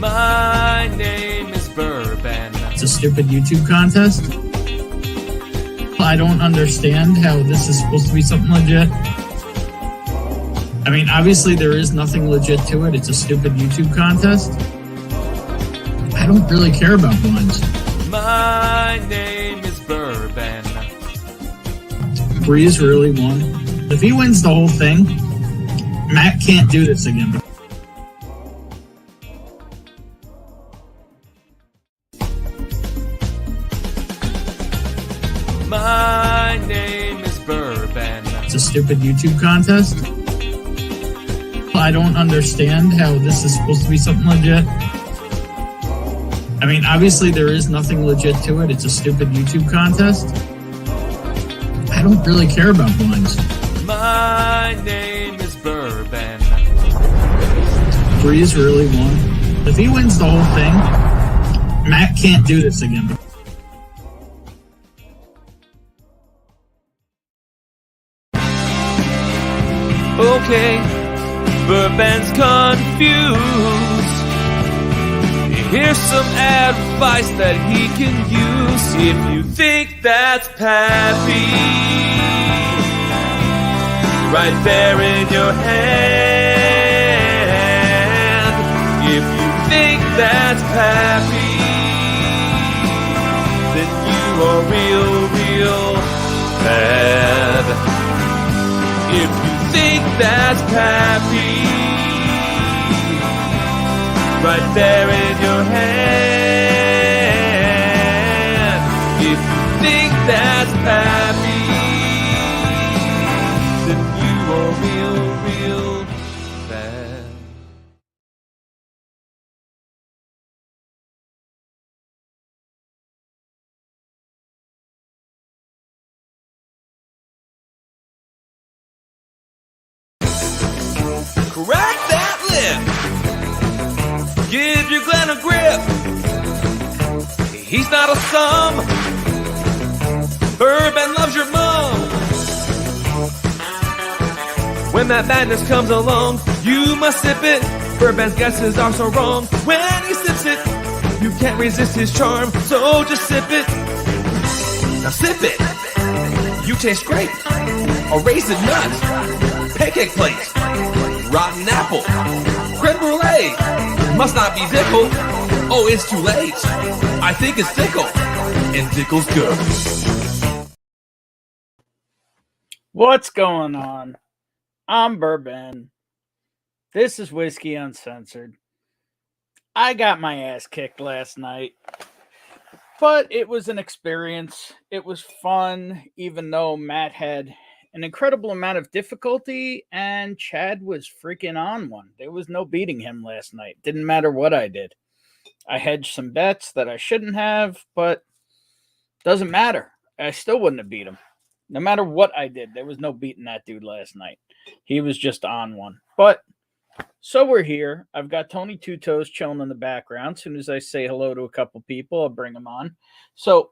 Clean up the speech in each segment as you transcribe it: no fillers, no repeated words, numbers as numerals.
My name is Bourbon. It's a stupid YouTube contest. I don't understand how this is supposed to be something legit. I mean, obviously there is nothing legit to it. It's a stupid YouTube contest. I don't really care about blinds. My name is Bourbon. Breeze really won. If he wins the whole thing, Matt can't do this again. My name is Bourbon. It's a stupid YouTube contest. I don't understand how this is supposed to be something legit. I mean, obviously there is nothing legit to it. It's a stupid YouTube contest. I don't really care about blinds. My name is Bourbon. Breeze really won. If he wins the whole thing, Matt can't do this again. Okay, Bourbon's confused. Here's some advice that he can use. If you think that's Pappy, right there in your hand. If you think that's Pappy, then you are real bad. If you think that's Pappy, right there in your hand. If you think that's Pappy, then you are real bad. Crack that lip. Give your Glenn a grip. He's not a sum. Bourbon loves your mom. When that madness comes along, you must sip it. Bourbon's guesses are so wrong. When he sips it, you can't resist his charm. So just sip it. Now sip it. You taste great. A raisin nut. Pancake plate. Rotten apple. Creme brulee. Must not be Dickel. Oh, it's too late. I think it's Dickel. And Dickel's good. What's going on? I'm Bourbon. This is Whiskey Uncensored. I got my ass kicked last night, but it was an experience. It was fun, even though Matt had an incredible amount of difficulty and Chad was freaking on one. There was no beating him last night. Didn't matter what I did. I hedged some bets that I shouldn't have, but doesn't matter. I still wouldn't have beat him. No matter what I did, there was no beating that dude last night. He was just on one. But so we're here. I've got Tony Two Toes chilling in the background. As soon as I say hello to a couple people, I'll bring them on. So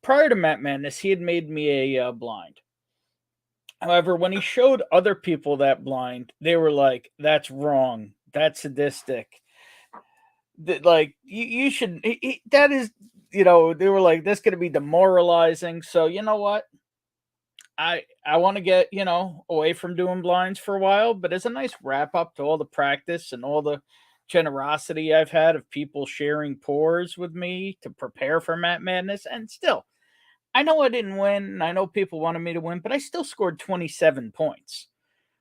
prior to Matt Madness, he had made me a blind. However, when he showed other people that blind, they were like, that's wrong. That's sadistic. Like, you should, that is, you know, they were like, that's going to be demoralizing. So, you know what? I want to get, you know, away from doing blinds for a while, but it's a nice wrap up to all the practice and all the generosity I've had of people sharing pours with me to prepare for Matt Madness. And still, I know I didn't win, and I know people wanted me to win, but I still scored 27 points,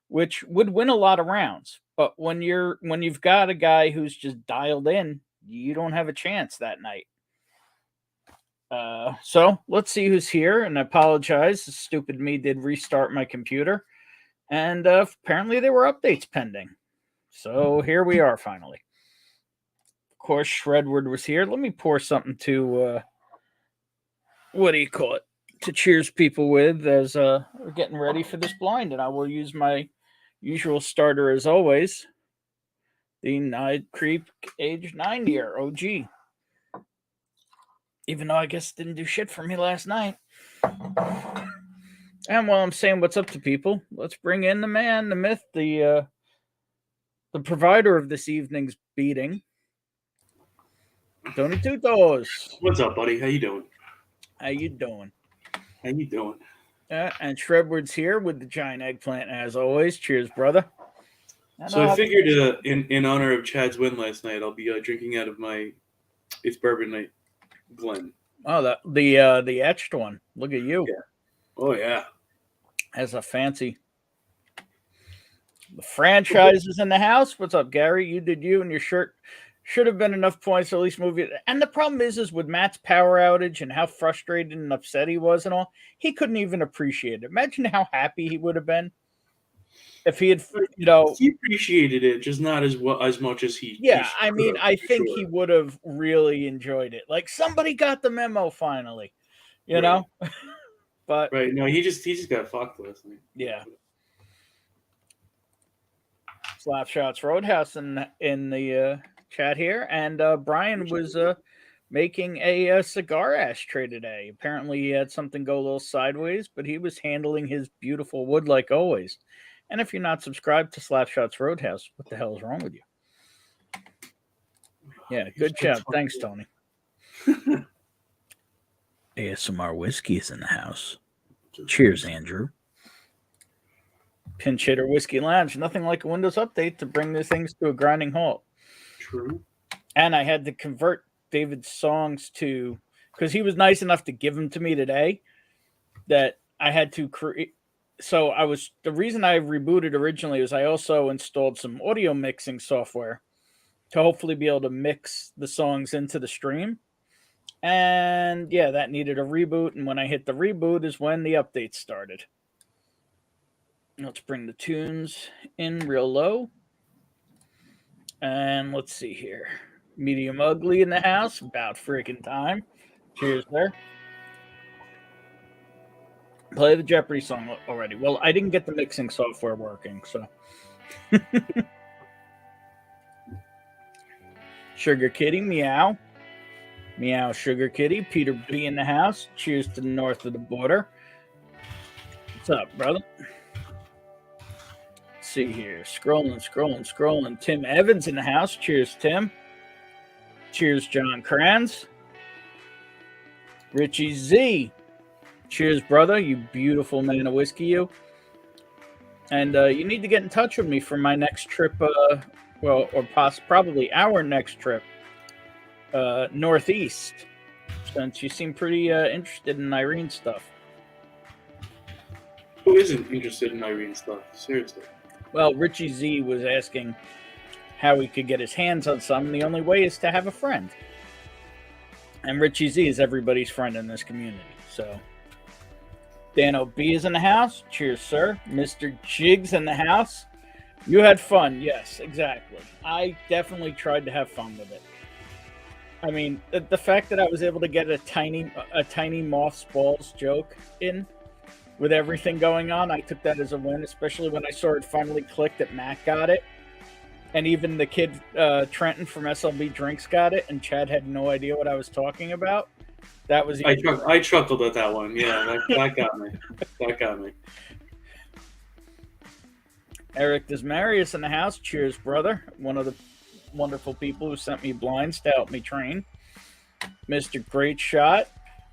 which would win a lot of rounds. But when you've got a guy who's just dialed in, you don't have a chance that night. So let's see who's here. And I apologize. Stupid me did restart my computer. And apparently there were updates pending. So here we are finally. Of course, Shredward was here. Let me pour something to, what do you call it? To cheers people with as we're getting ready for this blind. And I will use my usual starter as always. The Night Creep age 9-year OG. Even though I guess it didn't do shit for me last night. And while I'm saying what's up to people, let's bring in the man, the myth, the provider of this evening's beating. Tony Tutos. What's up, buddy? How you doing? How you doing? How you doing? And Shredwood's here with the giant eggplant as always. Cheers, brother. So I figured, in honor of Chad's win last night, I'll be drinking out of my It's Bourbon Night Glen. Oh, the etched one. Look at you. Yeah. Oh yeah. Has a fancy. The franchise is in the house. What's up, Gary? You did you, and your shirt should have been enough points to at least move it. And the problem is with Matt's power outage and how frustrated and upset he was and all, he couldn't even appreciate it. Imagine how happy he would have been if he had, He appreciated it, just not as much as he. Yeah, I mean, I think he would have really enjoyed it. Like, somebody got the memo finally, you know? But right, no, he just got fucked last night. Yeah. Slapshots Roadhouse in the chat here, and Brian was making a cigar ashtray today. Apparently, he had something go a little sideways, but he was handling his beautiful wood like always. And if you're not subscribed to Slapshots Roadhouse, what the hell is wrong with you? Yeah, good job. Thanks, Tony. ASMR whiskey is in the house. Cheers, Andrew. Pinch Hitter Whiskey Lounge. Nothing like a Windows update to bring the things to a grinding halt. True. And I had to convert David's songs to, because he was nice enough to give them to me today, that I had to create. So the reason I rebooted originally was I also installed some audio mixing software to hopefully be able to mix the songs into the stream. And yeah, that needed a reboot. And when I hit the reboot is when the update started. Let's bring the tunes in real low. And let's see here. Medium Ugly in the house. About freaking time. Cheers there. Play the Jeopardy song already. Well, I didn't get the mixing software working, so. Sugar Kitty, meow. Meow, Sugar Kitty. Peter B in the house. Cheers to the north of the border. What's up, brother? Let's see here. Scrolling. Tim Evans in the house. Cheers, Tim. Cheers, John Kranz. Richie Z. Cheers, brother. You beautiful man of whiskey, you. And you need to get in touch with me for my next trip, probably our next trip, northeast, since you seem pretty interested in Irene stuff. Who isn't interested in Irene stuff? Seriously. Well, Richie Z was asking how he could get his hands on some, and the only way is to have a friend. And Richie Z is everybody's friend in this community, so... Dan O.B. is in the house. Cheers, sir. Mr. Jigs in the house. You had fun. Yes, exactly. I definitely tried to have fun with it. I mean, the fact that I was able to get a tiny moth's balls joke in with everything going on, I took that as a win, especially when I saw it finally click that Matt got it. And even the kid, Trenton from SLB Drinks got it, and Chad had no idea what I was talking about. That was I chuckled at that one. Yeah, that got me. That got me. Eric Desmarius in the house. Cheers, brother. One of the wonderful people who sent me blinds to help me train. Mr. Great Shot.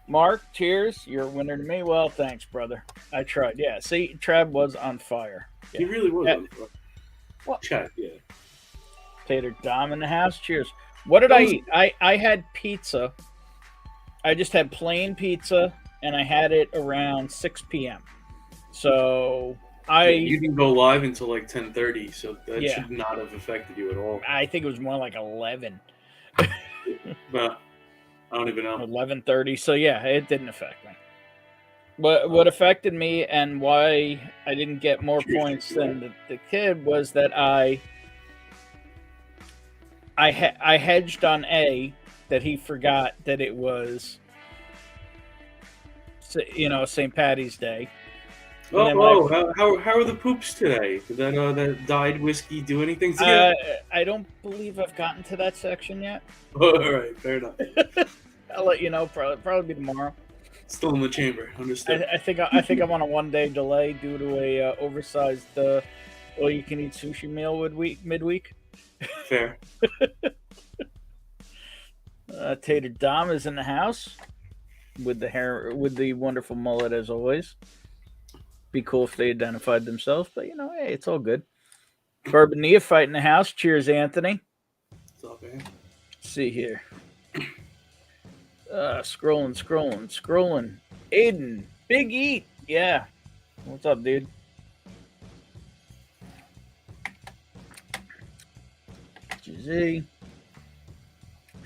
Mark, cheers. You're a winner to me. Well, thanks, brother. I tried. Yeah, see, Trav was on fire. Yeah. He really was on fire. Well, Chad, yeah. Tater Dom in the house. Cheers. What did I eat? I had pizza. I just had plain pizza, and I had it around 6 p.m. So you didn't go live until like 10:30, so that should not have affected you at all. I think it was more like 11. Well, I don't even know. 11:30. So yeah, it didn't affect me. What affected me and why I didn't get more points than the kid was that I hedged on A. That he forgot that it was, St. Patty's Day. How are the poops today? Did that dyed whiskey do anything to you? I don't believe I've gotten to that section yet. All right, fair enough. I'll let you know. Probably be tomorrow. Still in the chamber. Understood. I think I'm on a 1-day delay due to a oversized all-you-can-eat sushi meal midweek. Fair. Tater Dom is in the house with the hair, with the wonderful mullet as always. Be cool if they identified themselves, but you know, hey, it's all good. Bourbon Neophyte in the house. Cheers, Anthony. What's up, man? Let's see here. Scrolling. Aiden, Big Eat. Yeah. What's up, dude? GZ.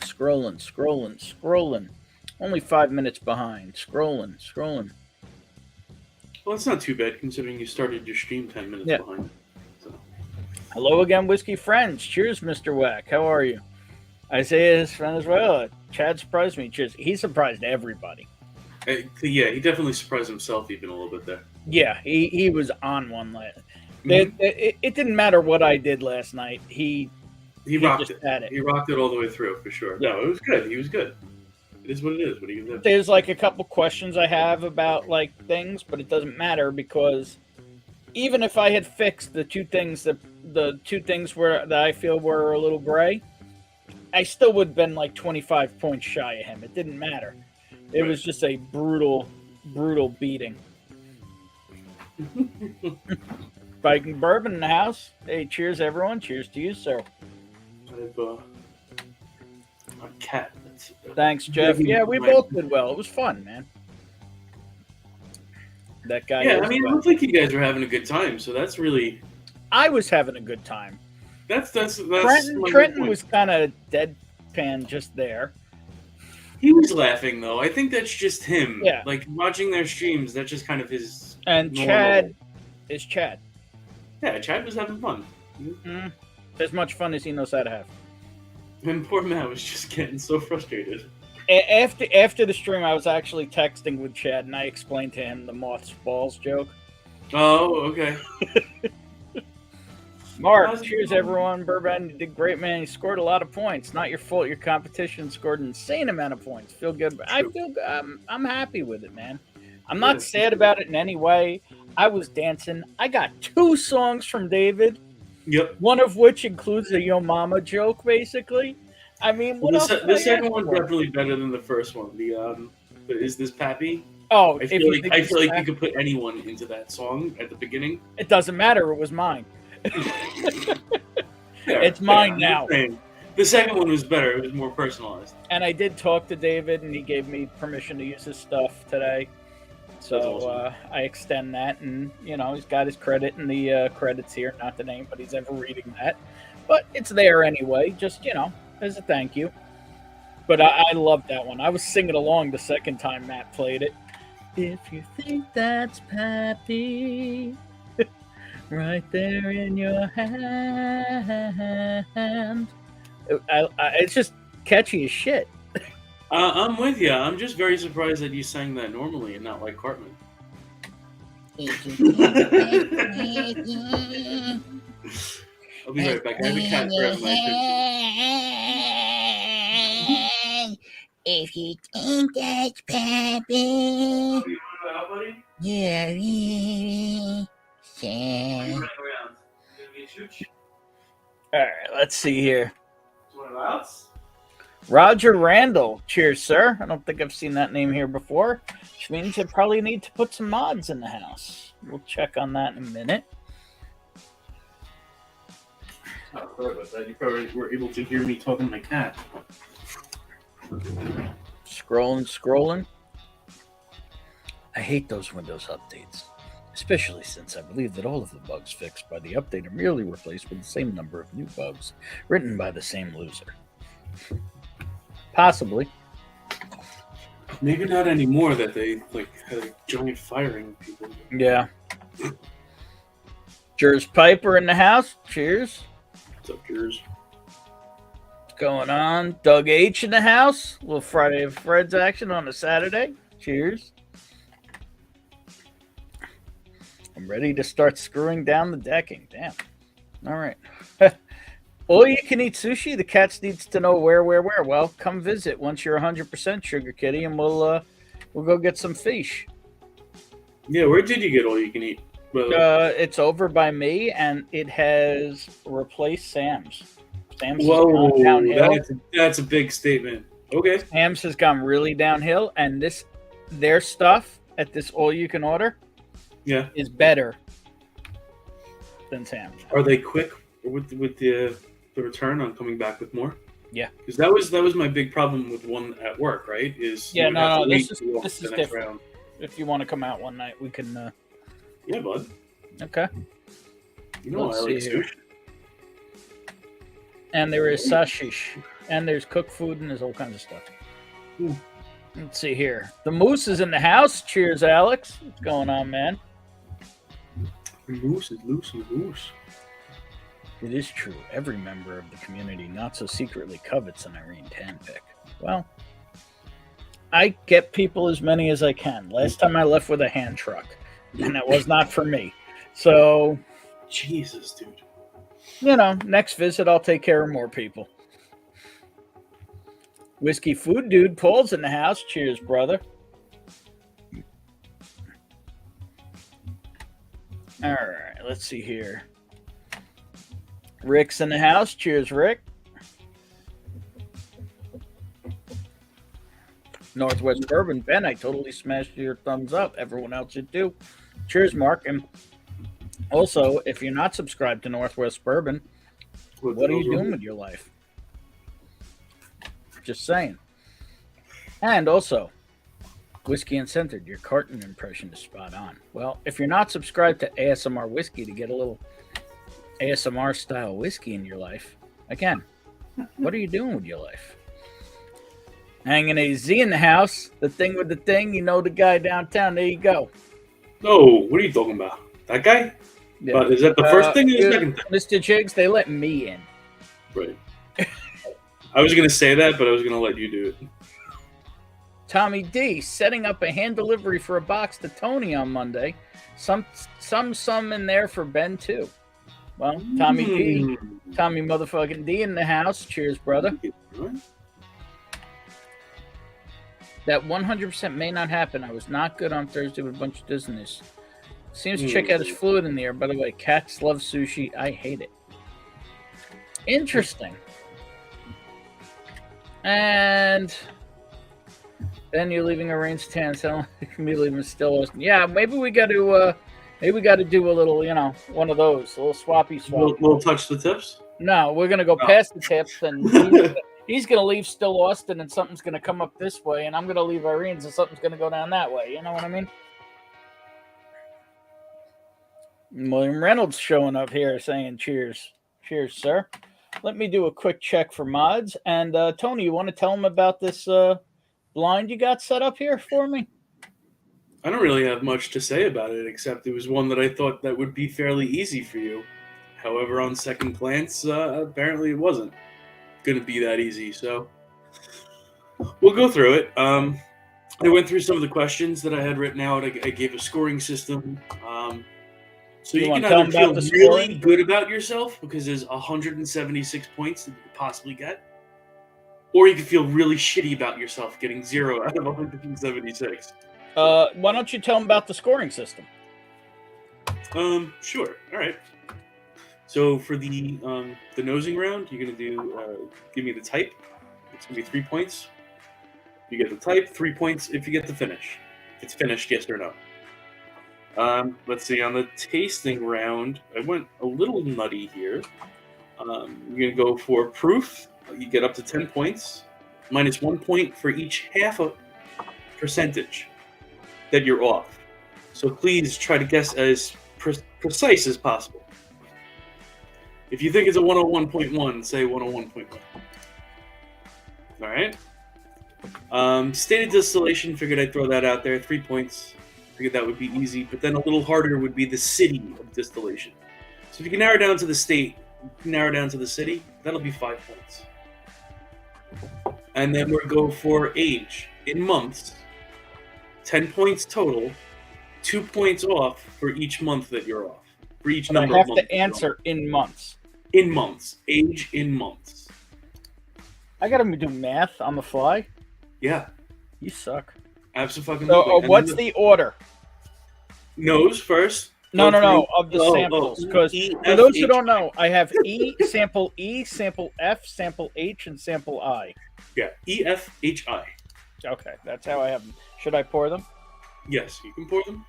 Scrolling. Only 5 minutes behind. Scrolling. Well, that's not too bad considering you started your stream 10 minutes behind. So. Hello again, whiskey friends. Cheers, Mr. Wack. How are you? Isaiah's friend as well. Chad surprised me. Cheers. He surprised everybody. Yeah, he definitely surprised himself even a little bit there. Yeah, he was on one last. It didn't matter what I did last night. He rocked just it. Had it. He rocked it all the way through for sure. Yeah. No, it was good. He was good. It is what it is. What are you gonna do? There's like a couple questions I have about like things, but it doesn't matter because even if I had fixed the two things that I feel were a little gray, I still would have been like 25 points shy of him. It didn't matter. It was just a brutal beating. Viking Bourbon in the house. Hey, cheers, everyone. Cheers to you, sir. I have a cat. Thanks, Jeff. Yeah, we both did well. It was fun, man. That guy. Yeah, I mean, it looks like you guys were having a good time, so that's really. I was having a good time. That's Trenton was kind of deadpan just there. He was laughing though. I think that's just him. Yeah. Like watching their streams, that's just kind of his. And normal. Chad is Chad. Yeah, Chad was having fun. As much fun as he knows how to have. And poor Matt was just getting so frustrated. After the stream, I was actually texting with Chad, and I explained to him the moth's balls joke. Oh, okay. Mark, cheers, everyone. Bourbon, you did great, man. You scored a lot of points. Not your fault. Your competition scored an insane amount of points. Feel good. But I feel I'm happy with it, man. I'm not sad about it in any way. I was dancing. I got 2 songs from David. Yep. One of which includes a Yo Mama joke, basically. I mean, what else? The second one's definitely better than the first one. The Is This Pappy? Oh, I feel like you could put anyone into that song at the beginning. It doesn't matter. It was mine. It's mine now. The second one was better. It was more personalized. And I did talk to David, and he gave me permission to use his stuff today. So awesome. I extend that, and you know he's got his credit in the credits here. Not that anybody's ever reading that, but it's there anyway. Just as a thank you. But I love that one. I was singing along the second time Matt played it. If you think that's Pappy, right there in your hand. It's just catchy as shit. I'm with you. I'm just very surprised that you sang that normally and not like Cartman. I'll be right back. I have a cat grabbing my attention. If you think that's Pappy, you're really sad. All right, let's see here. Roger Randall. Cheers, sir. I don't think I've seen that name here before, which means I probably need to put some mods in the house. We'll check on that in a minute. Oh, sorry about that. You probably were able to hear me talking to my cat. Scrolling. I hate those Windows updates, especially since I believe that all of the bugs fixed by the update are merely replaced with the same number of new bugs written by the same loser. Possibly. Maybe not anymore that they had a giant firing people. Yeah. Jers Piper in the house. Cheers. What's up, Jers? What's going on? Doug H in the house. A little Friday of Fred's action on a Saturday. Cheers. I'm ready to start screwing down the decking. Damn. All right. All you can eat sushi. The cats needs to know where. Well, come visit once you're 100% Sugar Kitty, and we'll go get some fish. Yeah, where did you get all you can eat? It's over by me, and it has replaced Sam's. Sam's Whoa, downhill. that's a big statement. Okay. Sam's has gone really downhill, and their stuff at this all-you-can-order is better than Sam's. Are they quick with the return on coming back with more? Yeah, because that was my big problem with one at work. Right? Is this is different. Round. If you want to come out one night, we can. Yeah, bud. Okay. You know, I like sushi. And there is sashish, and there's cooked food, and there's all kinds of stuff. Ooh. Let's see here. The moose is in the house. Cheers, Alex. What's going on, man? The moose is loose and loose. It is true. Every member of the community not so secretly covets an Irene Tan pick. Well, I get people as many as I can. Last time I left with a hand truck, and that was not for me. So, Jesus, dude. You know, next visit, I'll take care of more people. Whiskey Food Dude, Paul's in the house. Cheers, brother. All right, let's see here. Rick's in the house. Cheers, Rick. Northwest Bourbon. Ben, I totally smashed your thumbs up. Everyone else should do. Cheers, Mark. And also, if you're not subscribed to Northwest Bourbon, what are you doing with your life? Just saying. And also, Whiskey Uncensored, your carton impression is spot on. Well, if you're not subscribed to ASMR Whiskey to get a little ASMR style whiskey in your life, again, what are you doing with your life? Hanging AZ in the house, the thing with the thing, you know the guy downtown. There you go. No, what are you talking about? That guy? Yeah. But is that the first thing or the second thing? Mr. Jigs, they let me in. Right. I was going to say that, but I was going to let you do it. Tommy D, setting up a hand delivery for a box to Tony on Monday. Some in there for Ben, too. Well, Tommy D, Tommy motherfucking D in the house. Cheers, brother. That 100% may not happen. I was not good on Thursday with a bunch of dizziness. Seems Chick had his fluid in the air. By the way, cats love sushi. I hate it. Interesting. And then you're leaving Irene's tan, so me leaving still. Yeah, maybe we got to do a little, you know, one of those, a little swappy. We'll touch the tips. No, we're gonna go past the tips, and he's gonna leave Still Austin, and something's gonna come up this way, and I'm gonna leave Irene's, and something's gonna go down that way. You know what I mean? William Reynolds showing up here saying cheers. Cheers, sir. Let me do a quick check for mods. And Tony, you want to tell him about this blind you got set up here for me? I don't really have much to say about it, except it was one that I thought that would be fairly easy for you. However, on second glance, apparently it wasn't going to be that easy. So we'll go through it. I went through some of the questions that I had written out. I gave a scoring system. So you can either feel really good about yourself because there's 176 points that you could possibly get, or you can feel really shitty about yourself getting 0 out of 176. Why don't you tell them about the scoring system? Sure. All right. So for the nosing round, you're gonna do give me the type. It's gonna be 3 points. You get the type, 3 points if you get the finish. If it's finished, yes or no. Let's see, on the tasting round, I went a little nutty here. You're going to go for proof. You get up to 10 points, minus 1 point for each half a percentage that you're off. So please try to guess as precise as possible. If you think it's a 101.1, say 101.1. All right. Stated distillation, figured I'd throw that out there, 3 points. Figured that would be easy, but then a little harder would be the city of distillation. So if you can narrow down to the state, narrow down to the city, that'll be 5 points. And then we'll go for age in months, 10 points total, 2 points off for each month that you're off. For each number of months. I have to answer in months. In months. Age in months. I gotta do math on the fly? Yeah. You suck. Absolutely. So, what's the order? Nose first, No, Go of the through- samples. Because E, for F, those who H. don't know, I have sample F, sample H, and sample I. Yeah, E, F, H, I. Okay, that's how I have them. Should I pour them? Yes, you can pour them.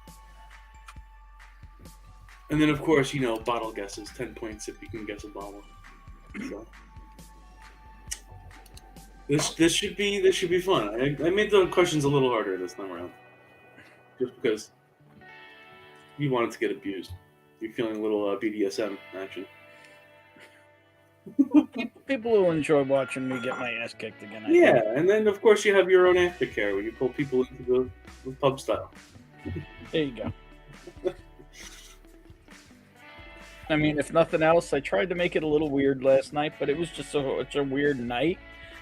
And then, of course, bottle guesses. 10 points if you can guess a bottle. So. This should be fun. I made the questions a little harder this time around, just because you wanted to get abused. You're feeling a little BDSM action. People will enjoy watching me get my ass kicked again. I Yeah, think. and then of course you have your own aftercare when you pull people into the pub style. There you go. I mean, if nothing else, I tried to make it a little weird last night, but it was just such a weird night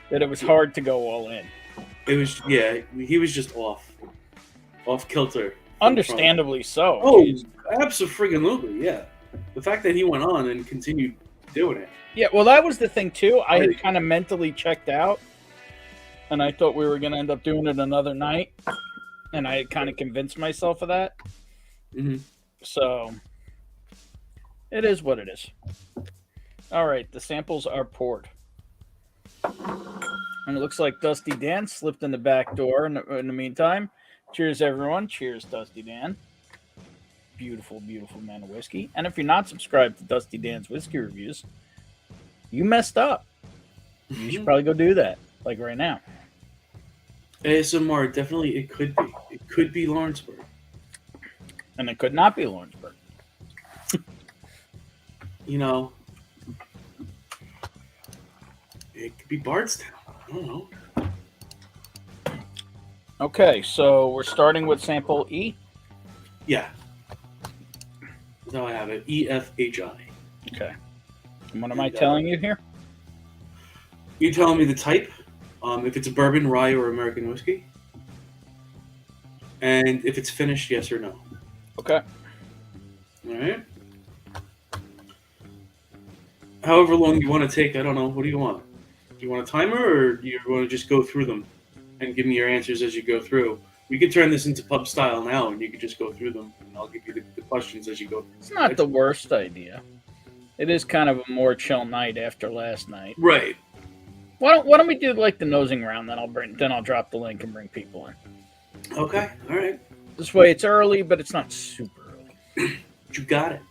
that it was hard to go all in. It was he was just off kilter. Understandably so. Oh, Jeez. absolutely, yeah. The fact that he went on and continued doing it. Yeah, well, that was the thing, too. I had kind of mentally checked out, and I thought we were going to end up doing it another night, and I had kind of convinced myself of that. Mm-hmm. So, it is what it is. All right, the samples are poured. And it looks like Dusty Dan slipped in the back door in the meantime. Cheers, everyone. Cheers, Dusty Dan. Beautiful, beautiful man of whiskey. And if you're not subscribed to Dusty Dan's whiskey reviews, you messed up. You should probably go do that, like right now. ASMR, definitely it could be. It could be Lawrenceburg. And it could not be Lawrenceburg. It could be Bardstown. I don't know. Okay, so we're starting with sample E. Yeah. That's how I have it. EFHI. Okay. And what am I telling you here? You're telling me the type, if it's a bourbon, rye, or American whiskey, and if it's finished, yes or no. Okay. All right. However long you want to take, I don't know. What do you want? Do you want a timer, or do you want to just go through them and give me your answers as you go through? We could turn this into pub style now, and you could just go through them, and I'll give you the questions as you go. It's not the worst idea. It is kind of a more chill night after last night. Right. Why don't we do like the nosing round? Then I'll drop the link and bring people in. Okay. All right. This way, it's early, but it's not super early. You got it.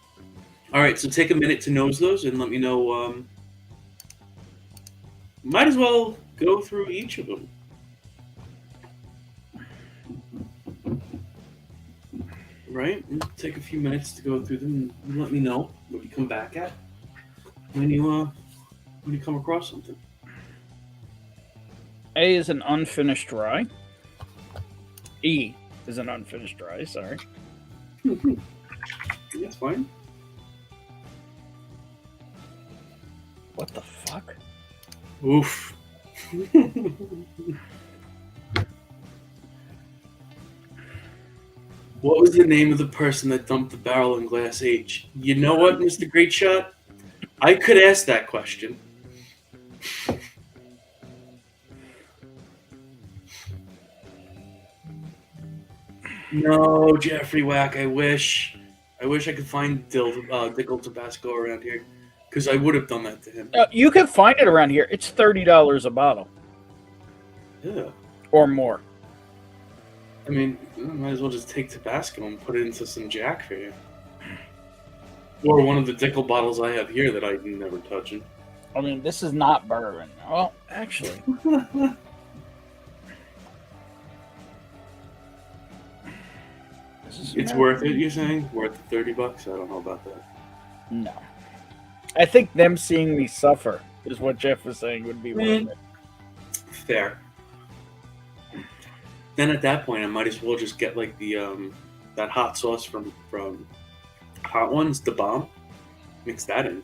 All right. So take a minute to nose those, and let me know. Might as well go through each of them. Right? Take a few minutes to go through them and let me know what you come back at when you come across something. A is an unfinished rye. E is an unfinished rye, sorry. That's fine. What the fuck? Oof. What was the name of the person that dumped the barrel in Glass H? You know what, Mr. Great Shot? I could ask that question. No, Jeffrey Wack, I wish I could find Dickel Tabasco around here, because I would have done that to him. You can find it around here. It's $30 a bottle. Yeah. Or more. I mean, might as well just take Tabasco and put it into some Jack for you. Or one of the Dickel bottles I have here that I never touch. I mean, this is not bourbon. Well, actually. It's worth it, you're saying? Worth the $30? I don't know about that. No. I think them seeing me suffer is what Jeff was saying would be worth it. Fair. Then at that point, I might as well just get like the that hot sauce from Hot Ones, the bomb. Mix that in.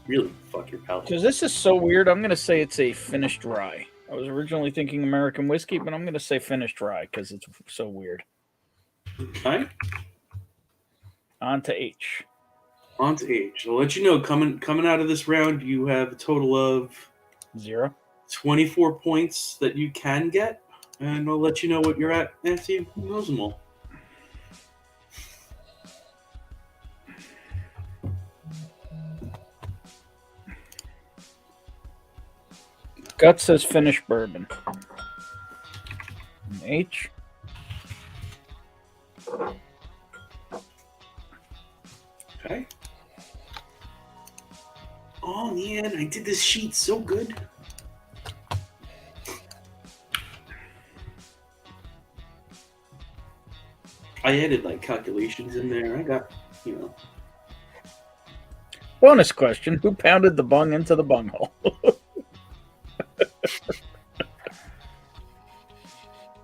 Really fuck your palate. Because this is so weird, I'm going to say it's a finished rye. I was originally thinking American whiskey, but I'm going to say finished rye because it's so weird. Okay. On to H. On to H. I'll let you know, coming out of this round, you have a total of 0. 24 points that you can get, and I'll let you know what you're at after you nose them all. Gut says finish bourbon. And H. Okay. Oh man, I did this sheet so good. I added like calculations in there. I got, you know. Bonus question: who pounded the bung into the bunghole?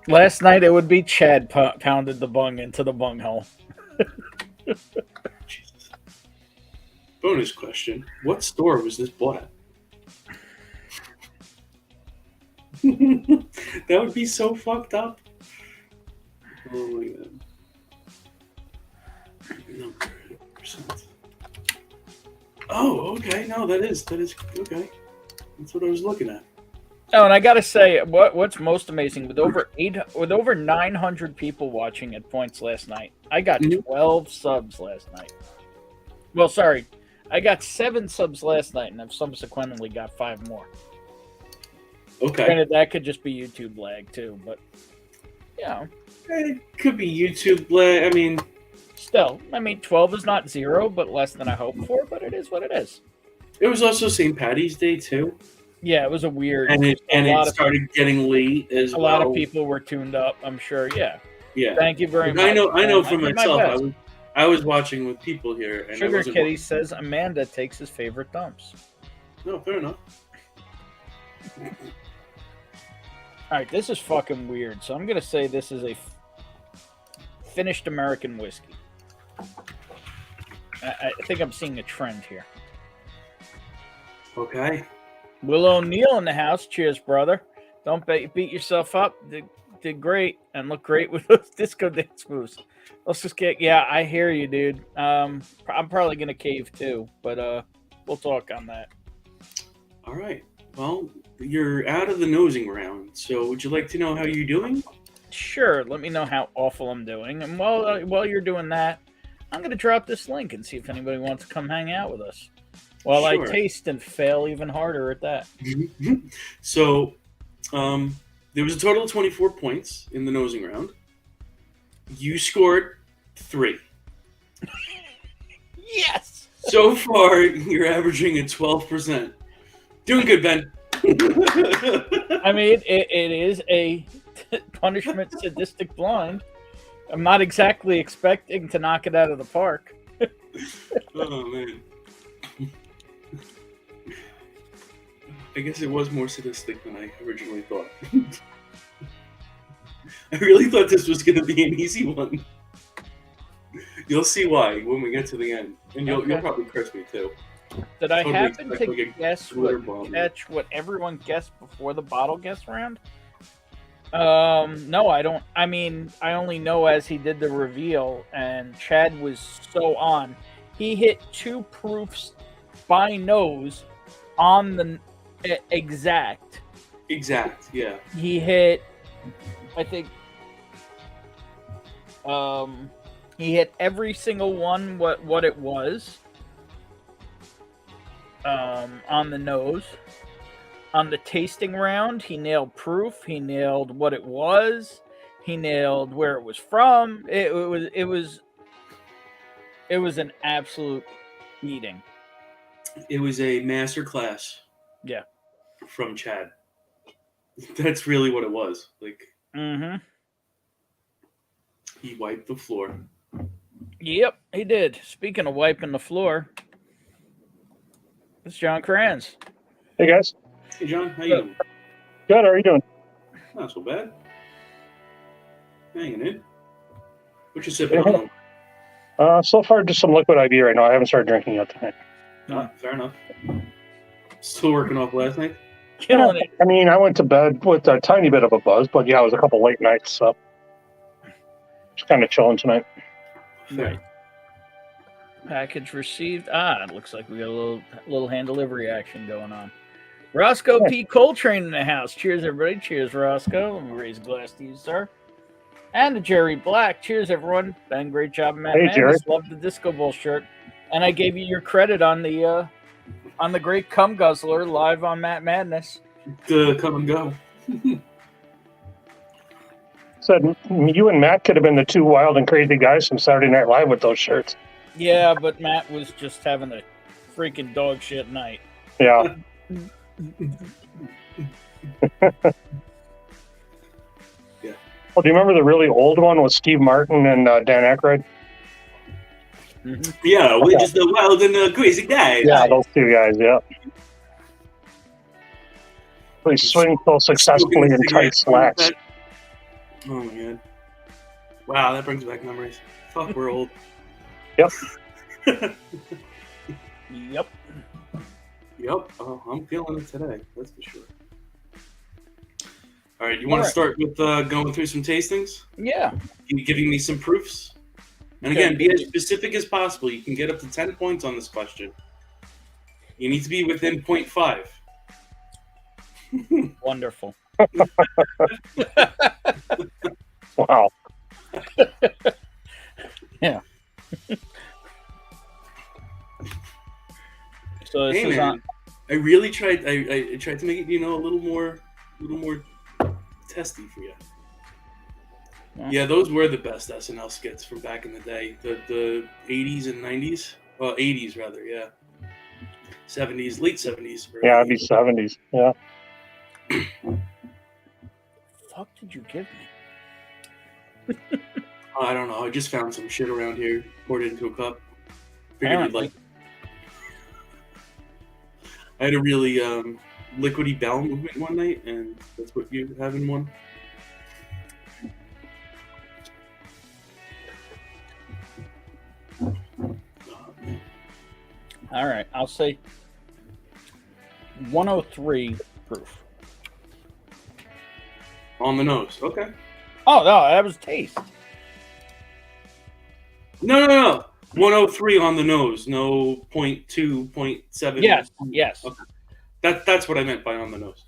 Last night it would be Chad pounded the bung into the bunghole. Jesus. Bonus question: what store was this bought at? That would be so fucked up. Oh my god. No, percent. Oh, okay. No, that is okay. That's what I was looking at. Oh, and I gotta say, what's most amazing with over 900 people watching at points last night, I got 12 subs last night. Well, sorry, I got 7 subs last night, and I've subsequently got 5 more. Okay. Granted, that could just be YouTube lag too, but yeah, It could be YouTube. I mean, still, 12 is not 0, but less than I hoped for. But it is what it is. it was also St. Patty's Day too, Yeah, it was a weird. and it started getting late as a well. lot of people were tuned up. I'm sure. Yeah. Yeah. Thank you very much. I know for I did my myself. best. I was watching with people here, and I Sugar wasn't Kitty says Amanda takes his favorite dumps. No, fair enough. All right, this is fucking weird. So I'm gonna say this is a finished American whiskey. I think I'm seeing a trend here. Okay. Will O'Neill in the house. Cheers, brother. Don't beat yourself up. Did great and look great with those disco dance moves. Let's just get. Yeah, I hear you, dude. I'm probably gonna cave too, but we'll talk on that. All right. Well, you're out of the nosing round, so would you like to know how you're doing? Sure. Let me know how awful I'm doing, and while you're doing that, I'm gonna drop this link and see if anybody wants to come hang out with us. While Sure. I taste and fail even harder at that. So, there was a total of 24 points in the nosing round. You scored 3. Yes. So far, you're averaging at 12%. Doing good, Ben. I mean, it is a punishment sadistic blind. I'm not exactly expecting to knock it out of the park. Oh, man. I guess it was more sadistic than I originally thought. I really thought this was going to be an easy one. You'll see why when we get to the end. And you'll probably curse me, too. Did I Totally happen expect, to like, a guess glitter bomb. catch what everyone guessed before the bottle guess round? No, I don't. I mean, I only know as he did the reveal, and Chad was so on. He hit 2 proofs by nose on the exact. Exact, yeah. He hit, I think, he hit every single one what it was. On the nose. On the tasting round, he nailed proof. He nailed what it was. He nailed where it was from. It was an absolute beating. It was a master class. Yeah. From Chad. That's really what it was. Like, he wiped the floor. Yep, he did. Speaking of wiping the floor, it's John Kranz. Hey guys. Hey, John, how you doing? Good. How are you doing? Not so bad. Hanging in. What you sipping on? So far, just some liquid IV right now. I haven't started drinking yet tonight. Fair enough. Still working off last night? Killing it. I mean, I went to bed with a tiny bit of a buzz, but yeah, it was a couple late nights, so just kind of chilling tonight. Right. Package received. It looks like we got a little hand delivery action going on. Roscoe P. Coltrane in the house. Cheers, everybody. Cheers, Roscoe. Let me raise a glass to you, sir. And to Jerry Black. Cheers, everyone. Ben, great job, Matt. Hey, Jerry. Love the Disco Bowl shirt. And I gave you your credit on the Great Cum Guzzler live on Matt Madness. to come and go. Said you and Matt could have been the two wild and crazy guys from Saturday Night Live with those shirts. Yeah, but Matt was just having a freaking dog shit night. Yeah. Yeah. Well, do you remember the really old one with Steve Martin and Dan Aykroyd? Yeah, we're just the wild and crazy guys. Yeah, those two guys. Yeah. They swing so successfully in tight slacks. Oh my god! Wow, that brings back memories. Fuck, we're old. Yep. Yep. Yep. Oh, I'm feeling it today. That's for sure. All right, you want to start with going through some tastings? Yeah. You giving me some proofs? And Okay. again, be as specific as possible. You can get up to 10 points on this question. You need to be within 0.5. Wonderful. Wow. Yeah. So this Hey is man, on. I really tried. I tried to make it, a little more testy for you. Yeah. Yeah, those were the best SNL skits from back in the day. The 80s and 90s. Well, 80s rather. Yeah. 70s, late 70s. Yeah, it'd be 70s. Yeah. Fuck did you give me? I don't know. I just found some shit around here. Poured it into a cup. Figured you'd like. I had a really liquidy bowel movement one night, and that's what you have in one. All right, I'll say 103 proof. On the nose. Okay. Oh no, that was taste. No. 103 on the nose. No 0.2, 0.7. Yes. Okay. That's what I meant by on the nose.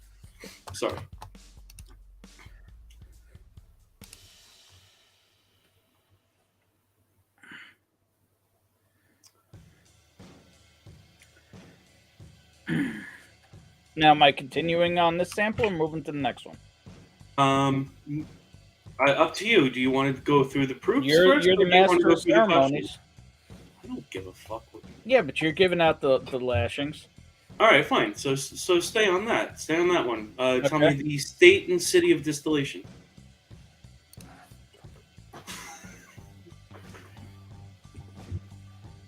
Sorry. Now, am I continuing on this sample or moving to the next one? Up to you. Do you want to go through the proofs You're first? the or do you want to master go of through the ceremonies. questions? I don't give a fuck. Yeah, but you're giving out the lashings. All right, fine. So stay on that. Stay on that one. Tell me Okay. the state and city of distillation.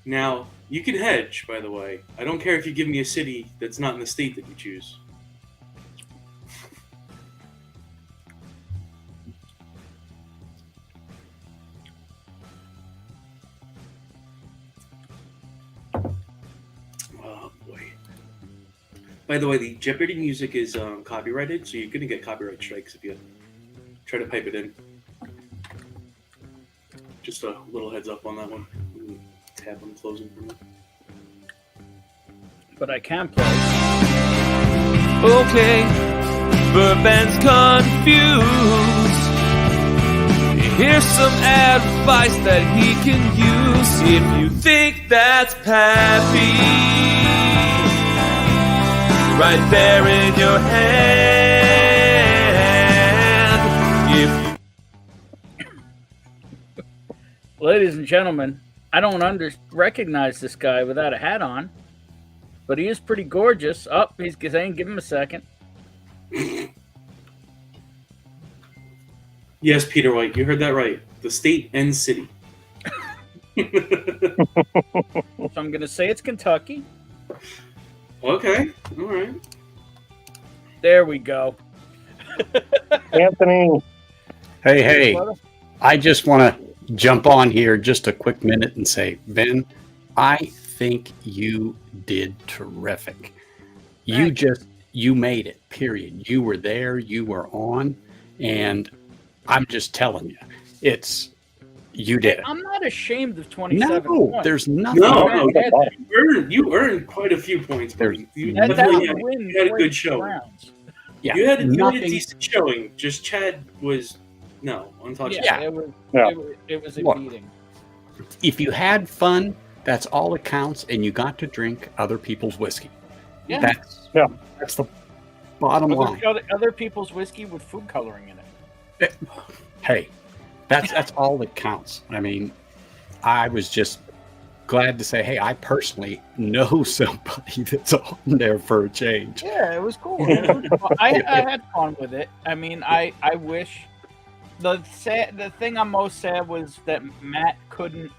Now, you can hedge, by the way. I don't care if you give me a city that's not in the state that you choose. Oh, boy. By the way, the Jeopardy music is copyrighted, so you're going to get copyright strikes if you try to pipe it in. Just a little heads up on that one. Tab on closing for me. But I can play. Okay, Bourbon's confused. Here's some advice that he can use if you think that's Pappy. Right there in your hand. Ladies and gentlemen, I don't recognize this guy without a hat on, but he is pretty gorgeous. Oh, he's saying, give him a second. Yes, Peter White, you heard that right. The state and city. So I'm going to say it's Kentucky. Okay, all right. There we go. Anthony. Hey, I just want to jump on here just a quick minute and say, Ben, I think you did terrific. You made it, period. You were there, you were on, and I'm just telling you, you did it. I'm not ashamed of 27 No, points. there's nothing. No, you earned quite a few points. There's- You That definitely was had, a win. you had a good 20 showing. rounds. Yeah, You had a nothing. decent showing. Just Chad was untouchable. Yeah, it was, Yeah. it was a Look. beating. If you had fun, that's all that counts, and you got to drink other people's whiskey. Yeah. That's Yeah. that's the bottom line. Other people's whiskey with food coloring in it. Hey, that's all that counts. I mean, I was just glad to say, hey, I personally know somebody that's on there for a change. Yeah, it was cool. I had fun with it. I mean, I wish the thing I'm most sad was that Matt couldn't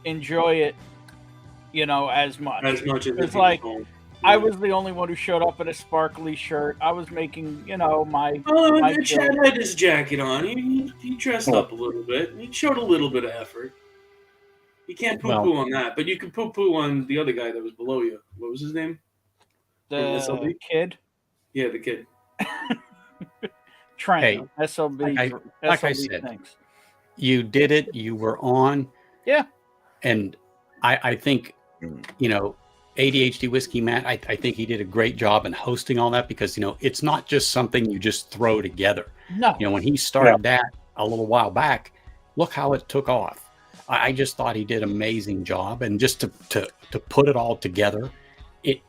enjoy it, as much. As much as it's like I was the only one who showed up in a sparkly shirt. I was making, my. Oh, Chad had his jacket on. He dressed up a little bit. He showed a little bit of effort. You can't poo-poo on that, but you can poo-poo on the other guy that was below you. What was his name? The kid? Yeah, the kid. Trent. Hey, SLB. Like I said, thanks. You did it. You were on. Yeah. And I think, ADHD Whiskey Matt, I think he did a great job in hosting all that because, it's not just something you just throw together. No. When he started that a little while back, look how it took off. I just thought he did an amazing job. And just to put it all together,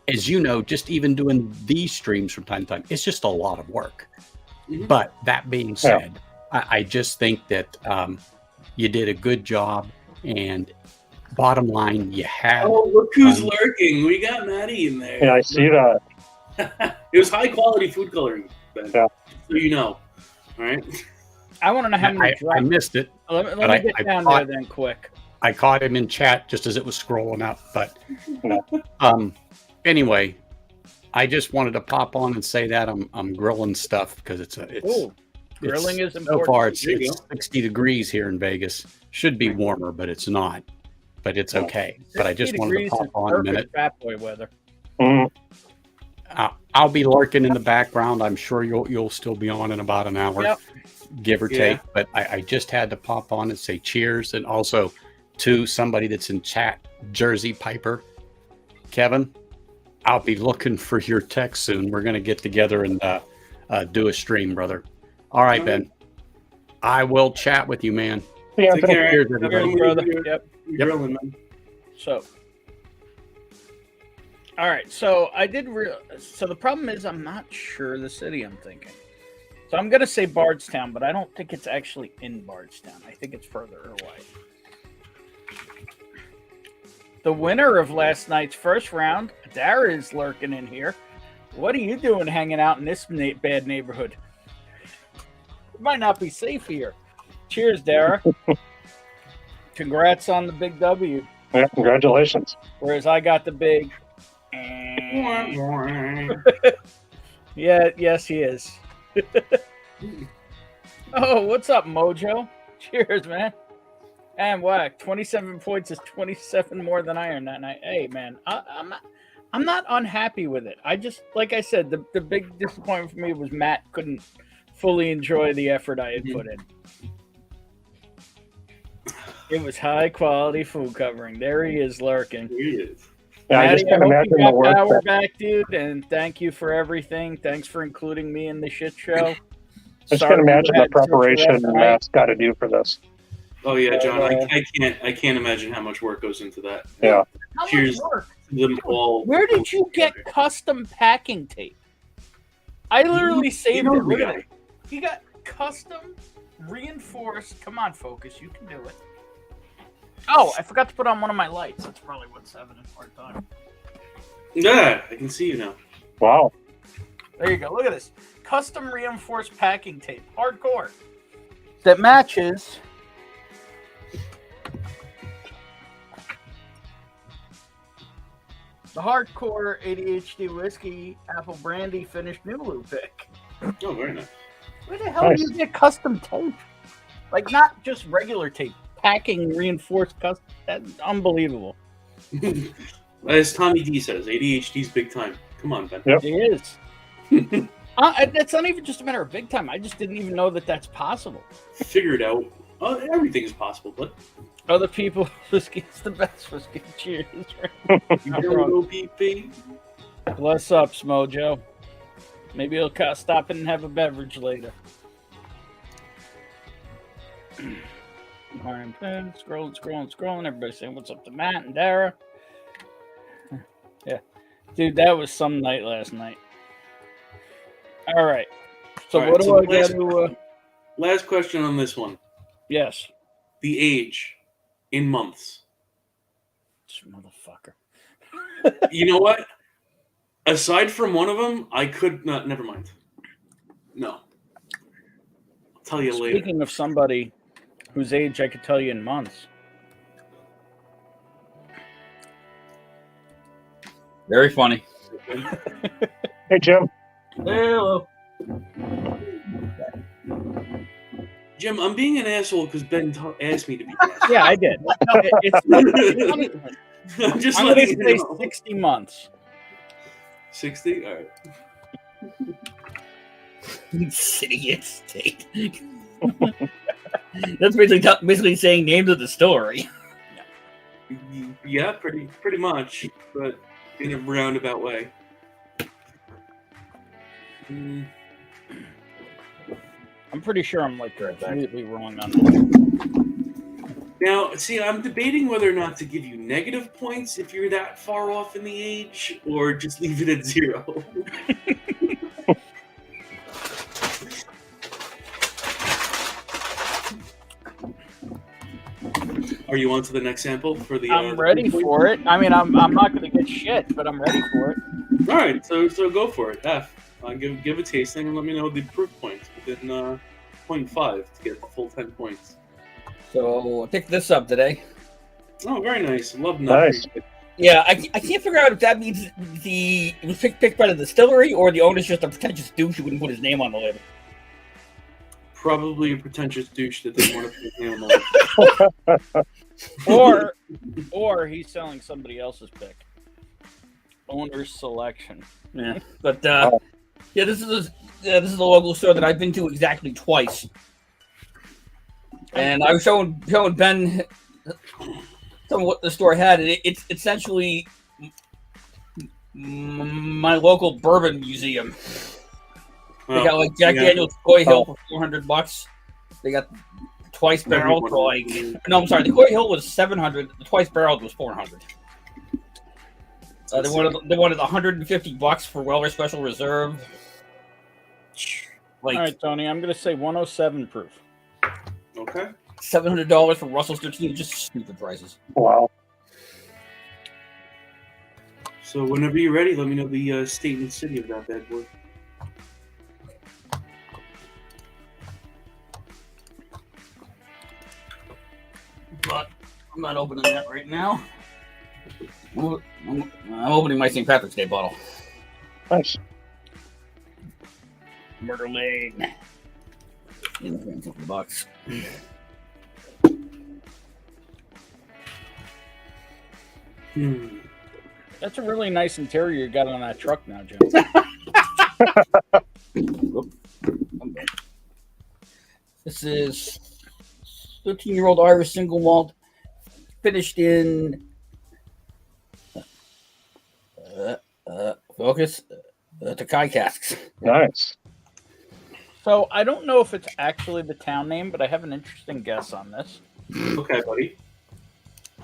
as just even doing these streams from time to time, it's just a lot of work. Mm-hmm. But that being said, I just think that you did a good job. And bottom line, you had... Oh, look who's lurking. We got Maddie in there. Yeah, I see that. It was high-quality food coloring, Ben. Yeah. So you know. All right? I want to know how many I missed it. Let me get down there then quick. I caught him in chat just as it was scrolling up. But anyway, I just wanted to pop on and say that I'm grilling stuff because grilling is important. So far, it's 60 degrees here in Vegas. Should be warmer, but it's not. But it's okay. But I just wanted to pop on a minute. Fat boy weather. I'll be lurking in the background. I'm sure you'll still be on in about an hour, give or take. But I just had to pop on and say cheers, and also to somebody that's in chat, Jersey Piper, Kevin. I'll be looking for your text soon. We're gonna get together and do a stream, brother. All right, Ben. I will chat with you, man. Take care. Cheers, everybody. Brother. Yep. Grilling, man. So, all right. So I did. So the problem is, I'm not sure the city I'm thinking. So I'm gonna say Bardstown, but I don't think it's actually in Bardstown. I think it's further away. The winner of last night's first round, Dara, is lurking in here. What are you doing hanging out in this bad neighborhood? It might not be safe here. Cheers, Dara. Congrats on the big W. Yeah, congratulations. Whereas I got the big... Yes, he is. Oh, what's up, Mojo? Cheers, man. And whack, 27 points is 27 more than I earned that night. Hey, man, I'm not unhappy with it. I just, like I said, the big disappointment for me was Matt couldn't fully enjoy the effort I had put in. It was high quality food covering. There he is lurking. He is. Yeah, Maddie, I just can't imagine the work. Power back, dude, and thank you for everything. Thanks for including me in the shit show. I just can't imagine the preparation Matt's got to do for this. Oh yeah, John. I can't imagine how much work goes into that. Yeah. How Cheers much work? to them all. Where did you get custom packing tape? I literally saved it. Look at it. You got custom reinforced. Come on, focus. You can do it. Oh, I forgot to put on one of my lights. That's probably what's having a hard time. Yeah, I can see you now. Wow. There you go. Look at this. Custom reinforced packing tape. Hardcore. That matches... the hardcore ADHD whiskey apple brandy finished Nulu pick. Oh, very nice. Where the hell do you get custom tape? Like, not just regular tape. Packing reinforced custom. That's unbelievable. As Tommy D says, ADHD's big time. Come on, Ben. Yep. It is. It's not even just a matter of big time. I just didn't even know that that's possible. Figure it out. Everything is possible, but Other people, whiskey is the best whiskey. Cheers. you go, PP. Bless up, Smojo. Maybe he'll stop in and have a beverage later. All right, scrolling. Everybody saying what's up to Matt and Dara. Yeah. Dude, that was some night last night. All right. So All right, what do so I got to? Last question on this one. Yes. The age in months. This motherfucker. You know what? Aside from one of them, I could not. Never mind. No. I'll tell you later. Speaking of somebody whose age I could tell you in months. Very funny. Hey, Jim. Hello. Jim, I'm being an asshole because Ben asked me to be. Yeah, I did. It's I'm just I'm going letting to say you know. 60 months. 60? All right. City and state. That's basically saying name the distillery. Yeah, pretty much, but in a roundabout way. I'm pretty sure I'm like completely wrong on that. Now, see, I'm debating whether or not to give you negative points if you're that far off in the age, or just leave it at 0. Are you on to the next sample for the? I'm ready for it. I mean, I'm not going to get shit, but I'm ready for it. All right, so go for it. F. Give a tasting and let me know the proof points within 0.5 to get the full 10 points. So I picked this up today. Oh, very nice. Love Nice. Yeah, I can't figure out if that means it was picked by the distillery or the owner's just a pretentious douche who wouldn't put his name on the label. Probably a pretentious douche that didn't want to put his name on the list. Or he's selling somebody else's pick. Owner's selection. Yeah, but this is a local store that I've been to exactly twice, and I was showing Ben some of what the store had. And it's essentially my local bourbon museum. They got like Jack Daniel's Coy Hill for $400. They got twice barreled for like no, I'm sorry, the Coy Hill was $700. The twice barreled was $400. They wanted $150 for Weller Special Reserve. Like, all right, Tony, I'm going to say 107 proof. Okay. $700 for Russell's 13, just stupid prices. Wow. So whenever you're ready, let me know the state and city of that bad boy. But I'm not opening that right now. I'm opening my St. Patrick's Day bottle. Nice. Murder Lane. $50. That's a really nice interior you got on that truck now, Jim. This is 13-year-old Irish single malt, finished in Takai casks. Nice. So I don't know if it's actually the town name, but I have an interesting guess on this. Okay, buddy.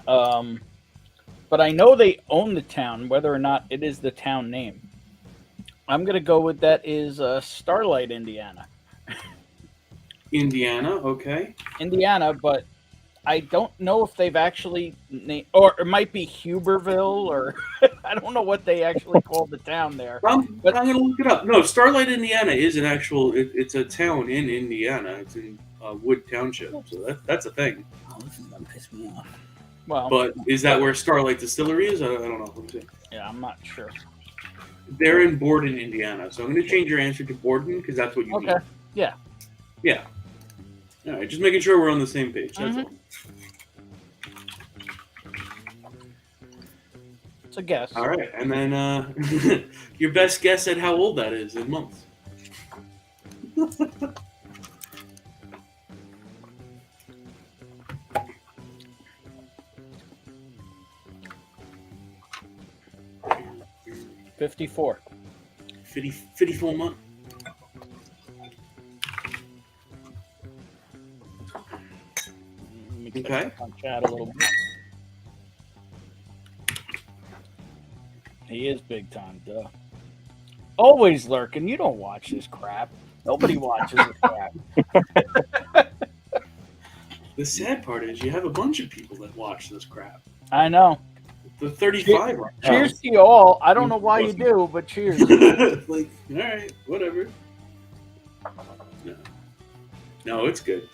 But I know they own the town, whether or not it is the town name. I'm going to go with that is Starlight, Indiana. Indiana, okay. Indiana, but I don't know if they've actually named, or it might be Huberville, or I don't know what they actually call the town there. I'm going to look it up. No, Starlight, Indiana is an actual, it's a town in Indiana. It's in Wood Township, so that's a thing. Oh, this is going to piss me off. Well, But is that where Starlight Distillery is? I don't know. Let me see. yeah, I'm not sure. They're in Borden, Indiana. So I'm going to change your answer to Borden because that's what you Okay, need. yeah. Yeah. All right, just making sure we're on the same page. That's all. It's a guess. All right, and then your best guess at how old that is in months. $54. 54 month. Let me Okay. on chat a little bit. He is big time, duh. Always lurking. You don't watch this crap. Nobody watches this crap. The sad part is you have a bunch of people that watch this crap. I know. The 35 right now. Cheers to you all. I don't know why you do, but cheers. Like, all right, whatever. No, it's good.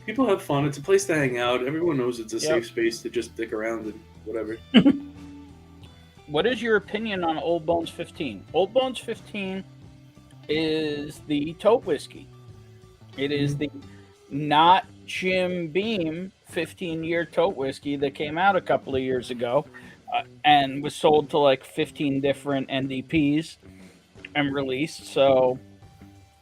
People have fun. It's a place to hang out. Everyone knows it's a safe space to just dick around and whatever. What is your opinion on Old Bones 15? Old Bones 15 is the tote whiskey. It is the not Jim Beam 15-year tote whiskey that came out a couple of years ago and was sold to like 15 different NDPs and released. So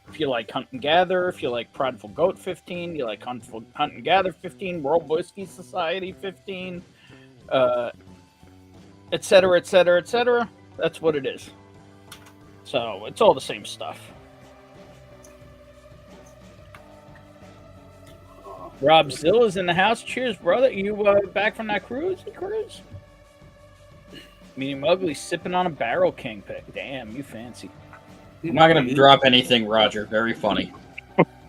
if you like Hunt and Gather, if you like Prideful Goat 15, you like Hunt and Gather 15, World Whiskey Society 15, etc., etc., etc. That's what it is. So it's all the same stuff. Rob Zilla's in the house. Cheers, brother. You back from that cruise? Medium Ugly sipping on a Barrel King pick. Damn, you fancy. I'm not going to drop anything, Roger. Very funny.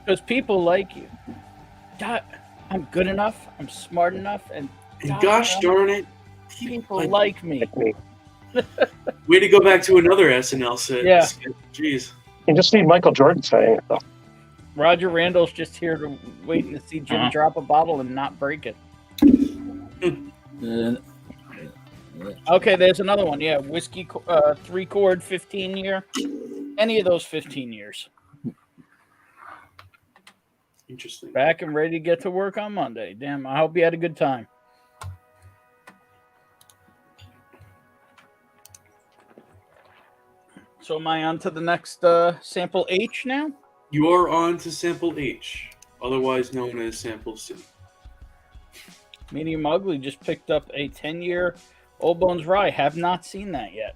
Because people like you. God, I'm good enough. I'm smart enough. And gosh darn it. People like me. Way to go back to another SNL set. Yeah. Jeez. You just need Michael Jordan saying it, though. Roger Randall's just here to waiting to see Jim drop a bottle and not break it. Okay, there's another one. Yeah, whiskey 3-chord 15-year. Any of those 15 years. Interesting. Back and ready to get to work on Monday. Damn, I hope you had a good time. So am I on to the next sample H now? You are on to sample H, otherwise known as sample C. Medium Ugly just picked up a 10-year Old Bones Rye. Have not seen that yet.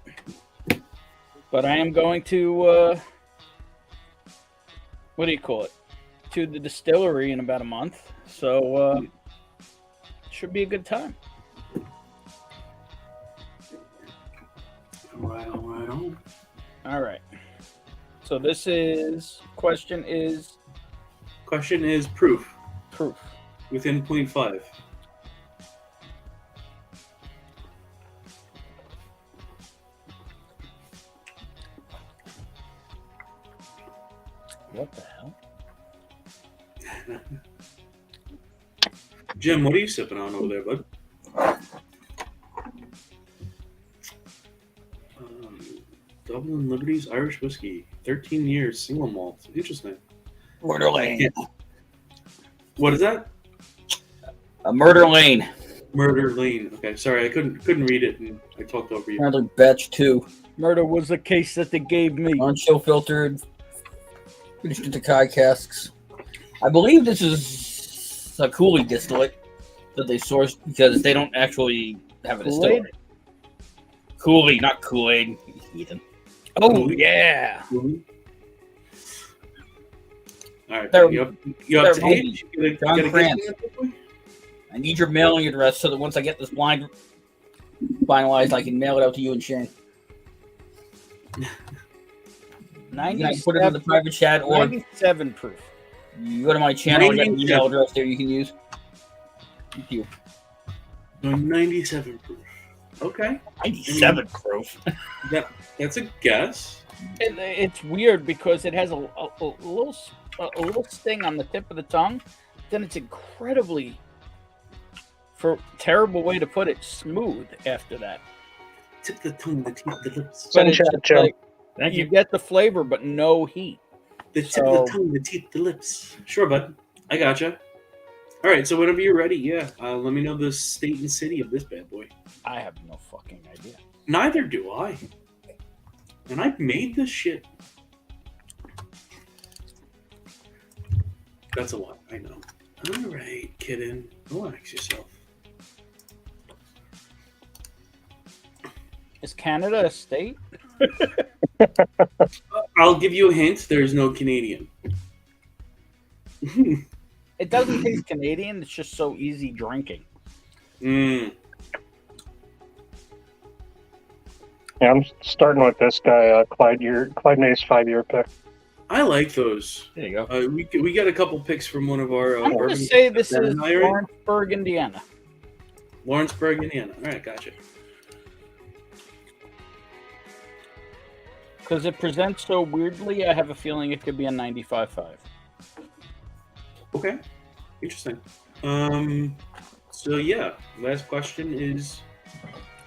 But I am going to, what do you call it? To the distillery in about a month. So, should be a good time. All right. So this is, question is proof. Proof. Within 0.5. What the hell? Jim, what are you sipping on over there, bud? Dublin Liberties Irish Whiskey. 13 years, single malt. Interesting. Murder Lane. What is that? Murder Lane. Murder Lane. Okay, sorry, I couldn't read it, and I talked over you. Another batch 2. Murder was the case that they gave me. On-chill filtered. Finished into Kai casks. I believe this is a Cooley distillate that they sourced because they don't actually have a distillery. Cooley, not Kool-Aid. Ethan. Oh, yeah. Mm-hmm. All right, They're- you up to they're- age? You John gotta Krantz. get that boy? I need your mailing address so that once I get this blind finalized, I can mail it out to you and Shane. You can put it in the private chat, or 97 proof. you go to my channel and get an email address there you can use. Thank you. 97 proof. Okay. 97 proof. That's a guess. It's weird because it has a little sting on the tip of the tongue. Then it's incredibly, for terrible way to put it, smooth after that. Tip the tongue, the teeth, the lips. But it's Sunshine just Joe. like, Thank you you. get the flavor, but no heat. The tip, So- the tongue, the teeth, the lips. Sure, bud. I gotcha. All right, so whenever you're ready, let me know the state and city of this bad boy. I have no fucking idea. Neither do I. And I made this shit. That's a lot, I know. All right, kitten. Relax yourself. Is Canada a state? I'll give you a hint. There's no Canadian. It doesn't taste Canadian. It's just so easy drinking. Yeah, I'm starting with this guy, Clyde May's 5-year pick. I like those. There you go. We got a couple picks from one of our. I'm going to bourbon say this Ben is and I are in. Lawrenceburg, Indiana. Lawrenceburg, Indiana. All right, gotcha. Because it presents so weirdly, I have a feeling it could be a 95.5. Okay, interesting. So yeah, last question is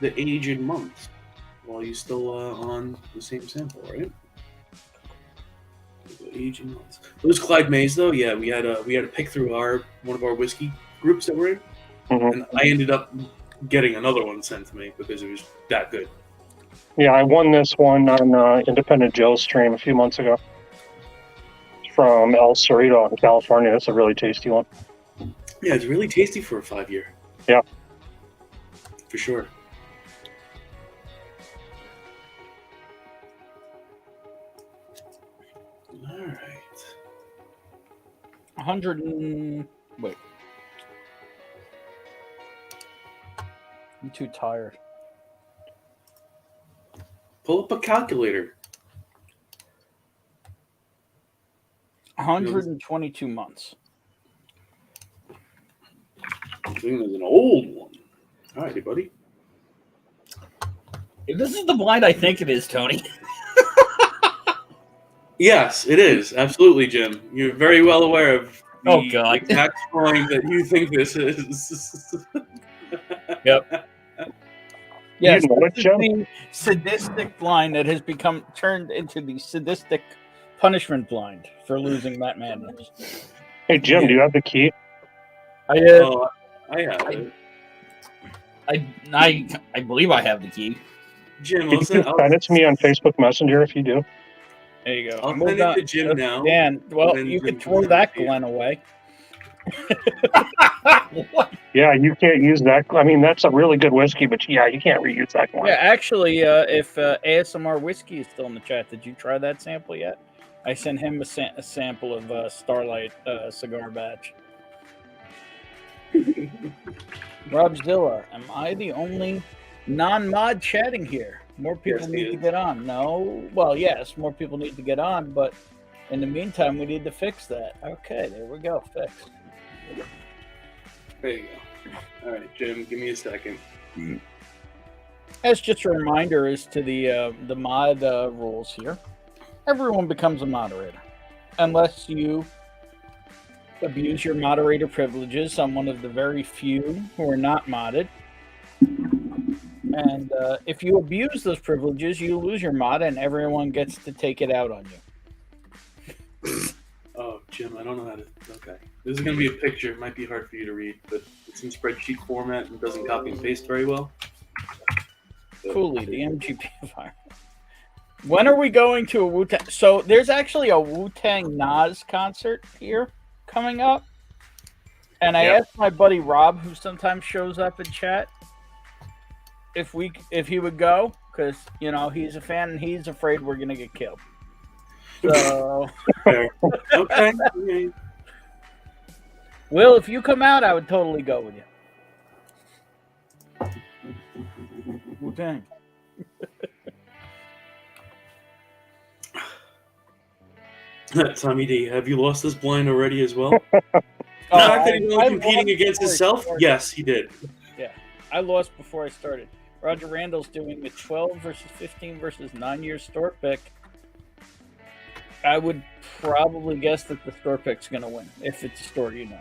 the age in months. While you still on the same sample, right? The age in months. Those Clyde Mays, though, yeah, we had a pick through one of our whiskey groups that we're in, and I ended up getting another one sent to me because it was that good. Yeah, I won this one on Independent Joe's stream a few months ago. From El Cerrito in California. It's a really tasty one. Yeah, it's really tasty for a 5-year. Yeah. For sure. All right. 100 and... Wait. I'm too tired. Pull up a calculator. 122 months. I think there's an old one. All righty, buddy. If this is the blind I think it is, Tony. Yes, it is. Absolutely, Jim. You're very well aware of the exact blind that you think this is. Yep. Yes, You know it, this is Jim? the sadistic blind that has become turned into the sadistic punishment blind for losing Matt Madness. Hey, Jim, do you have the key? I have it. I believe I have the key. Jim, Can you send it to me on Facebook Messenger if you do? There you go. I'll send it to Jim now. Dan, well, Then you Jim could can throw send that it to you. Glenn away. Yeah, you can't use that. I mean, that's a really good whiskey, but yeah, you can't reuse that one. Yeah, actually, if ASMR Whiskey is still in the chat, did you try that sample yet? I sent him a sample of Starlight cigar batch. Rob Zilla, am I the only non-mod chatting here? More people Yes, he need to is. get on. No? Well, yes, more people need to get on, but in the meantime, we need to fix that. Okay, there we go. Fixed. There you go. All right, Jim, give me a second. As just a reminder as to the mod rules here, everyone becomes a moderator, unless you abuse your moderator privileges. I'm one of the very few who are not modded. And if you abuse those privileges, you lose your mod, and everyone gets to take it out on you. Oh, Jim, I don't know how to. Okay. This is going to be a picture. It might be hard for you to read, but it's in spreadsheet format and doesn't copy and paste very well. Coolly, the MGP fire. When are we going to a Wu-Tang? So there's actually a Wu-Tang Nas concert here coming up. And I asked my buddy Rob, who sometimes shows up in chat, if he would go, because he's a fan and he's afraid we're gonna get killed. So Okay. Will, if you come out, I would totally go with you. Wu-Tang. Tommy D, have you lost this blind already as well? The fact that he was competing against himself? Yes, he did. Yeah, I lost before I started. Roger Randall's doing the 12 versus 15 versus 9-year store pick. I would probably guess that the store pick's going to win, if it's a store you know.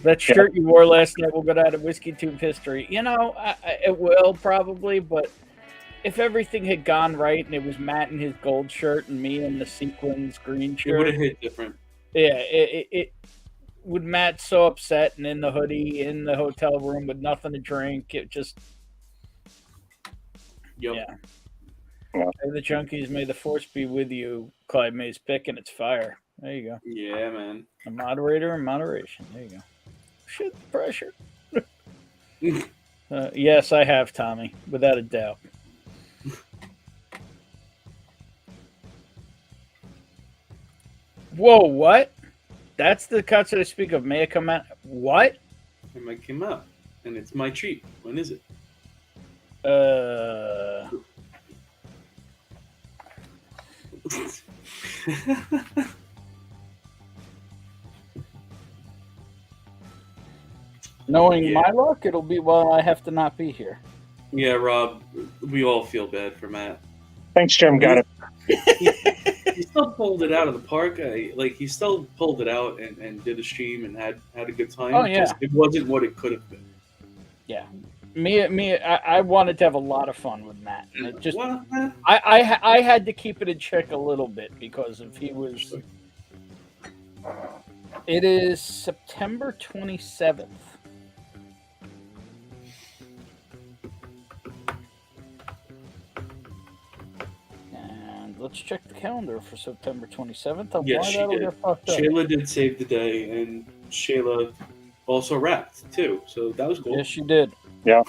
That shirt you wore last night will go down to Whiskey Tube history. It will probably, but if everything had gone right and it was Matt in his gold shirt and me in the sequins green shirt, It would have hit different. Yeah, it with Matt so upset and in the hoodie in the hotel room with nothing to drink. It just, yeah. Hey, the junkies, may the force be with you. Clyde May's pick and it's fire. There you go. Yeah, man. A moderator and moderation. There you go. Shit, the pressure. Yes, I have, Tommy, without a doubt. Whoa, what? That's the cuts that I speak of. May I come out? What? It might come out. and it's my treat. When is it? Knowing Yeah. my luck, it'll be while I have to not be here. Yeah, Rob, we all feel bad for Matt. Thanks, Jim. Got it. He still pulled it out of the park. He still pulled it out and did a stream and had a good time. Oh, yeah. Just, it wasn't what it could have been. Yeah. I wanted to have a lot of fun with Matt. And it just, Well, I had to keep it in check a little bit because if he was. It is September 27th. And let's check the calendar for September 27th. Yes, she did. Get fucked up. Shayla did save the day, and Shayla also rapped too, so that was cool. Yes, she did. Yeah.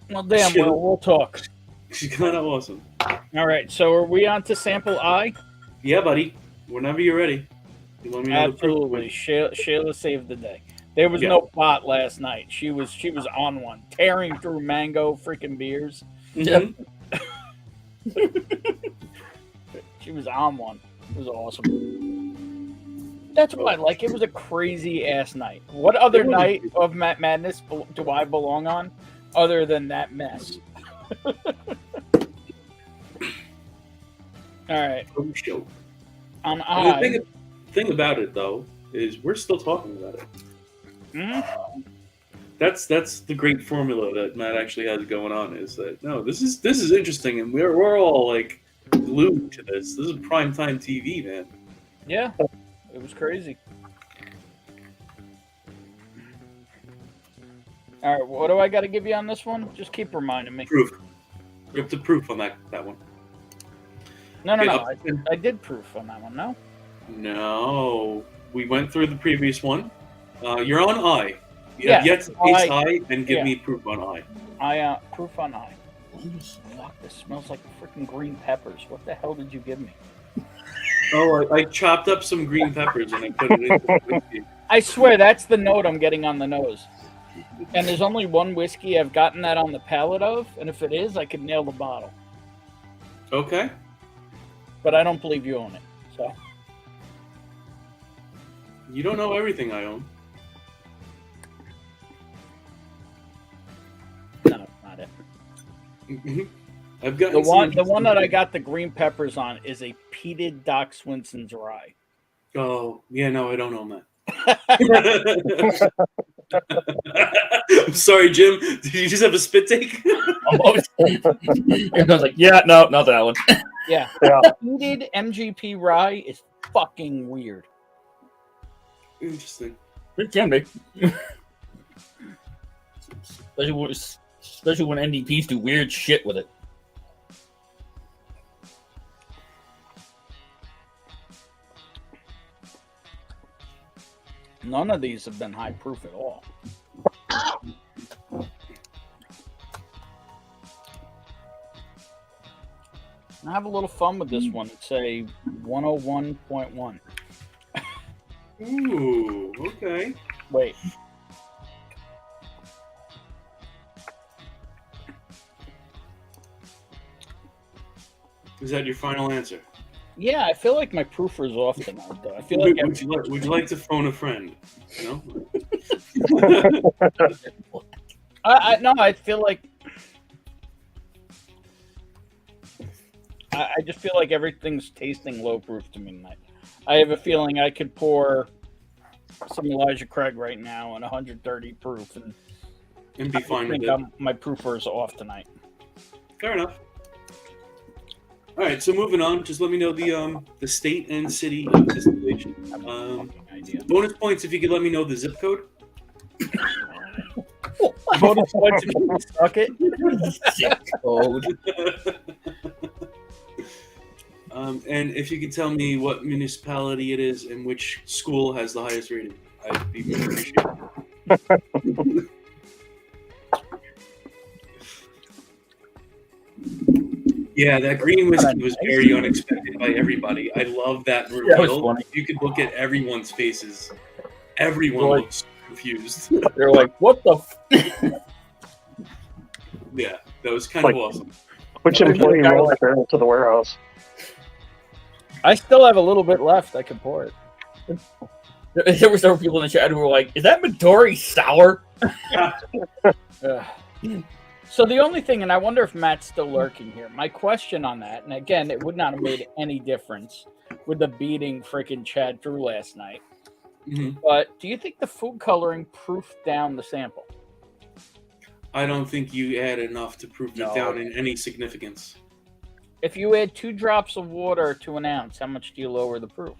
Well, damn, Shayla- we'll talk. She's kind of awesome. All right, so are we on to sample I? Yeah, buddy. Whenever you're ready. You want me to Absolutely. Shayla saved the day. There was Yeah. no bot last night. She was on one, tearing through mango freaking beers. Mhm. She was on one. It was awesome. That's what I like. It was a crazy ass night. What other It was. night of Madness do I belong on other than that mess? All right. Oh, show. On And I. the thing about it though is we're still talking about it. Hmm? That's the great formula that Matt actually has going on. Is that no? This is interesting, and we're all like glued to this. This is primetime TV, man. Yeah. It was crazy. All right. What do I got to give you on this one? Just keep reminding me. Proof. You have to proof on that one. No. Okay, I did proof on that one. No. No, we went through the previous one. You're on I. You Yeah, have yet to taste I and give yeah. me proof on I. I proof on I. Fuck, this smells like freaking green peppers. What the hell did you give me? Oh, I chopped up some green peppers and I put it in the whiskey. I swear that's the note I'm getting on the nose. And there's only one whiskey I've gotten that on the palate of, and if it is, I could nail the bottle. Okay. But I don't believe you own it. So You don't know everything I own. no, not it. I've got The one that I got the green peppers on is a peated Doc Swinson's rye. Oh, yeah, no, I don't own that. I'm sorry, Jim. Did you just have a spit take? I was like, yeah, no, not that one. Yeah. Yeah. Peated MGP rye is fucking weird. Interesting. It can be. Especially when NDPs do weird shit with it. None of these have been high proof at all. I have a little fun with this one. Say 101.1. Ooh, okay. Wait. Is that your final answer? Yeah, I feel like my proofer's off tonight, though. I feel like Would you like to phone a friend? No. I feel like I just feel like everything's tasting low proof to me tonight. I have a feeling I could pour some Elijah Craig right now and 130 proof, and And be I fine with think it. my proofer is off tonight. Fair enough. All right, so moving on. Just let me know the state and city of distillation. I have no fucking idea. Bonus points if you could let me know the zip code. Bonus points if you suck it. And if you could tell me what municipality it is and which school has the highest rating, I'd be very appreciative. Yeah, that green whiskey was very unexpected by everybody. I love that reveal. Yeah, it was funny. You could look at everyone's faces. Everyone Roy. looks confused. They're like, "What the?" Yeah, that was kind of awesome. Which employee rolled it into the warehouse? I still have a little bit left. I can pour it. There were several people in the chat who were like, "Is that Midori sour?" So the only thing, and I wonder if Matt's still lurking here. My question on that, and again, it would not have made any difference with the beating freaking Chad Drew last night. Mm-hmm. But do you think the food coloring proofed down the sample? I don't think you add enough to proof it down in any significance. If you add 2 drops of water to an ounce, how much do you lower the proof?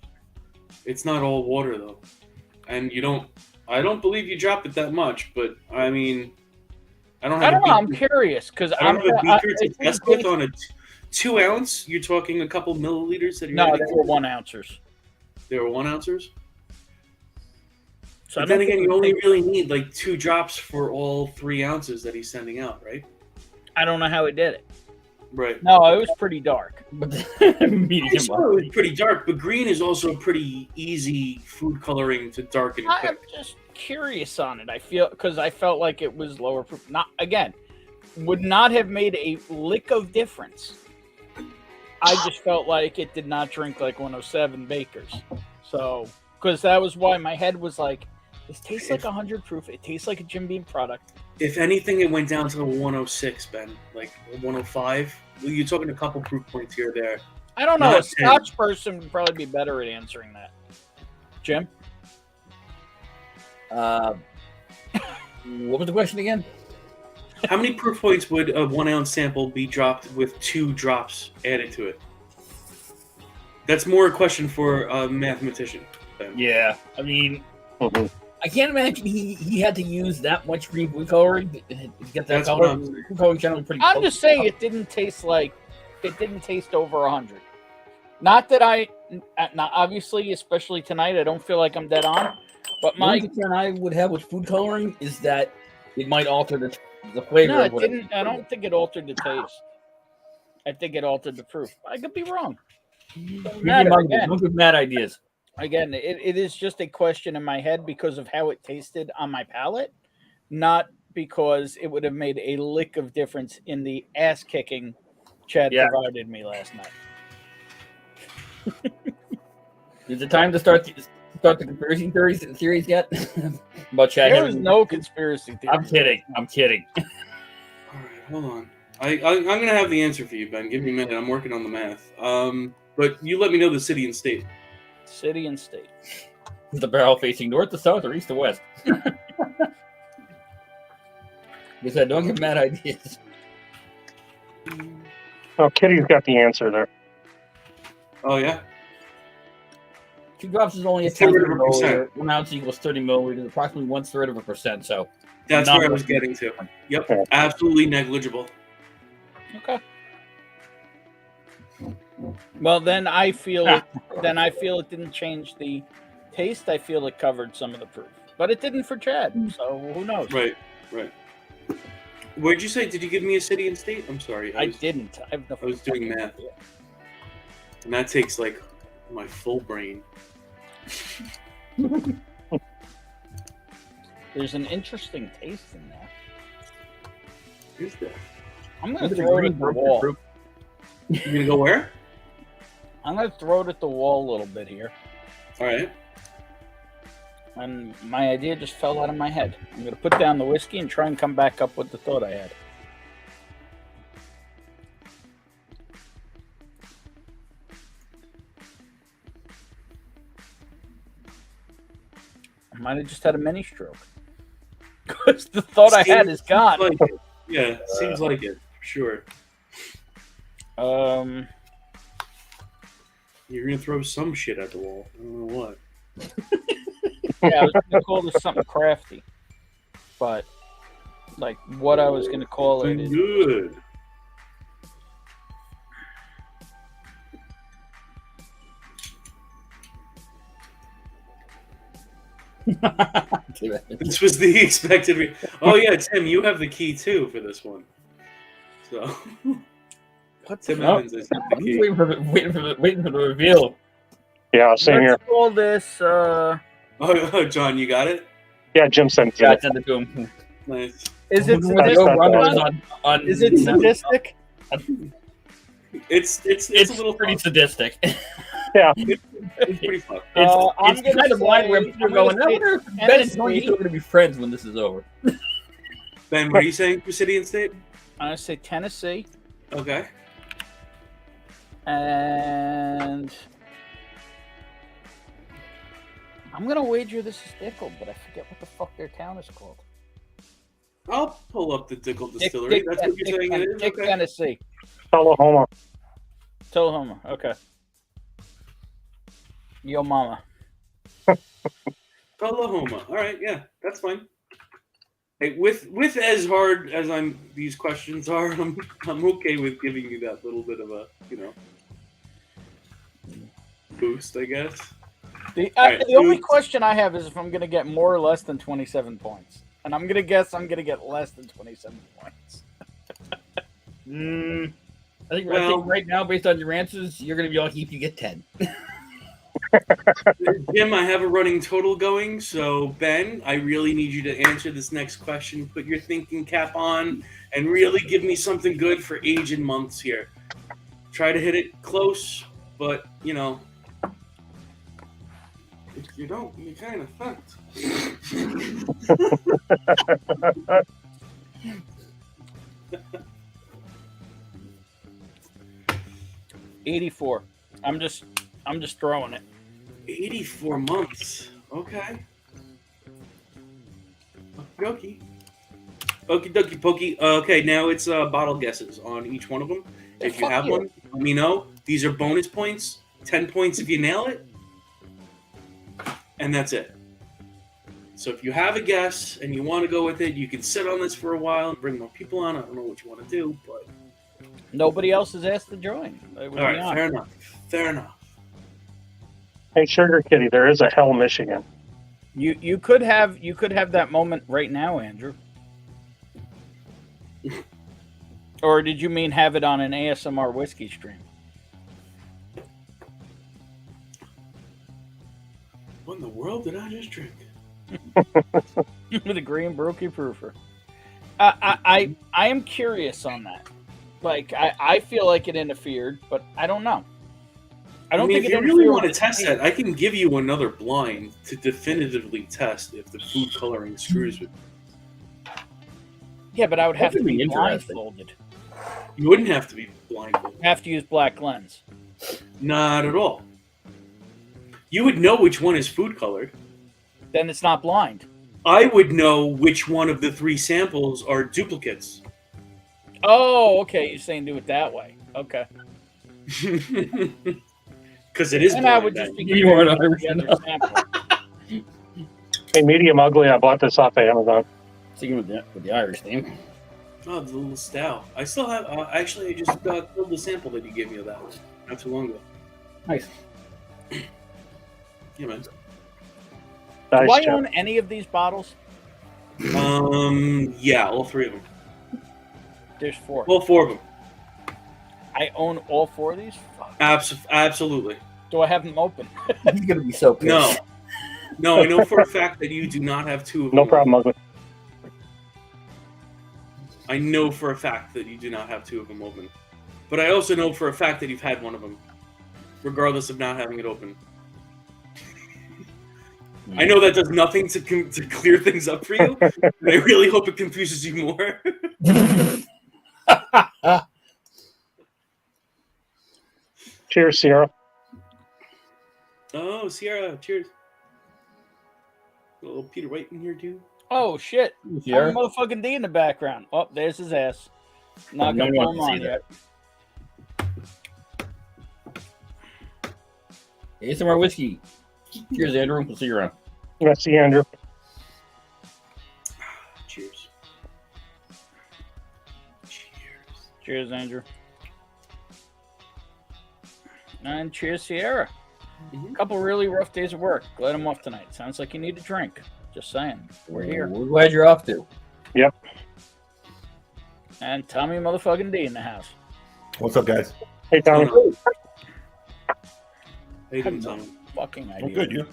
It's not all water though, and I don't believe you drop it that much. But I mean, I don't know. I'm curious because I don't have a beaker to test with on a 2 ounce. You're talking a couple milliliters that you're No, adding they were 1 ounces. They were 1 ounces. So but then again, you only really need like 2 drops for all 3 ounces that he's sending out, right? I don't know how he did it. Right. No, it was pretty dark. I saw it was pretty dark, but green is also pretty easy food coloring to darken I'm quick. just curious on it. I felt like it was lower proof. Not again, would not have made a lick of difference. I just felt like it did not drink like 107 Bakers. So, because that was why my head was like, this tastes like 100 proof. It tastes like a Jim Beam product. If anything, it went down to a 106, Ben. Like a 105. Well, you're talking a couple proof points here or there. I don't know. Not A Scotch person would probably be better at answering that. Jim? What was the question again? How many proof points would a 1 ounce sample be dropped with 2 drops added to it? That's more a question for a mathematician. Ben. Yeah, I mean, I can't imagine he had to use that much green food coloring to get that That's color. what I'm saying. Food coloring generally pretty. I'm just saying it didn't taste over 100. Not that not obviously, especially tonight, I don't feel like I'm dead on. But my concern I would have with food coloring is that it might alter the flavor. No, of it didn't. I don't think it altered the taste. I think it altered the proof. I could be wrong. Don't give mad ideas. Again, it is just a question in my head because of how it tasted on my palate, not because it would have made a lick of difference in the ass kicking Chad provided me last night. Is it time to start the conspiracy theories yet? About Chad? There was no conspiracy theory. I'm kidding. All right, hold on. I'm gonna have the answer for you, Ben. Give me a minute. I'm working on the math. But you let me know the city and state. City and state. Is the barrel facing north to south or east to west? You said don't give mad ideas. Oh, Kitty's got the answer there. Oh yeah. 2 drops is only a 10th of a milliliter. 1 ounce equals 30 milliliters, approximately 1/3%. So that's where I was getting to. Yep, absolutely negligible. Okay. Well, then I feel it didn't change the taste. I feel it covered some of the proof, but it didn't for Chad. So who knows? Right. What did you say? Did you give me a city and state? I'm sorry. I didn't. I was doing math, and that takes like my full brain. There's an interesting taste in there. Who's that? I'm gonna throw it at the wall. You gonna go where? I'm gonna throw it at the wall a little bit here. All right. And my idea just fell out of my head. I'm gonna put down the whiskey and try and come back up with the thought I had. I might have just had a mini stroke. Because the thought I had is gone. Like it. Yeah, seems like it. Sure. You're gonna throw some shit at the wall. I don't know what. Yeah, I was gonna call this something crafty, but like what I was gonna call it is good. This was the expected. Oh yeah, Tim, you have the key too for this one. So, what's Tim up? Evans is the key. Waiting for the reveal. Yeah, same here. Let's call this. Oh, John, you got it. Yeah, Jim sent Yeah, I it. sent it to him. Nice. Is it With the over-unders on Is it sadistic? It's a little pretty fun. sadistic. It's pretty fun. It's gonna kind of wide where say- people are I'm gonna going, say "No, Ben and Tennessee. Tony are going to be friends when this is over." Ben, what are you saying for city and state? I'm gonna say Tennessee, Okay. and I'm gonna wager this is Dickel, but I forget what the fuck their town is called. I'll pull up the Dickel Distillery. That's what you're saying it is? Dick, Okay. Tennessee. Tullahoma. Tullahoma. Okay. Yo, mama. Oklahoma. All right, yeah, that's fine. Hey, with as hard as these questions are, I'm okay with giving you that little bit of a boost, I guess. The Right, only question I have is if I'm going to get more or less than 27 points. And I'm going to guess I'm going to get less than 27 points. I think right now, based on your answers, you're going to be lucky if you get 10. Jim, I have a running total going, so Ben, I really need you to answer this next question. Put your thinking cap on and really give me something good for age and months here. Try to hit it close, but, if you don't, you're kind of fucked. 84. I'm just throwing it. 84 months. Okay. Okie dokie pokey. Okay, now it's bottle guesses on each one of them. If you have one, let me know. These are bonus points. 10 points if you nail it. And that's it. So if you have a guess and you want to go with it, you can sit on this for a while and bring more people on. I don't know what you want to do, but... Nobody else has asked to join. All right, fair enough. Hey, Sugar Kitty, there is a Hell, Michigan. You could have that moment right now, Andrew. Or did you mean have it on an ASMR whiskey stream? What in the world did I just drink? With a green brookie proofer. I am curious on that. Like I feel like it interfered, but I don't know. I don't think if you really want to test that, I can give you another blind to definitively test if the food coloring screws with you. Yeah, but I would have to be be interesting. blindfolded. You wouldn't have to be blindfolded. Have to use black lens. Not at all. You would know which one is food colored. Then it's not blind. I would know which one of the 3 samples are duplicates. Oh, okay. You're saying do it that way. Okay. Because it is And blind. I would just be You are comparing not the other sample. Hey, Medium Ugly, I bought this off of Amazon. Sticking with the Irish theme. Oh, the little stout. I still have... actually, I just killed the sample that you gave me of that one not too long ago. Nice. Yeah, man. Nice Do I job. own any of these bottles? Yeah, all 3 of them. There's 4. All 4 of them. I own all 4 of these? Fuck. Absolutely. Do I have them open? He's going to be so pissed. No, I know for a fact that you do not have 2 of them. No problem, Ugly. I know for a fact that you do not have 2 of them open. But I also know for a fact that you've had one of them, regardless of not having it open. I know that does nothing to clear things up for you, but I really hope it confuses you more. Cheers, Sierra. Oh, Sierra, cheers. A little Peter White in here, too. Oh, shit. Sierra? I'm motherfucking D in the background. Oh, there's his ass. Not No going to one pull him can on see yet. ASMR whiskey. Cheers, Andrew. We'll see you around. Let's see, Andrew. Cheers. Cheers, Andrew. And cheers, Sierra. Mhm. Couple really rough days of work. Glad I'm off tonight. Sounds like you need a drink. Just saying. We're here. We're glad you're off too. Yep. And Tommy motherfucking D in the house. What's up, guys? Hey, Tommy. How you doing, Tommy? Fucking idea. I'm good, you?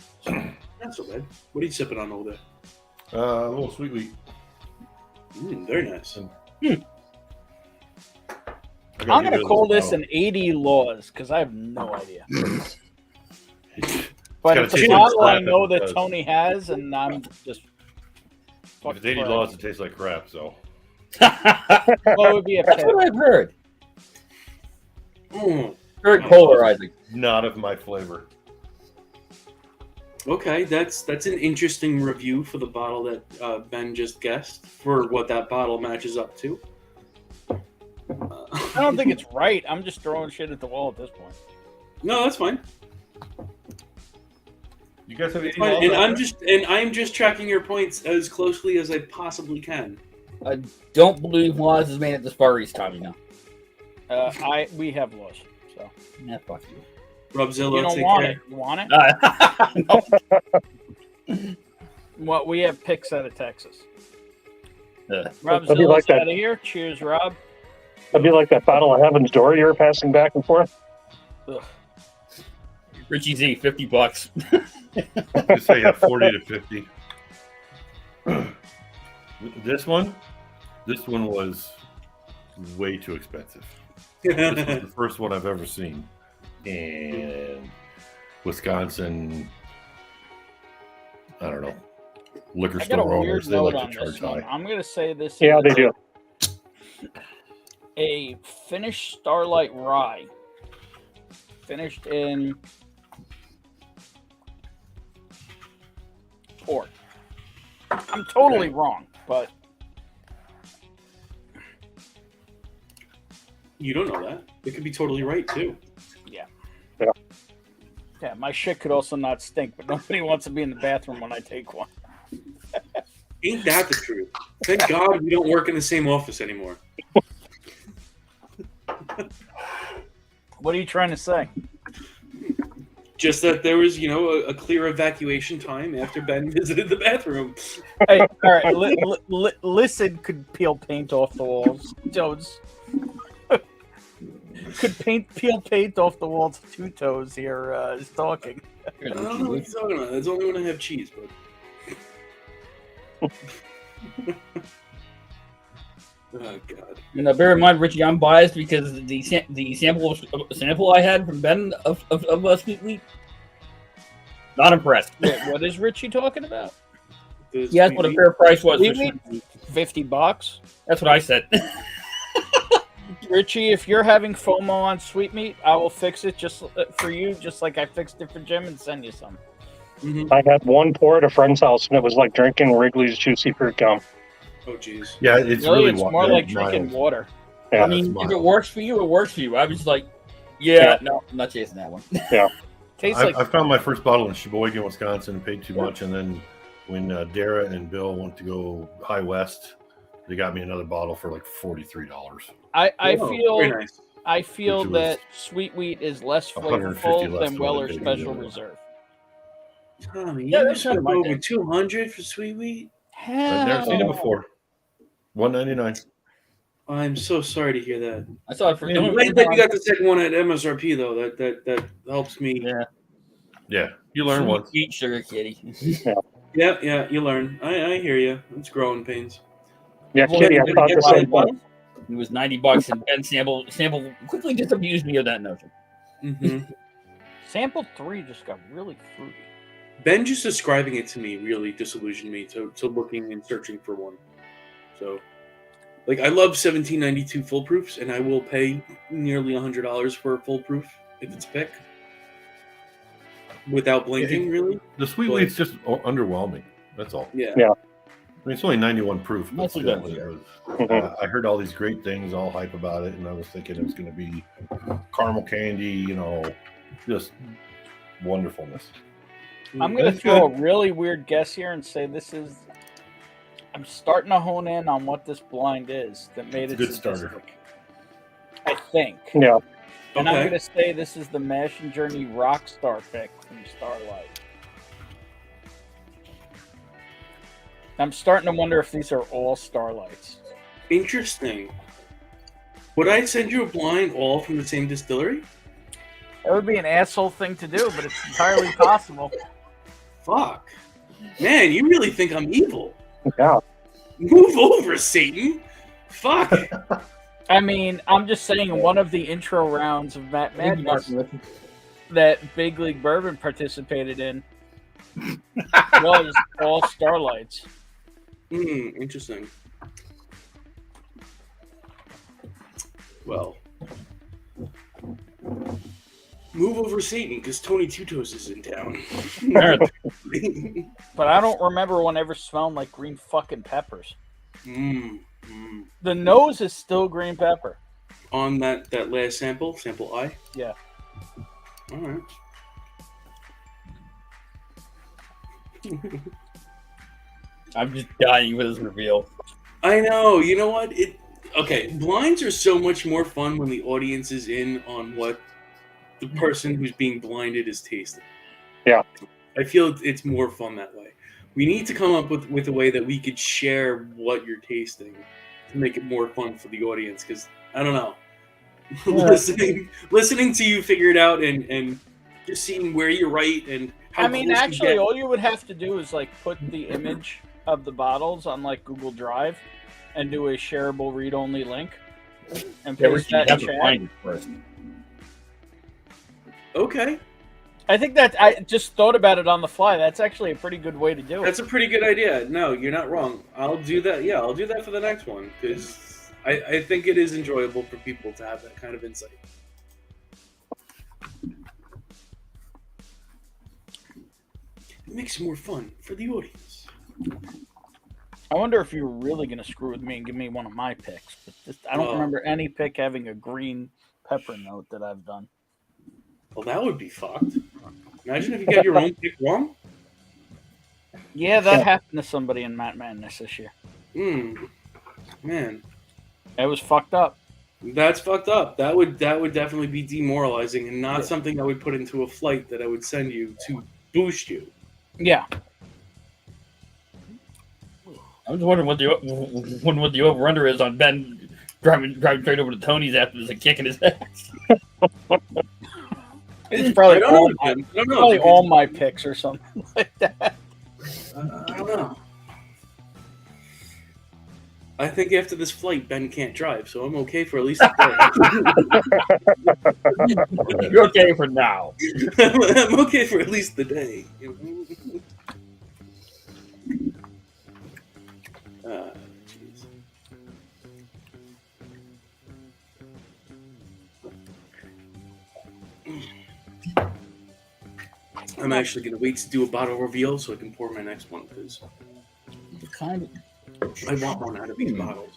Not so bad. What are you sipping on over there? A little sweet wheat. Very nice. I'm going to call this an 80 laws because I have no idea. But it's a bottle I know that Tony has, and I'm just. If it's 80 laws, it tastes like crap. So. What would be a That's what I've heard. Mm. Very polarizing. Not of my flavor. Okay, that's an interesting review for the bottle that Ben just guessed for what that bottle matches up to. I don't think it's right. I'm just throwing shit at the wall at this point. No, that's fine. You guys have 80 And laws? I'm just tracking your points as closely as I possibly can. I don't believe Laws is made at this Far East, Tommy. No. We have laws, so. Nah, fuck you. Rubzilla, You don't take want care. it. You want it? No. Well, we have picks out of Texas. Rob That'd be like Zilla's that. out of here. Cheers, Rob. That'd be like that bottle of Heaven's Door you were passing back and forth. Ugh. Richie Z, $50. You say 40 to 50. This one was way too expensive. This was the first one I've ever seen. And Wisconsin, I don't know, liquor I got a store weird owners, they note like on to charge this one. high. I'm going to say this Yeah, is they do. a finished Starlight Rye. Finished in port. I'm totally wrong, but You don't know that. It could be totally right too. yeah, my shit could also not stink, but nobody wants to be in the bathroom when I take one. Ain't that the truth? Thank God we don't work in the same office anymore. What are you trying to say? Just that there was, a clear evacuation time after Ben visited the bathroom. Hey, all right, listen could peel paint off the walls. Jones could peel paint off the walls. Two Toes here is talking. I don't know what you're talking about. That's only when I have cheese, but. Oh God! And bear in mind, Richie, I'm biased because the sample I had from Ben of Sweet Wheat, not impressed. Wait, what is Richie talking about? He asked what a fair price was. Sweet For Wheat? Sweet Wheat. $50. That's what I said. Richie, if you're having FOMO on Sweetmeat, I will fix it just for you, just like I fixed it for Jim, and send you some. Mm-hmm. I had one pour at a friend's house, and it was like drinking Wrigley's Juicy Fruit Gum. Oh jeez. Yeah, it's Really, really it's more like drinking mild. water. Yeah. I mean, mild. if it works for you, it works for you. I was like, yeah, no, I'm not chasing that one. Tastes I found my first bottle in Sheboygan, Wisconsin, paid too much, and then when Dara and Bill went to go High West, they got me another bottle for like $43. I Oh, feel very nice. I feel Which was that Sweet Wheat is less 150 flavorful less than than what Weller they do Special the other. Reserve. Tommy, Yeah, you that's should kind of my go thing. with 200 for Sweet Wheat. I've never seen it before. $1.99. I'm so sorry to hear that. I saw it for I'm glad that you got the second one at MSRP though. That helps me. Yeah. Yeah, you learn Sweet once. Wheat sugar kitty. Yeah, you learn. I hear you. It's growing pains. Yeah, Kitty, I thought the same thing. It was $90, and Ben sample quickly disabused me of that notion. Mm-hmm. Sample 3 just got really fruity. Ben just describing it to me really disillusioned me to looking and searching for one. So, like, I love 1792 full proofs, and I will pay nearly $100 for a full proof if it's a pick. Without blinking, really. The Sweet Wheat's just underwhelming. That's all. Yeah. Yeah. I mean, it's only 91 proof. But Mostly still, good. it was, Mhm. I heard all these great things, all hype about it, and I was thinking it was going to be caramel candy, just wonderfulness. I'm going to That's throw good. a really weird guess here and say this is. I'm starting to hone in on what this blind is that made It's it a good starter. sadistic. I think. Yeah. And I'm Okay. going to say this is the Mash and Journey Rockstar pick from Starlight. I'm starting to wonder if these are all Starlights. Interesting. Would I send you a blind all from the same distillery? That would be an asshole thing to do, but it's entirely possible. Fuck. Man, you really think I'm evil? Yeah. Move over, Satan. Fuck. I mean, I'm just saying one of the intro rounds of Matt Thank you, Madness Martin. that Big League Bourbon participated in was all Starlights. Interesting. Well, move over, Satan, because Tony Two Toes is in town. But I don't remember one ever smelling like green fucking peppers. The nose is still green pepper. On that last sample I? Yeah. All right. I'm just dying with this reveal. I know. You know what? Okay, blinds are so much more fun when the audience is in on what the person who's being blinded is tasting. Yeah. I feel it's more fun that way. We need to come up with a way that we could share what you're tasting to make it more fun for the audience, because I don't know. Listening to you figure it out and just seeing where you're right and how I mean, close you actually, get. all you would have to do is like put the image of the bottles on like Google Drive and do a shareable read-only link and paste that in chat. First. Okay. I think that I just thought about it on the fly. That's actually a pretty good way to do it. That's a pretty good idea. No, you're not wrong. I'll do that. Yeah, I'll do that for the next one, because I think it is enjoyable for people to have that kind of insight. It makes it more fun for the audience. I wonder if you're really going to screw with me and give me one of my picks. But I don't remember any pick having a green pepper note that I've done. Well, that would be fucked. Imagine if you got your own pick wrong. Yeah, that happened to somebody in Matt Madness this year. Man. It was fucked up. That's fucked up. That would definitely be demoralizing and not something I would put into a flight that I would send you to boost you. Yeah. I was wondering what the over-under is on Ben driving straight over to Tony's after there's a kick in his ass. It's probably I all my picks or something like that. I don't know. I think after this flight, Ben can't drive, so I'm okay for at least a day. You're okay for now. I'm okay for at least the day. Jeez. I'm actually going to wait to do a bottle reveal so I can pour my next one, because I want one out of these bottles.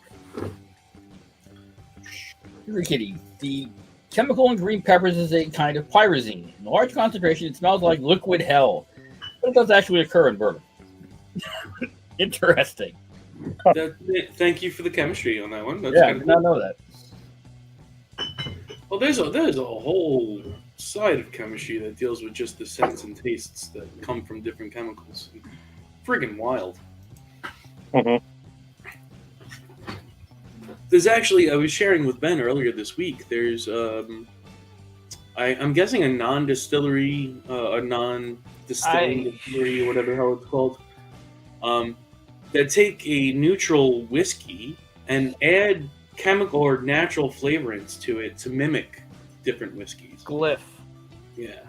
You're kidding. The chemical in green peppers is a kind of pyrazine. In large concentration, it smells like liquid hell. But it does actually occur in bourbon. Interesting. Thank you for the chemistry on that one. That's I did not know that. Well, there's a whole side of chemistry that deals with just the scents and tastes that come from different chemicals. Friggin' wild. Mm-hmm. There's actually, I was sharing with Ben earlier this week, there's, I'm guessing a non-distillery, a non-distilling distillery, or whatever the hell it's called, that take a neutral whiskey and add chemical or natural flavorants to it to mimic different whiskeys. Glyph. Yeah.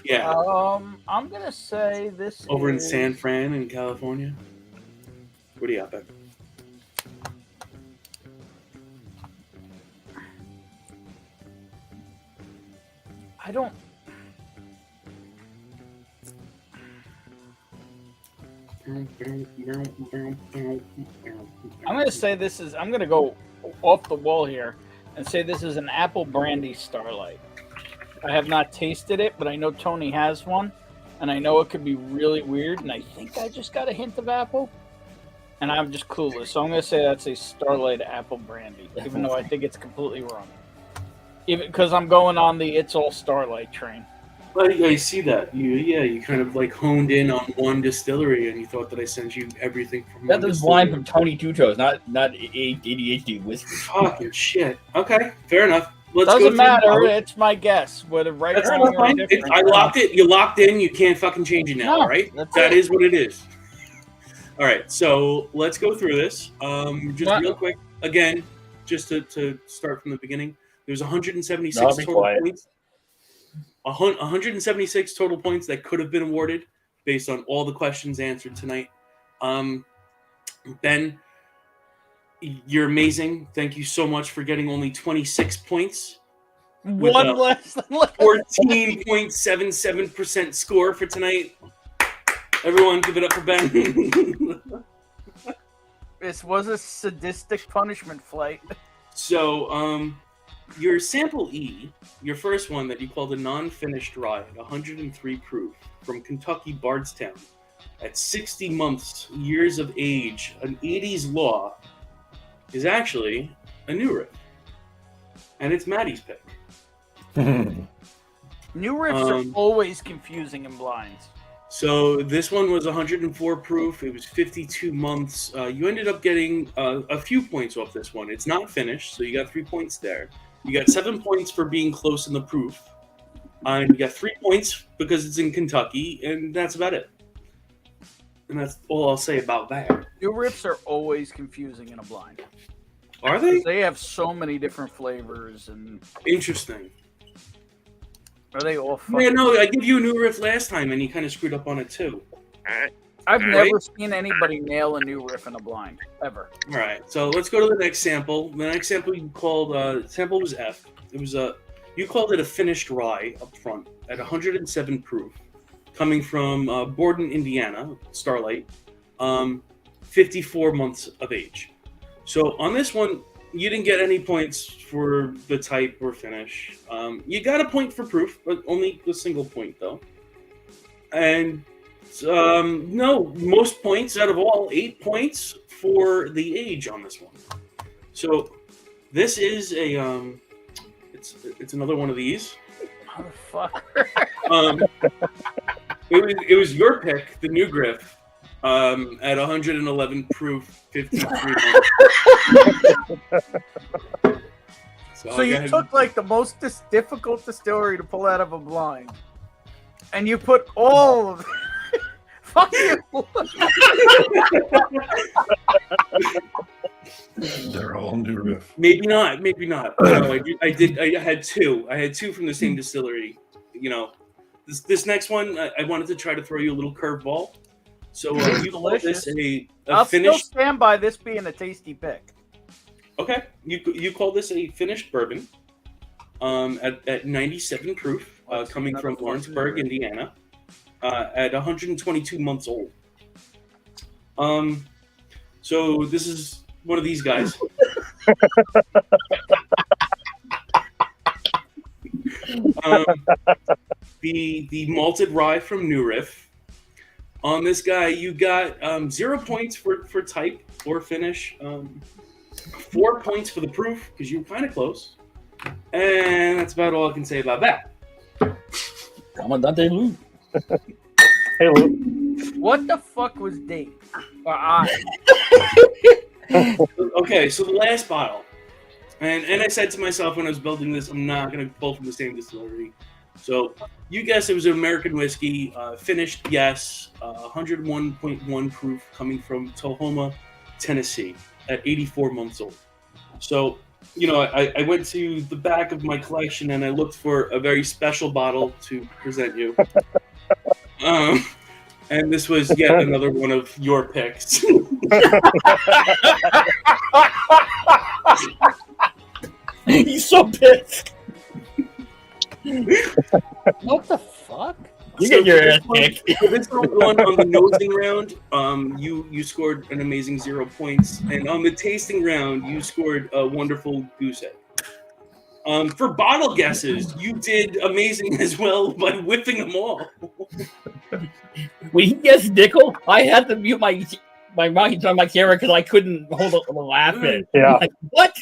Yeah. I'm gonna say this Over in is... San Fran in California. What do you got, Ben? I don't. I'm gonna say this is. I'm gonna go off the wall here and say this is an apple brandy Starlight. I have not tasted it, but I know Tony has one, and I know it could be really weird. And I think I just got a hint of apple, and I'm just clueless. So I'm gonna say that's a Starlight apple brandy, even though I think it's completely wrong. Even because I'm going on the It's All Starlight train. I see that. You kind of like honed in on one distillery, and you thought that I sent you everything from That one was distillery. blind from Tony Two Toes, not ADHD whiskey. Fucking shit. Okay, fair enough. let's go Doesn't through matter. the bottle. It's my guess. Whether right That's or not wrong or fine. different. I locked it. You locked in. You can't fucking change it now, No, all right? that's That it. is what it is. All right, so let's go through this. Just What? real quick. Again, just to start from the beginning, there's 176 No, be total quiet. points. 176 total points that could have been awarded based on all the questions answered tonight. Ben, you're amazing. Thank you so much for getting only 26 points. With One a less than last. 14.77% score for tonight. Everyone, give it up for Ben. This was a sadistic punishment flight. So, your sample E, your first one that you called a non-finished rye at 103 proof from Kentucky Bardstown at 60 months, years of age, an 80s law, is actually a new riff. And it's Maddie's pick. New riffs are always confusing in blinds. So this one was 104 proof. It was 52 months. You ended up getting a few points off this one. It's not finished, so you got 3 points there. You got 7 points for being close in the proof. And you got 3 points because it's in Kentucky, and that's about it. And that's all I'll say about that. New riffs are always confusing in a blind. Are they? They have so many different flavors and Interesting. are they all fucking... Yeah, no, I gave you a new riff last time, and you kind of screwed up on it too. I've All never right. seen anybody nail a new riff in a blind ever. All right, so let's go to the next sample. The next sample you called sample was F. It was you called it a finished rye up front at 107 proof, coming from Borden, Indiana, Starlight, 54 months of age. So on this one, you didn't get any points for the type or finish. You got a point for proof, but only a single point though. And no, most points out of all, 8 points for the age on this one. So this is a it's another one of these. Motherfucker. It was your pick, the new Griff, at 111 proof, 53 months. So you took like the most difficult distillery to pull out of a blind, and you put all of fuck you. They're all new riff. Maybe not. No, I had two. I had two from the same distillery. You know, this next one, I wanted to try to throw you a little curveball. So you call this a I'll finished. still stand by this being a tasty pick. Okay, you call this a finished bourbon. At 97 proof, coming from Lawrenceburg, Indiana, at 122 months old. So this is one of these guys. The malted rye from New Riff. On this guy, you got 0 points for type or finish, 4 points for the proof because you were kind of close, and that's about all I can say about that. Commandante Lou. Hey, Lou. What the fuck was date? Or I? Okay, so the last bottle, and I said to myself when I was building this, I'm not going to pull from the same distillery. So you guessed it was an American whiskey, finished, yes, 101.1 proof, coming from Tullahoma, Tennessee, at 84 months old. So, you know, I went to the back of my collection and I looked for a very special bottle to present you. And this was yet another one of your picks. He's so pissed. What the fuck? You get your ass kicked. This one on the nosing round, you scored an amazing 0 points, and on the tasting round, you scored a wonderful goose egg. For bottle guesses, you did amazing as well by whipping them all. When he gets nickel, I had to mute my mic on my camera because I couldn't hold up the laughing. Yeah. Like, what?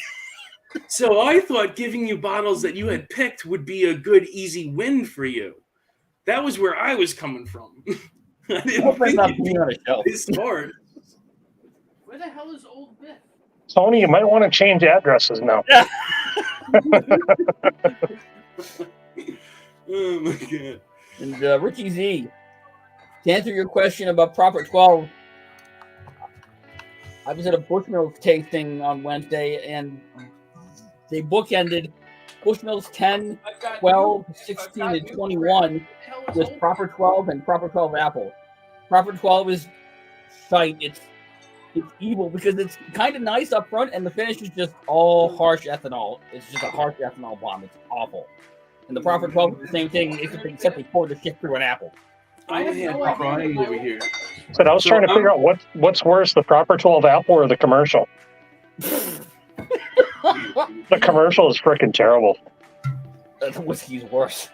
So I thought giving you bottles that you had picked would be a good, easy win for you. That was where I was coming from. I didn't think it'd be this hard. Where the hell is Old Biff? Tony, you might want to change addresses now. Oh my god. And Ricky Z, to answer your question about Proper 12, I was at a Bushmills tasting on Wednesday, and they bookended Bushmills 10, 12, 16, and 21 with Proper 12 and Proper 12 Apple. Proper 12 is shite. It's evil because it's kind of nice up front, and the finish is just all harsh ethanol. It's just a harsh ethanol bomb. It's awful. And the Proper 12 is the same thing, except they poured the shit through an apple. I am crying over here. So I was trying to figure out what's worse, the Proper 12 Apple or the commercial. The commercial is freaking terrible. The whiskey's worse.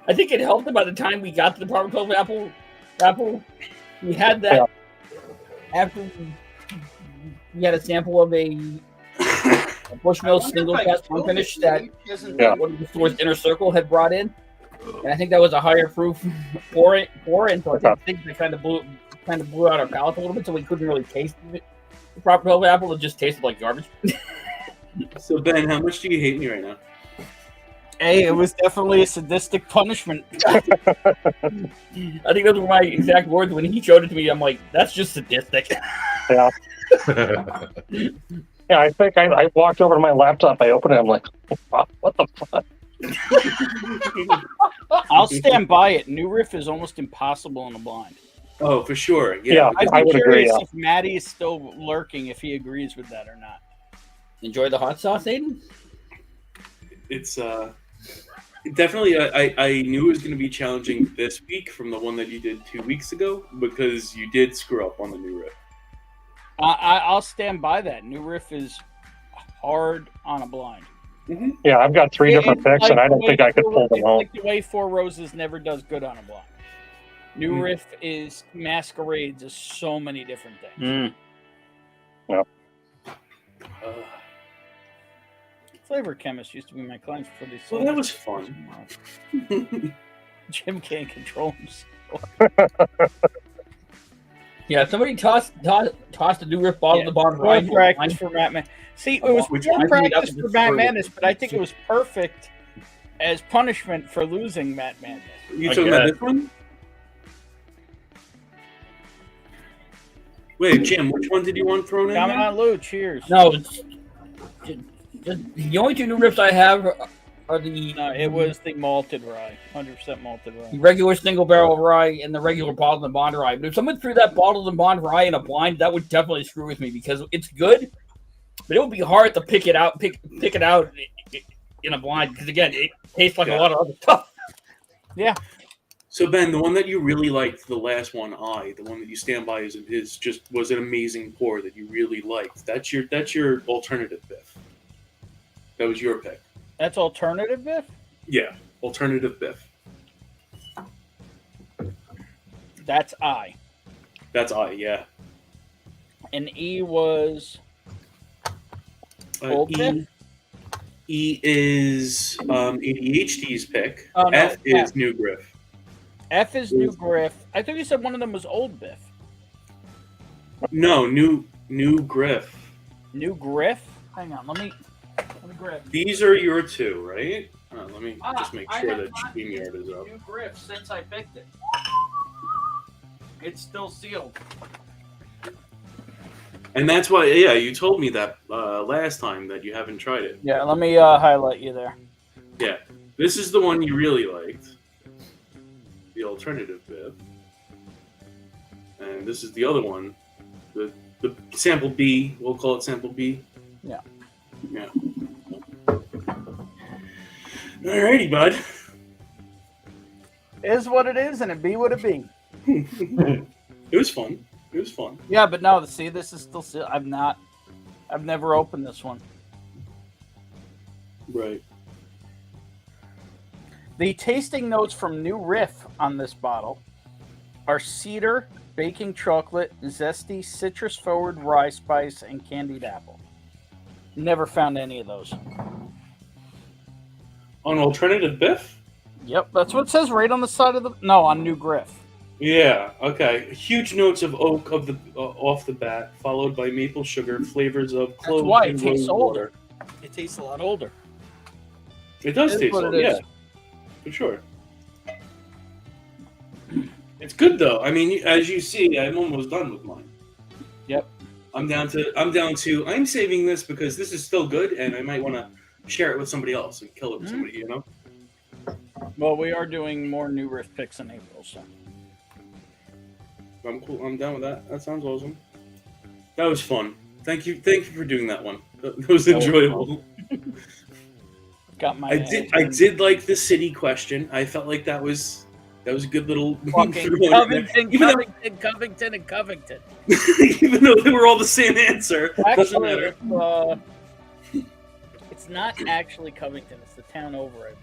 I think it helped that by the time we got to the Proper 12 Apple, we had that after we had a sample of a Bushmills single cast finish that one of the store's Inner Circle had brought in. And I think that was a higher proof pour in, so I think they kind of blew out our palate a little bit, so we couldn't really taste it. The Proper 12 Apple, it just tasted like garbage. So Ben, how much do you hate me right now? Hey, it was definitely a sadistic punishment. I think those were my exact words when he showed it to me. I'm like, that's just sadistic. Yeah. Yeah, I think I walked over to my laptop, I opened it, I'm like, what the fuck? I'll stand by it. New Riff is almost impossible in a blind. Oh, for sure. Yeah, I would agree. If Maddie is still lurking, if he agrees with that or not. Enjoy the hot sauce, Aiden? It's definitely. I knew it was going to be challenging this week from the one that you did 2 weeks ago because you did screw up on the New Riff. I'll stand by that. New Riff is hard on a blind. Mm-hmm. Yeah, I've got three different picks, and I don't think I could pull them out. Like the way Four Roses never does good on a blind. New Riff is masquerades as so many different things. Yeah. Flavor Chemist used to be my client for these. Well, that was fun. Jim can't control himself. Yeah, somebody tossed a New Riff bottle to the bottom right. Practice for Matt Man. See, it was poor practice for Matt Madness, but I think it was perfect as punishment for losing Matt Madness. You talking about this one? Wait, Jim, which one did you want thrown in? Come on, Lou. Cheers. No, the only two New Riffs I have are the. It was the malted rye, 100% malted rye. The regular single barrel rye and the regular bottled and bond rye. But if someone threw that bottled and bond rye in a blind, that would definitely screw with me because it's good, but it would be hard to pick it out in a blind because again, it tastes like a lot of other stuff. Yeah. So Ben, the one that you really liked, the last one, the one that you stand by is just was an amazing pour that you really liked. That's your alternative Biff. That was your pick. That's alternative Biff? Yeah, alternative Biff. That's I. That's I, yeah. And E was Old Biff? E is ADHD's pick. Oh, no, F is New Griff. F is New Griff. I thought you said one of them was Old Biff. No, New Griff. New Griff? Hang on, let me grab. These are your two, right? Let me just make sure that StreamYard is up. New Griff since I picked it. It's still sealed. And that's why, yeah, you told me that last time that you haven't tried it. Yeah, let me highlight you there. Yeah, this is the one you really liked. The alternative Biff. And this is the other one. The sample B. We'll call it sample B. Yeah. Yeah. Alrighty, bud. Is what it is, and it be what it be. It was fun. It was fun. Yeah, but no, see, this is still sealed. I've never opened this one. Right. The tasting notes from New Riff on this bottle are cedar, baking chocolate, zesty, citrus-forward rye spice, and candied apple. Never found any of those. On alternative Biff? Yep, that's what it says right on the side of the... No, on New Griff. Yeah, okay. Huge notes of oak off the bat, followed by maple sugar, flavors of clove That's why it and tastes rose water. older. It tastes a lot older. It does It is taste what old, it yeah, is. for sure. It's good though. I mean, as you see, I'm almost done with mine. Yep. I'm down to. I'm saving this because this is still good, and I might want to share it with somebody else and kill it with somebody. You know. Well, we are doing more new riff picks in April, so. I'm cool. I'm down with that. That sounds awesome. That was fun. Thank you for doing that one. That was enjoyable. Got my. I did like the city question. I felt like that was a good little Fucking Covington, Covington, and Covington. Even though they were all the same answer. Doesn't Actually, matter. it's not actually Covington. It's the town over, I believe.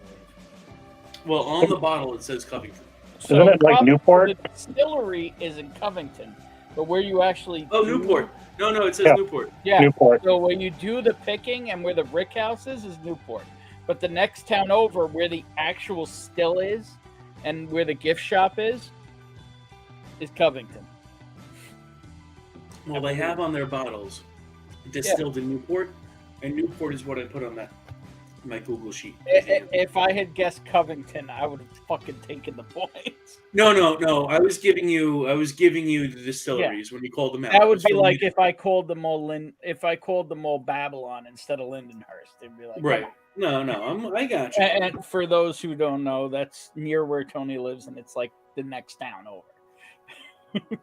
Well, on the bottle it says Covington. So Isn't it like Newport? The distillery is in Covington, but where you actually Newport. No, it says Yeah. Newport. Yeah. Newport. So when you do the picking and where the brick house is Newport. But the next town over where the actual still is and where the gift shop is Covington. Well, they have on their bottles distilled in Newport, and Newport is what I put on my Google sheet. If I had guessed Covington, I would have fucking taken the points. No. I was giving you the distilleries when you called them out. That would be So like if I called them all Babylon instead of Lindenhurst. It'd be like right. No, I got you. And for those who don't know, that's near where Tony lives, and it's like the next town over.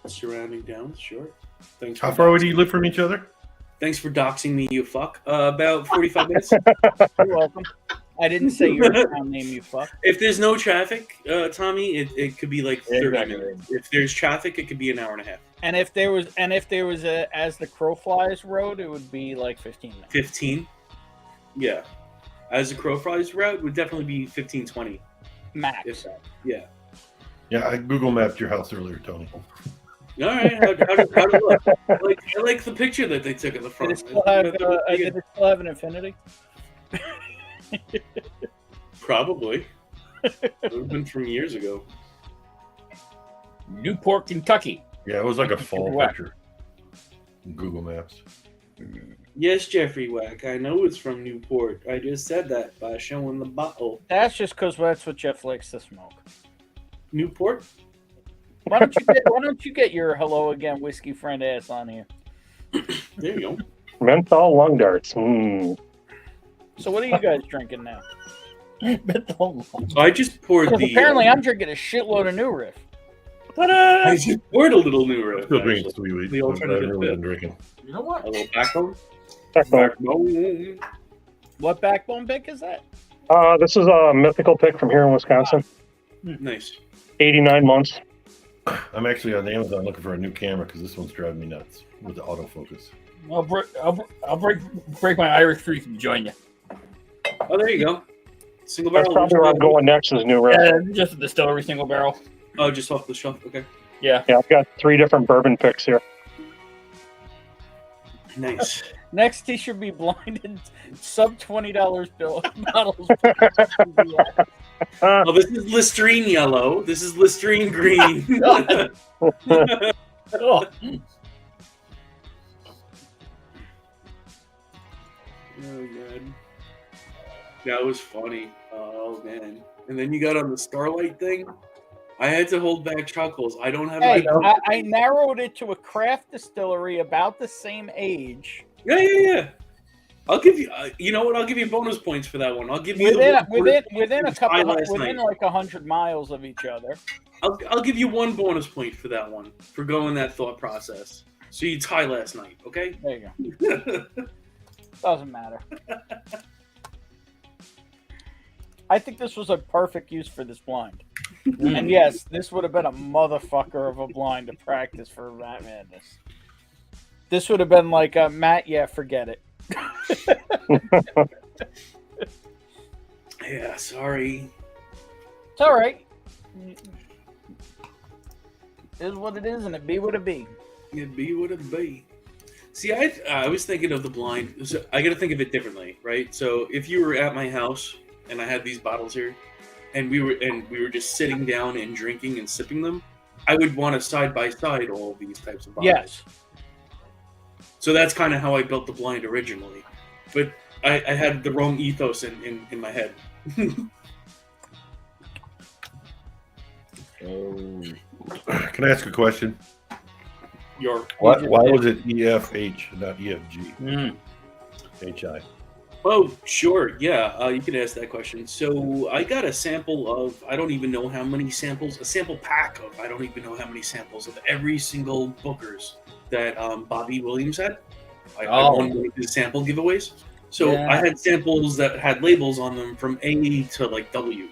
Surrounding towns, sure. Thanks. How far away do you live from each other? Thanks for doxing me, you fuck. About 45 minutes. You're welcome. I didn't say your town name, you fuck. If there's no traffic, Tommy, it could be like 30 Exactly. minutes. If there's traffic, it could be an hour and a half. And if there was a as the crow flies road, it would be like 15 minutes. 15? Yeah. As the crow flies route would definitely be 15, 20. Max. If that. Yeah. Yeah, I Google mapped your house earlier, Tony. All right. How does it look? I like the picture that they took at the Did front. it still have an infinity? Probably. It would have been from years ago. Newport, Kentucky. Yeah, it was like a fall Wow. picture. Google Maps. Yes, Jeffrey Wack. I know it's from Newport. I just said that by showing the bottle. That's just because that's what Jeff likes to smoke. Newport? Why don't you get your hello again whiskey friend ass on here? There you go. Menthol lung darts. Mm. So what are you guys drinking now? So I just poured the. Apparently, I'm drinking a shitload of New Riff. I just poured a little new riff. Still drinking sweet. The I've alternative really bit. been drinking. You know what? A little backbone. Backbone. What backbone pick is that? This is a mythical pick from here in Wisconsin. Nice. 89 months. I'm actually on Amazon looking for a new camera because this one's driving me nuts with the autofocus. I'll break my Irish freak and join you. Oh, there you go. Single That's barrel. probably where I'm going next is New Riff. Just a distillery single barrel. Oh, just off the shelf. Okay. Yeah. Yeah, I've got 3 different bourbon picks here. Nice. Next, he should be blinded sub $20 bill bottles. Oh, this is Listerine yellow. This is Listerine green. Oh. Oh, God. That was funny. Oh, man. And then you got on the Starlight thing. I had to hold back chuckles. I don't have Hey, my... I narrowed it to a craft distillery about the same age. Yeah. I'll give you... you know what? I'll give you bonus points for that one. I'll give you... Within a couple... Within like 100 miles of each other. I'll give you 1 bonus point for that one. For going that thought process. So you tie last night, okay? There you go. Doesn't matter. I think this was a perfect use for this blind. And yes, this would have been a motherfucker of a blind to practice for Rat Madness. This would have been like, Matt, yeah, forget it. Yeah, sorry. It's all right. It is what it is, and it be what it be. It be what it be. See, I was thinking of the blind. So I got to think of it differently, right? So if you were at my house and I had these bottles here, and we were just sitting down and drinking and sipping them, I would want to side by side all of these types of bottles. Yes. So that's kind of how I built the blind originally. But I had the wrong ethos in my head. Can I ask a question? Why was it EFH, not EFG? HI. Oh, sure. Yeah, you can ask that question. So I got a sample of, I don't even know how many samples, a sample pack of, I don't even know how many samples of every single Bookers that Bobby Williams had. I won one of his sample giveaways. So I had samples that had labels on them from A to like W.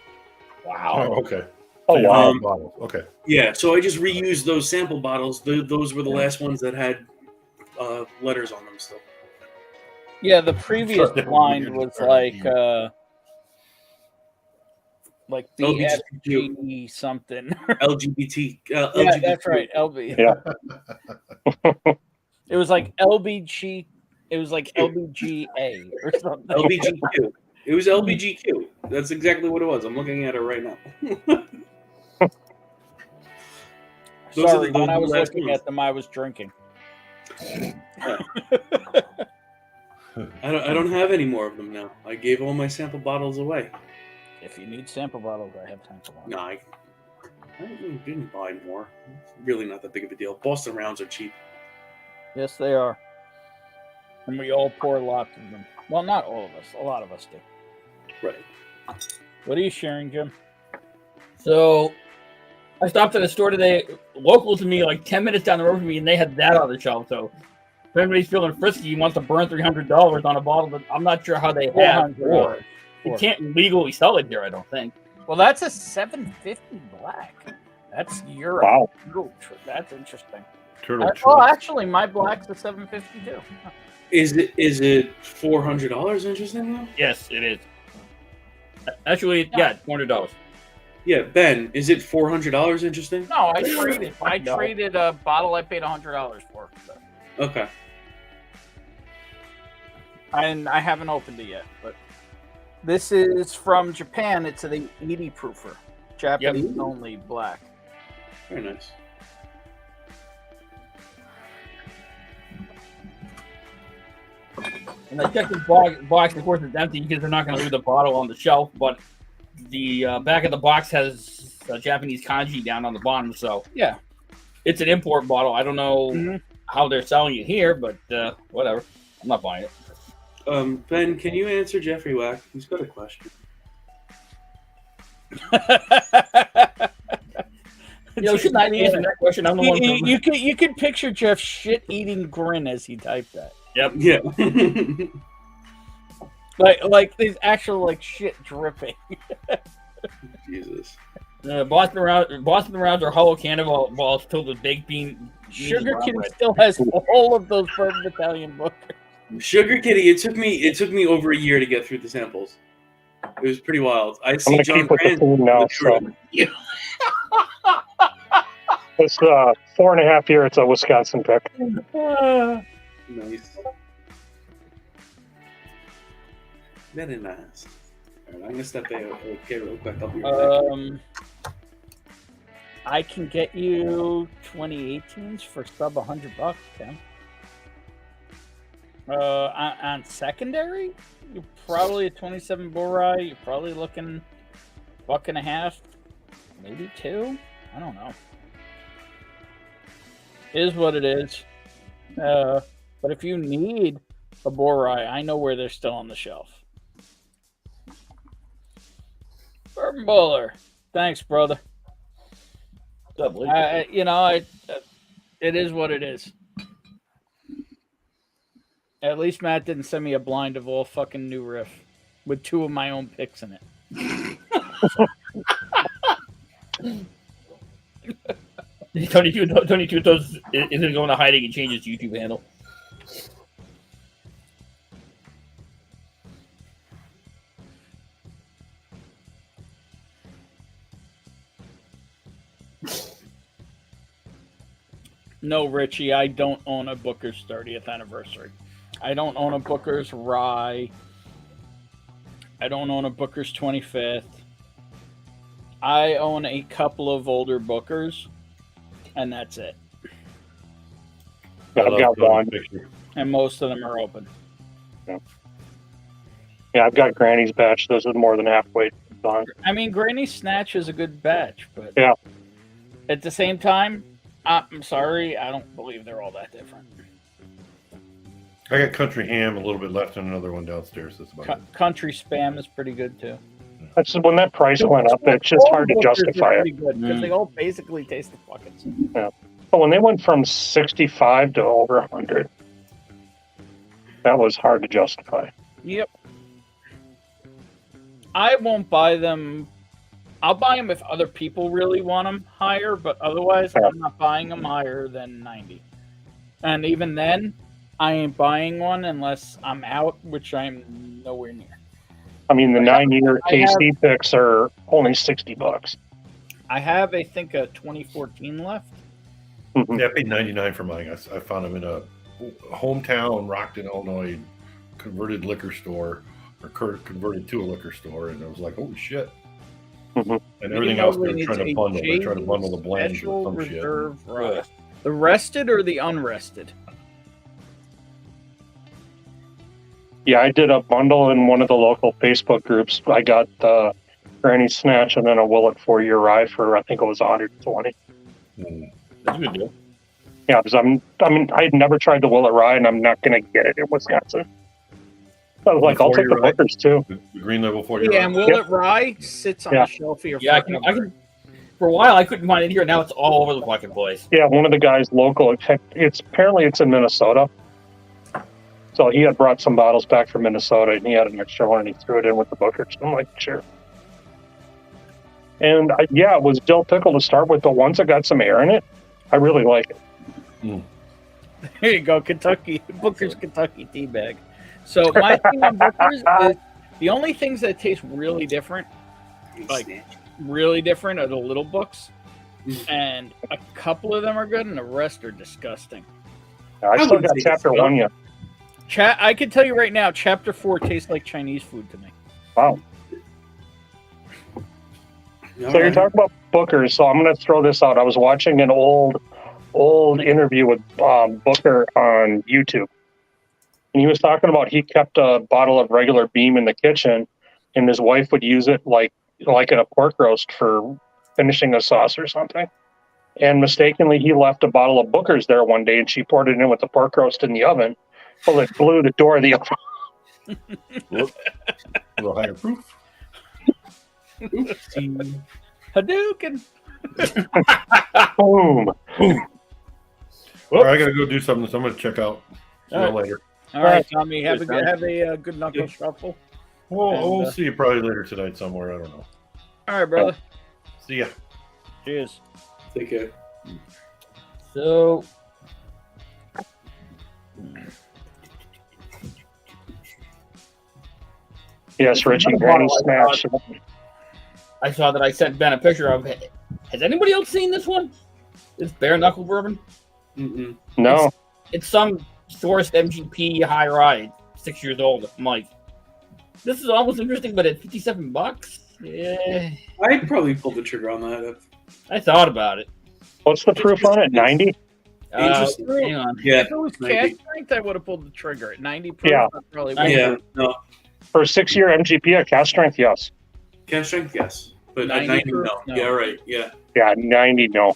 Wow. Oh, okay. Oh, wow. Bottles. Okay. Yeah, so I just reused those sample bottles. Those were the last ones that had letters on them still. Yeah, the previous blind was like BFG something. LGBT. Yeah, LGBT. that's right. LB. Yeah. It was like LBG. It was like LBGA or something. LBGQ. It was LBGQ. That's exactly what it was. I'm looking at it right now. Sorry, when I was looking at them, I was drinking. I don't have any more of them now. I gave all my sample bottles away. If you need sample bottles, I have time for one. No, I didn't buy more. It's really not that big of a deal. Boston rounds are cheap. Yes, they are. And we all pour lots of them. Well, not all of us. A lot of us do. Right. What are you sharing, Jim? So I stopped at a store today, local to me, like 10 minutes down the road from me, and they had that on the shelf. So if anybody's feeling frisky, you want to burn $300 on a bottle that I'm not sure how they have. Or you can't legally sell it here, I don't think. Well, that's a 750 black. That's Europe. Wow. That's interesting. Turtle actually, my black's a 750 too. Is it $400 interesting though? Yes, it is. Actually, yeah, $400. Yeah, Ben, is it $400 interesting? No, I traded a bottle I paid $100 for. So. Okay. I haven't opened it yet, but this is from Japan. It's the 80 proofer, Japanese only black. Very nice. And I checked the box, of course, it's empty because they're not going to leave the bottle on the shelf. But the back of the box has Japanese kanji down on the bottom. So yeah, it's an import bottle. I don't know how they're selling it here, but whatever. I'm not buying it. Ben, can you answer Jeffrey Wack? He's got a question. Shouldn't I answer that question? I'm the one. You can picture Jeff's shit-eating grin as he typed that. Yep. Yeah. like there's actual shit dripping. Jesus. Boston rounds are hollow cannonball balls filled with baked bean. Sugar Kitty still has all of those Bourbon Battalion books. Sugar Kitty. It took me over a year to get through the samples. It was pretty wild. I see John Grant now. So. It's 4.5 years. It's a Wisconsin pick. Nice. Very nice. All right, I'm gonna step okay real quick. I'll be right back. I can get you 2018s for sub $100, Tim. On secondary, you're probably a 27 Borai. You're probably looking $1.50, maybe $2. I don't know. It is what it is. But if you need a Borai, I know where they're still on the shelf. Bourbon Bowler. Thanks, brother. It is what it is. At least Matt didn't send me a blind of all fucking new riff with 2 of my own picks in it. Tony Two Toes isn't going to hiding and change his YouTube handle. No, Richie, I don't own a Booker's 30th anniversary. I don't own a Booker's Rye. I don't own a Booker's 25th. I own a couple of older Bookers, and that's it. I've got one. And most of them are open. Yeah, I've got Granny's batch. Those are more than halfway done. I mean, Granny Snatch is a good batch, but Yeah. at the same time, I'm sorry, I don't believe they're all that different. I got Country Ham, a little bit left, and another one downstairs. That's about it. Country Spam is pretty good too. That's just when that price went up. It's just hard to justify it. Because they all basically taste the buckets. Yeah. But when they went from 65 to over 100, that was hard to justify. Yep. I won't buy them. I'll buy them if other people really want them higher, but otherwise, I'm not buying them higher than 90. And even then, I ain't buying one unless I'm out, which I'm nowhere near. I mean, the 9-year KC picks are only $60. I have, I think, a 2014 left. Yeah, I paid $99 for mine. I found them in a hometown, Rockton, Illinois, converted liquor store, or converted to a liquor store, and I was like, holy shit. And everything else they were trying to bundle. They tried to bundle the blends with some reserve shit. Rye. The rested or the unrested? Yeah, I did a bundle in one of the local Facebook groups. I got Granny Snatch and then a Willet 4-year rye for, I think it was 120. That's a good deal. Yeah, because I had never tried the Willet rye, and I'm not going to get it in Wisconsin. I was like, I'll take the Bookers too. The green level 4-year rye. Yeah, and Willet rye sits on the shelf here. Yeah, I can. For a while, I couldn't find it here. Now it's all over the fucking place. Yeah, one of the guys local. It's apparently it's in Minnesota. So he had brought some bottles back from Minnesota, and he had an extra one, and he threw it in with the Bookers. I'm like, sure. And it was dill pickle to start with, but once it got some air in it, I really like it. There you go, Kentucky Booker's Kentucky tea bag. So my thing on Booker's is the only things that taste really different, really different, are the little books, and a couple of them are good, and the rest are disgusting. I still got chapter 1 yet. I can tell you right now, chapter 4 tastes like Chinese food to me. Wow. So you're talking about Booker, so I'm going to throw this out. I was watching an old interview with Booker on YouTube, and he was talking about he kept a bottle of regular Beam in the kitchen, and his wife would use it like in a pork roast for finishing a sauce or something. And mistakenly, he left a bottle of Booker's there one day, and she poured it in with the pork roast in the oven. Well, it blew the door of the oven. A little higher proof. Hadouken. Boom. All right, I gotta go do something, so I'm gonna check out. See you later. All right, Tommy, have a good knuckle shuffle. We'll see you probably later tonight somewhere. I don't know. All right, brother. See ya. Cheers. Take care. So. Yes, Richie, Granny Snatch. I saw that I sent Ben a picture of it. Has anybody else seen this one? This bare knuckle bourbon? No. It's some sourced MGP high ride, 6 years old. I'm like, this is almost interesting, but at $57? Yeah. I'd probably pull the trigger on that. I thought about it. What's the proof on it? 90? Hang on. Yeah. If it was cash strength, I would have pulled the trigger at 90 proof. Yeah. I probably No. For a 6-year MGP at cast strength, yes. Cast strength, yes. But 90 at 90, proof? no. No. Yeah, right. Yeah. Yeah, 90, no.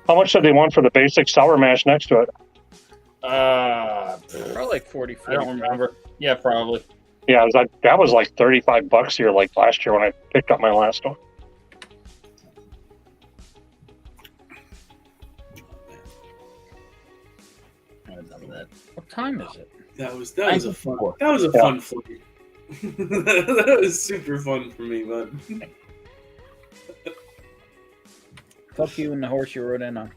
How much did they want for the basic sour mash next to it? Probably like 40. I don't remember. Yeah, probably. Yeah, that was like $35 here, like last year when I picked up my last one. What time is it? That was a fun flight. That was super fun for me, bud. Fuck you and the horse you rode in on.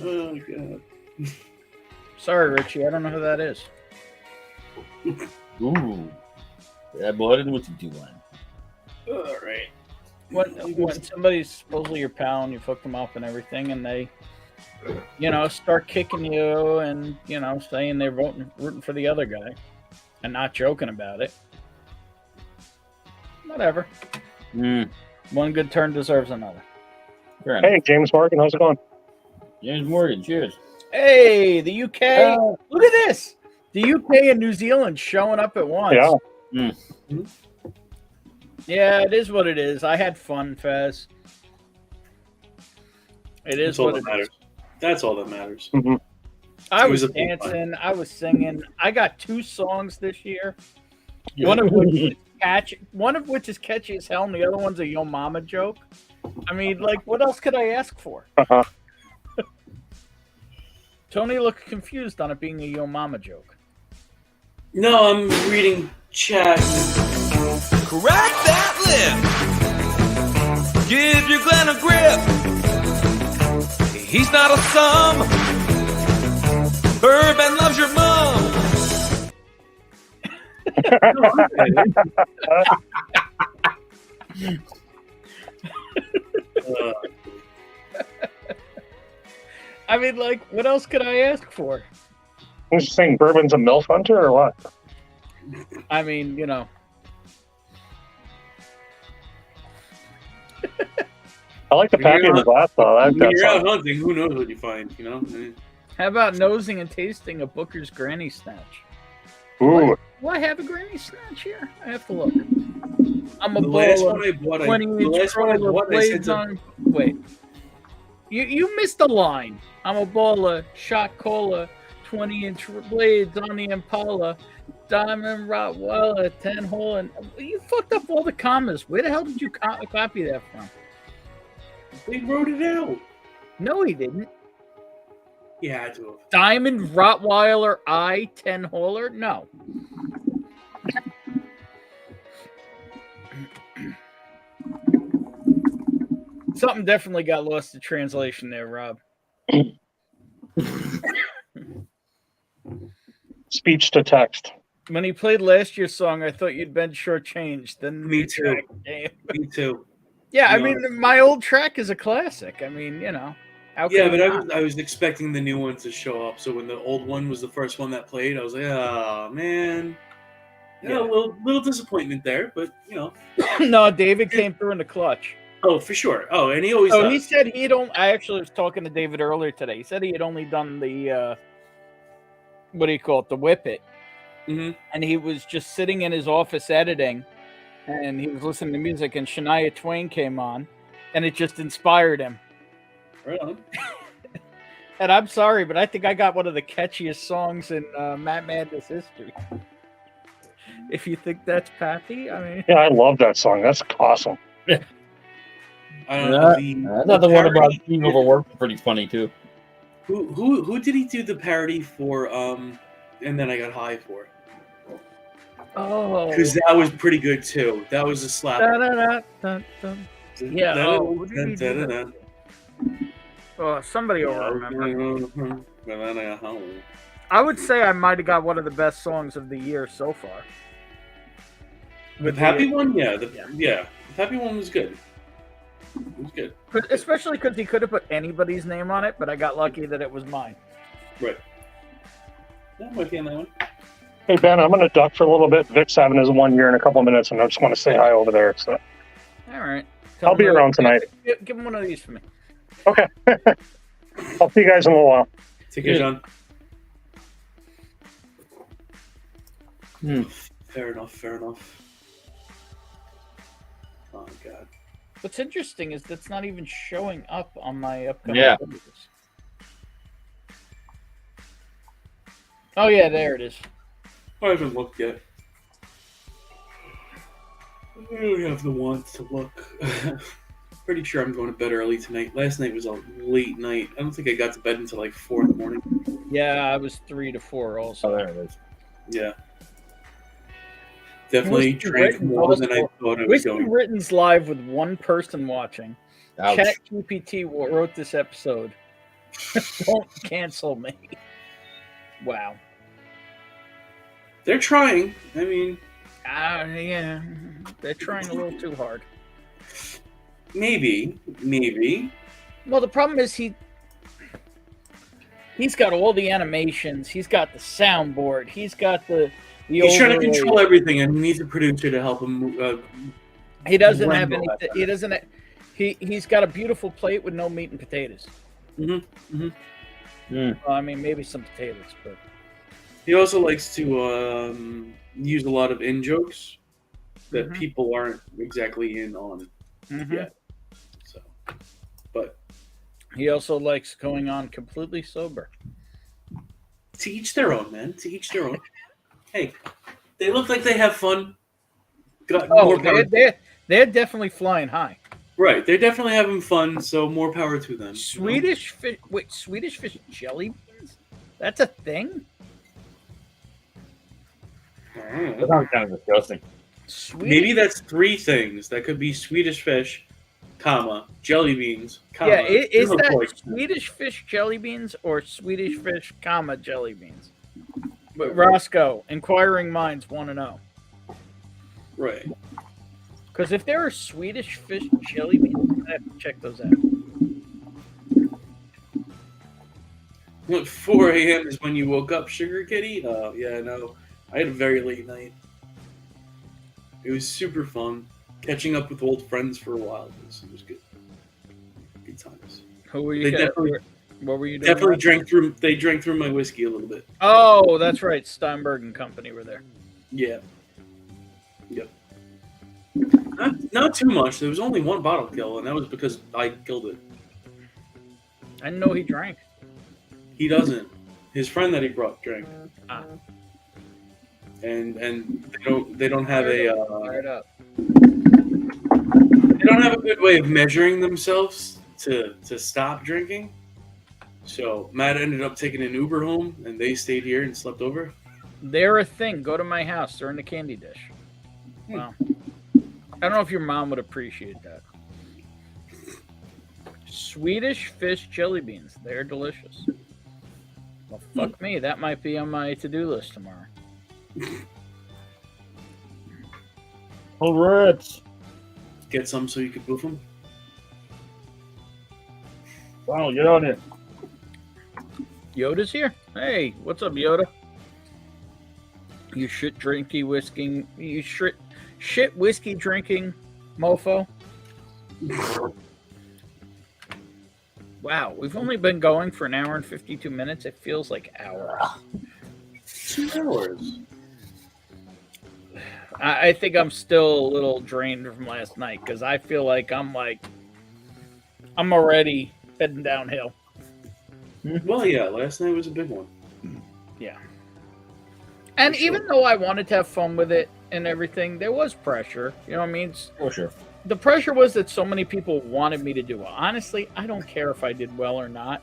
Oh god. Sorry, Richie. I don't know who that is. Ooh. Yeah, blood in with you one. All right. When somebody's supposedly your pal and you fuck them up and everything, and they, start kicking you and, saying they're rooting for the other guy and not joking about it. Whatever. One good turn deserves another. Hey, James Morgan, how's it going? James Morgan, cheers. Hey, the UK. Look at this. The UK and New Zealand showing up at once. Yeah. Yeah, it is what it is. I had fun, Fez. It is That's all what that it matters. is. That's all that matters. Mhm. I It was was a big dancing. I was singing. I got 2 songs this year. One of which is catchy. One of which is catchy as hell, and the other one's a Yo Mama joke. I mean, like, what else could I ask for? Uh-huh. Tony looked confused on it being a Yo Mama joke. No, I'm reading chat. Crack that lip. Give your Glenn a grip. He's not a sum. Bourbon loves your mom. I mean, like, what else could I ask for? Who's saying Bourbon's a MILF hunter or what? I mean, you know. I like the When you're package in the out- glass, though. I like When that you're out song. hunting, who knows what you find, you know? How about nosing and tasting a Booker's Granny Snatch? Ooh. Do I have a Granny Snatch here? I have to look. I'm a The last bowl one I bought, of 20-inch blades to... on. Wait. You missed a line. I'm a ball of shot cola, 20-inch blades on the Impala, diamond Rottweiler, 10-hole, and you fucked up all the commas. Where the hell did you copy that from? They wrote it out. No, he didn't. Yeah, I had to have. Diamond Rottweiler I 10-holer? No. Something definitely got lost in translation there, Rob. Speech to text. When he played last year's song, I thought you'd been shortchanged. Then Me too. track came. Me too. Yeah, I No. mean, my old track is a classic. I mean, you know. How Yeah, can but you I not? was expecting the new one to show up. So when the old one was the first one that played, I was like, oh man. Yeah, a little disappointment there, but you know. No, David came through in the clutch. Oh, for sure. Oh, and he always So does. he said he don't. I actually was talking to David earlier today. He said he had only done the what do you call it, the whip it, Mhm. and he was just sitting in his office editing, and he was listening to music, and Shania Twain came on, and it just inspired him. Right on. And I'm sorry, but I think I got one of the catchiest songs in Matt Madness history. If you think that's Pappy, I mean, Yeah, I love that song. That's awesome. I don't know. I thought the one about being overworked was pretty funny too. Who did he do the parody for? And then I got high for. oh, Because that was pretty good too. That was a slap. da-da-da-dun-dun. Yeah, oh, who did he do that? Oh, somebody will remember. I would say I might have got one of the best songs of the year so far. The Happy one, yeah, the Happy one was good. It was good. Especially because he could have put anybody's name on it, but I got lucky that it was mine. Right. Yeah, I'm with you on that one. Hey, Ben, I'm going to duck for a little bit. Vic's having his 1 year in a couple of minutes, and I just want to say hi over there. So All right. I'll be around tonight. Give him one of these for me. Okay. I'll see you guys in a little while. Take care, John. Hmm. Fair enough. Fair enough. Oh God. What's interesting is that's not even showing up on my upcoming Yeah. videos. Oh yeah, there it is. I haven't looked yet. I don't have the want to look. Pretty sure I'm going to bed early tonight. Last night was a late night. I don't think I got to bed until like 4 in the morning. Yeah, I was 3 to 4 also. Oh, there it is. Yeah. Definitely Whiskey drank Written more than I also- thought I was Whiskey going. Written's live with one person watching. Ouch. ChatGPT wrote this episode. Don't cancel me. Wow. They're trying. I mean, Yeah, they're trying a little too hard. maybe. Well, the problem is he's got all the animations. He's got the soundboard. He's got the He's trying to overlay. control everything, and he needs a producer to help him. He doesn't have Rumble any. that He doesn't. He's got a beautiful plate with no meat and potatoes. Well, I mean, maybe some potatoes, but He also likes to use a lot of in jokes that people aren't exactly in on yet. So, but he also likes going on completely sober. to each their own, man. To each their own. Hey, they look like they have fun. Got more power. They're definitely flying high. Right, they're definitely having fun. So more power to them. Swedish fish. Wait, Swedish fish jelly beans? That's a thing. That sounds kind of disgusting. Maybe that's three things. That could be Swedish fish, comma, jelly beans, comma. Yeah, is that Swedish fish jelly beans or Swedish fish, comma, jelly beans? But Roscoe, inquiring minds want to know. Right. Because if there are Swedish fish jelly beans, I have to check those out. What, 4 a.m. is when you woke up, Sugar Kitty? Oh, yeah, no. I had a very late night. It was super fun. Catching up with old friends for a while. It was good. Good times. Who were you? What were you doing? Definitely drank through. They drank through my whiskey a little bit. Oh, that's right. Steinberg and company were there. Yeah. Yep. Not too much. There was only one bottle kill, and that was because I killed it. I didn't know he drank. He doesn't. His friend that he brought drank. Ah. And they don't have a Fired up. they don't have a good way of measuring themselves to stop drinking. So Matt ended up taking an Uber home, and they stayed here and slept over. They're a thing. Go to my house. They're in the candy dish. Wow. I don't know if your mom would appreciate that. Swedish fish jelly beans. They're delicious. Well, fuck me. That might be on my to-do list tomorrow. All right. Get some so you could boof them. Wow, get on it. Yoda's here. Hey, what's up, Yoda? You shit drinky whisking. You shit whiskey drinking mofo. Wow, we've only been going for an hour and 52 minutes. It feels like hours. 2 hours. I think I'm still a little drained from last night because I feel like I'm already heading downhill. Well, yeah, last night was a big one. Yeah. And even though I wanted to have fun with it and everything, there was pressure. You know what I mean? For sure. The pressure was that so many people wanted me to do well. Honestly, I don't care if I did well or not.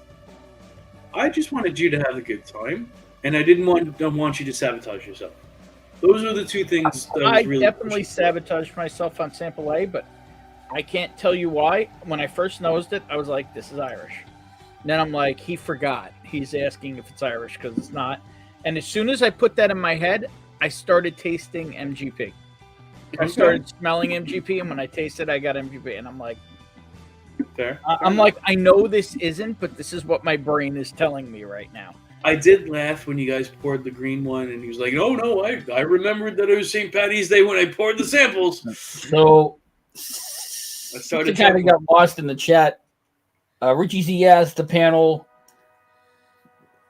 I just wanted you to have a good time, and I didn't want you to sabotage yourself. Those are the two things that I was really definitely sabotaged myself on Sample A, but I can't tell you why. When I first nosed it, I was like, this is Irish. And then I'm like, he forgot. He's asking if it's Irish because it's not. And as soon as I put that in my head, I started tasting MGP. I started smelling MGP, and when I tasted, I got MGP. And I'm like, fair. I'm like, I know this isn't, but this is what my brain is telling me right now. I did laugh when you guys poured the green one, and he was like, "Oh no, I remembered that it was St. Patty's Day when I poured the samples." So I started kind of got lost in the chat. Richie Z asked the panel.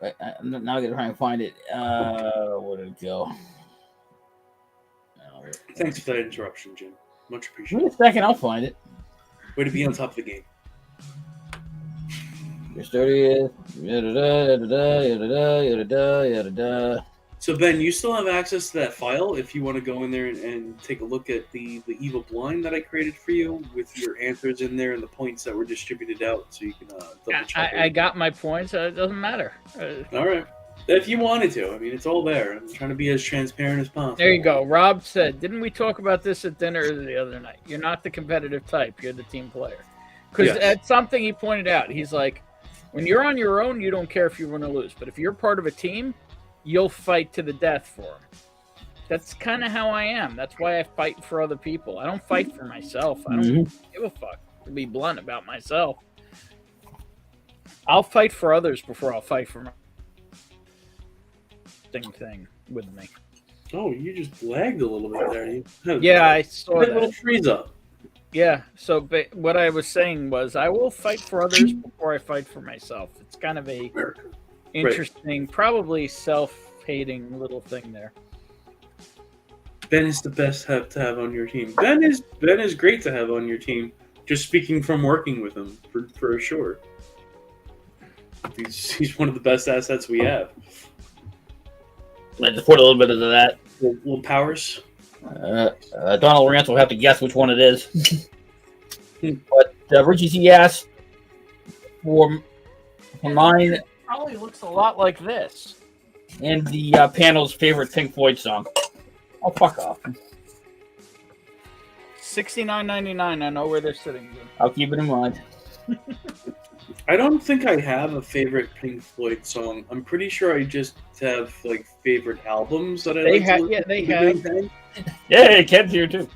I'm now gonna try and find it. Where did it go? Thanks for that interruption, Jim. Much Give appreciated. me a second, I'll find it. Way to be on top of the game. Your 30th. Yada. So Ben, you still have access to that file if you want to go in there and take a look at the evil blind that I created for you with your answers in there and the points that were distributed out, so you can double check. I got my points. It doesn't matter. All right. If you wanted to. I mean, it's all there. I'm trying to be as transparent as possible. There you go. Rob said, didn't we talk about this at dinner the other night? You're not the competitive type. You're the team player. Because that's something he pointed out. He's like, when you're on your own, you don't care if you win or lose. But if you're part of a team, you'll fight to the death for them. That's kind of how I am. That's why I fight for other people. I don't fight for myself. I don't give a fuck, to be blunt about myself. I'll fight for others before I'll fight for my thing with me. Oh, you just lagged a little bit there. Yeah, I saw that that. little freeze up. Yeah. So what I was saying was, I will fight for others before I fight for myself. It's kind of a interesting, probably self-hating little thing there. Ben is the best to have on your team. Ben is great to have on your team. Just speaking from working with him for sure. He's one of the best assets we have. I just put a little bit of that. Little powers. Donald Rance will have to guess which one it is. But Richie T asked for mine Probably looks a lot like this. and the panel's favorite Pink Floyd song. Oh, fuck off. $69.99. I know where they're sitting. I'll keep it in mind. I don't think I have a favorite Pink Floyd song. I'm pretty sure I just have like favorite albums that I They like. have, yeah, they have. Yeah, Ken's here too.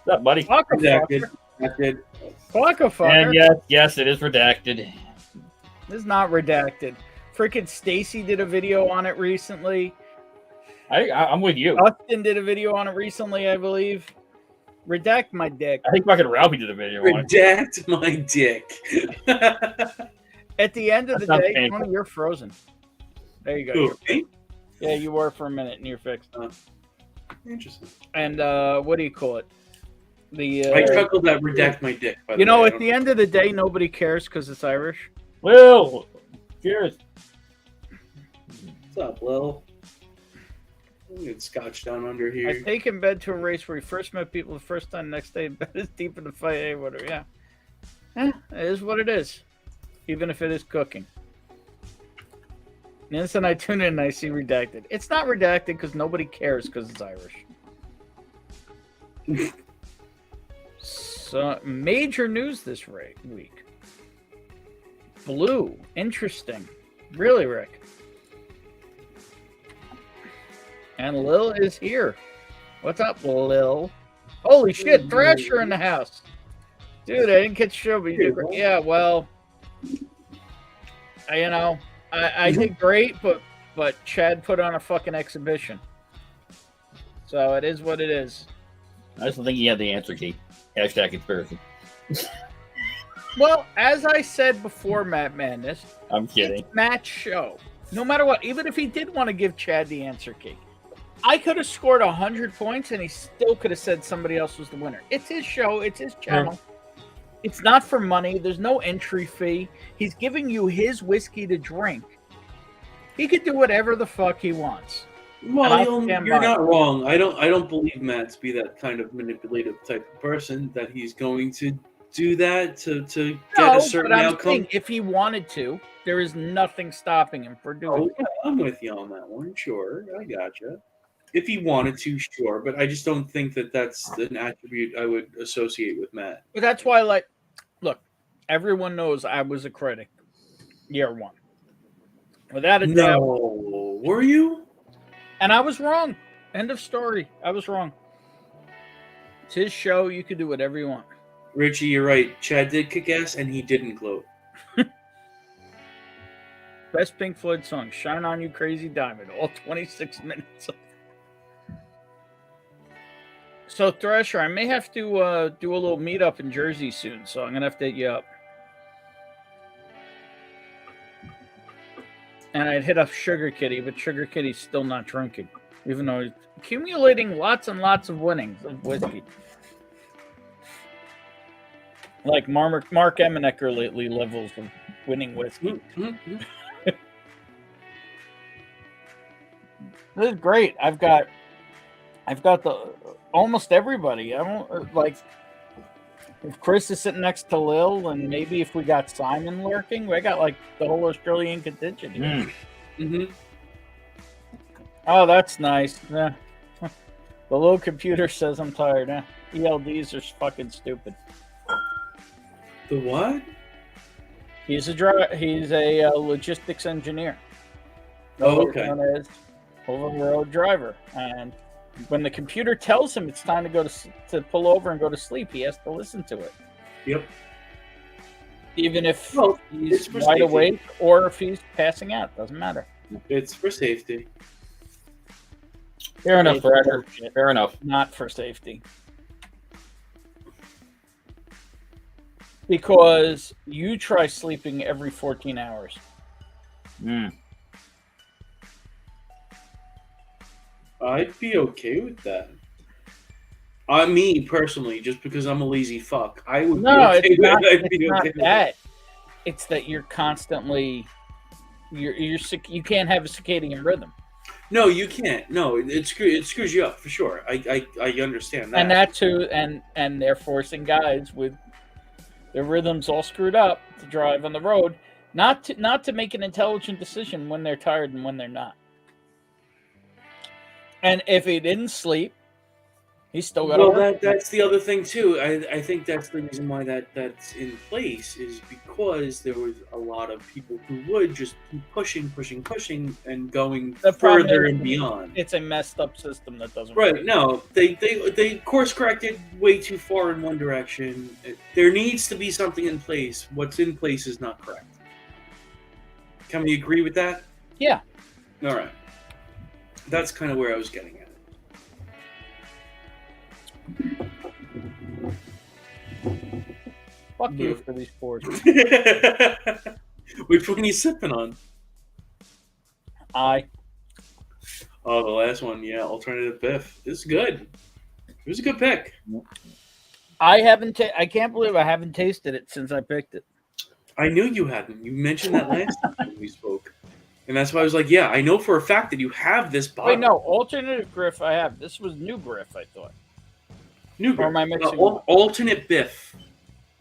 What's up, buddy? Redacted. And yes, it is redacted. This is not redacted. Freaking Stacy did a video on it recently. I'm with you. Austin did a video on it recently, I believe. Redact my dick. I think fucking Ralphie did a video on it. Redact my dick. At the end of the That sounds day, painful. Tony, you're frozen. There you go. Who, me? Yeah, you were for a minute, and you're fixed. Interesting. And what do you call it? I chuckled at redact my dick. By You the know, way. at the end of the day, nobody cares because it's Irish. Will, cheers. What's up, Lil? We get scotch down under here. I take in bed to a race where he first met people the first time, next day in bed is deep in the fight, hey, whatever, yeah. It is what it is. Even if it is cooking. The instant I tune in and I see redacted. It's not redacted because nobody cares because it's Irish. So, major news this week. Blue. Interesting. Really, Rick? And Lil is here. What's up, Lil? Holy shit, Thrasher in the house. Dude, I didn't catch the show, but you did great. Yeah, well, I did great, but Chad put on a fucking exhibition. So it is what it is. I just don't think he had the answer key. Hashtag conspiracy. Well, as I said before, Matt Madness, I'm kidding. it's Matt's show. No matter what, even if he did want to give Chad the answer key, I could have scored 100 points and he still could have said somebody else was the winner. It's his show. It's his channel. It's not for money. There's no entry fee. He's giving you his whiskey to drink. He could do whatever the fuck he wants. Well, you're not wrong. I don't believe Matt to be that kind of manipulative type of person that he's going to do that to get a certain but I'm outcome. saying if he wanted to, there is nothing stopping him for doing it. Yeah, I'm with you on that one. Sure, I gotcha. If he wanted to, sure, but I just don't think that that's an attribute I would associate with Matt. But that's why, look, everyone knows I was a critic. Year one. Without a doubt. No, were you? And I was wrong. End of story. I was wrong. It's his show. You can do whatever you want. Richie, you're right. Chad did kick ass, and he didn't gloat. Best Pink Floyd song, Shine On You Crazy Diamond. All 26 minutes. So, Thrasher, I may have to do a little meetup in Jersey soon, so I'm going to have to hit you up. And I'd hit up Sugar Kitty, but Sugar Kitty's still not drinking, even though he's accumulating lots and lots of winnings of whiskey. Like Mark Emenecker lately levels of winning whiskey. This is great. I've got the almost everybody. I don't like if Chris is sitting next to Lil, and maybe if we got Simon lurking, we got like the whole Australian contingent here. Oh, that's nice. Yeah. The little computer says I'm tired. ELDs are fucking stupid. The what? He's a logistics engineer. Oh, okay. Known as over-the-road driver, and when the computer tells him it's time to go to pull over and go to sleep, he has to listen to it. Yep. Even if he's for wide safety. awake or if he's passing out, doesn't matter. It's for safety. Fair enough, Thrasher. Fair enough. Not for safety. Because you try sleeping every 14 hours. I'd be okay with that. Me personally, just because I'm a lazy fuck, I would No, be okay it's with not, it. I'd it's be not okay with that. it. It's that you're constantly you can't have a circadian rhythm. No, you can't. No, it screws you up for sure. I understand that. And that too, and they're forcing guys with their rhythms all screwed up to drive on the road, not to make an intelligent decision when they're tired and when they're not. And if he didn't sleep, he's still got to work. Well, that's the other thing too. I think that's the reason why that's in place is because there was a lot of people who would just keep pushing, and going further and beyond. It's a messed up system that doesn't Right? work. No, they course corrected way too far in one direction. There needs to be something in place. What's in place is not correct. Can we agree with that? Yeah. All right. That's kind of where I was getting at. Fuck you for these fours. Which one are you sipping on? Oh, the last one, yeah, alternative biff. It's good. It was a good pick. I can't believe I haven't tasted it since I picked it. I knew you hadn't. You mentioned that last time we spoke. And that's why I was like, yeah, I know for a fact that you have this bottle. Wait, no, alternative Griff I have. This was new Griff, I thought. New Or Griff. am I mixing Alternate biff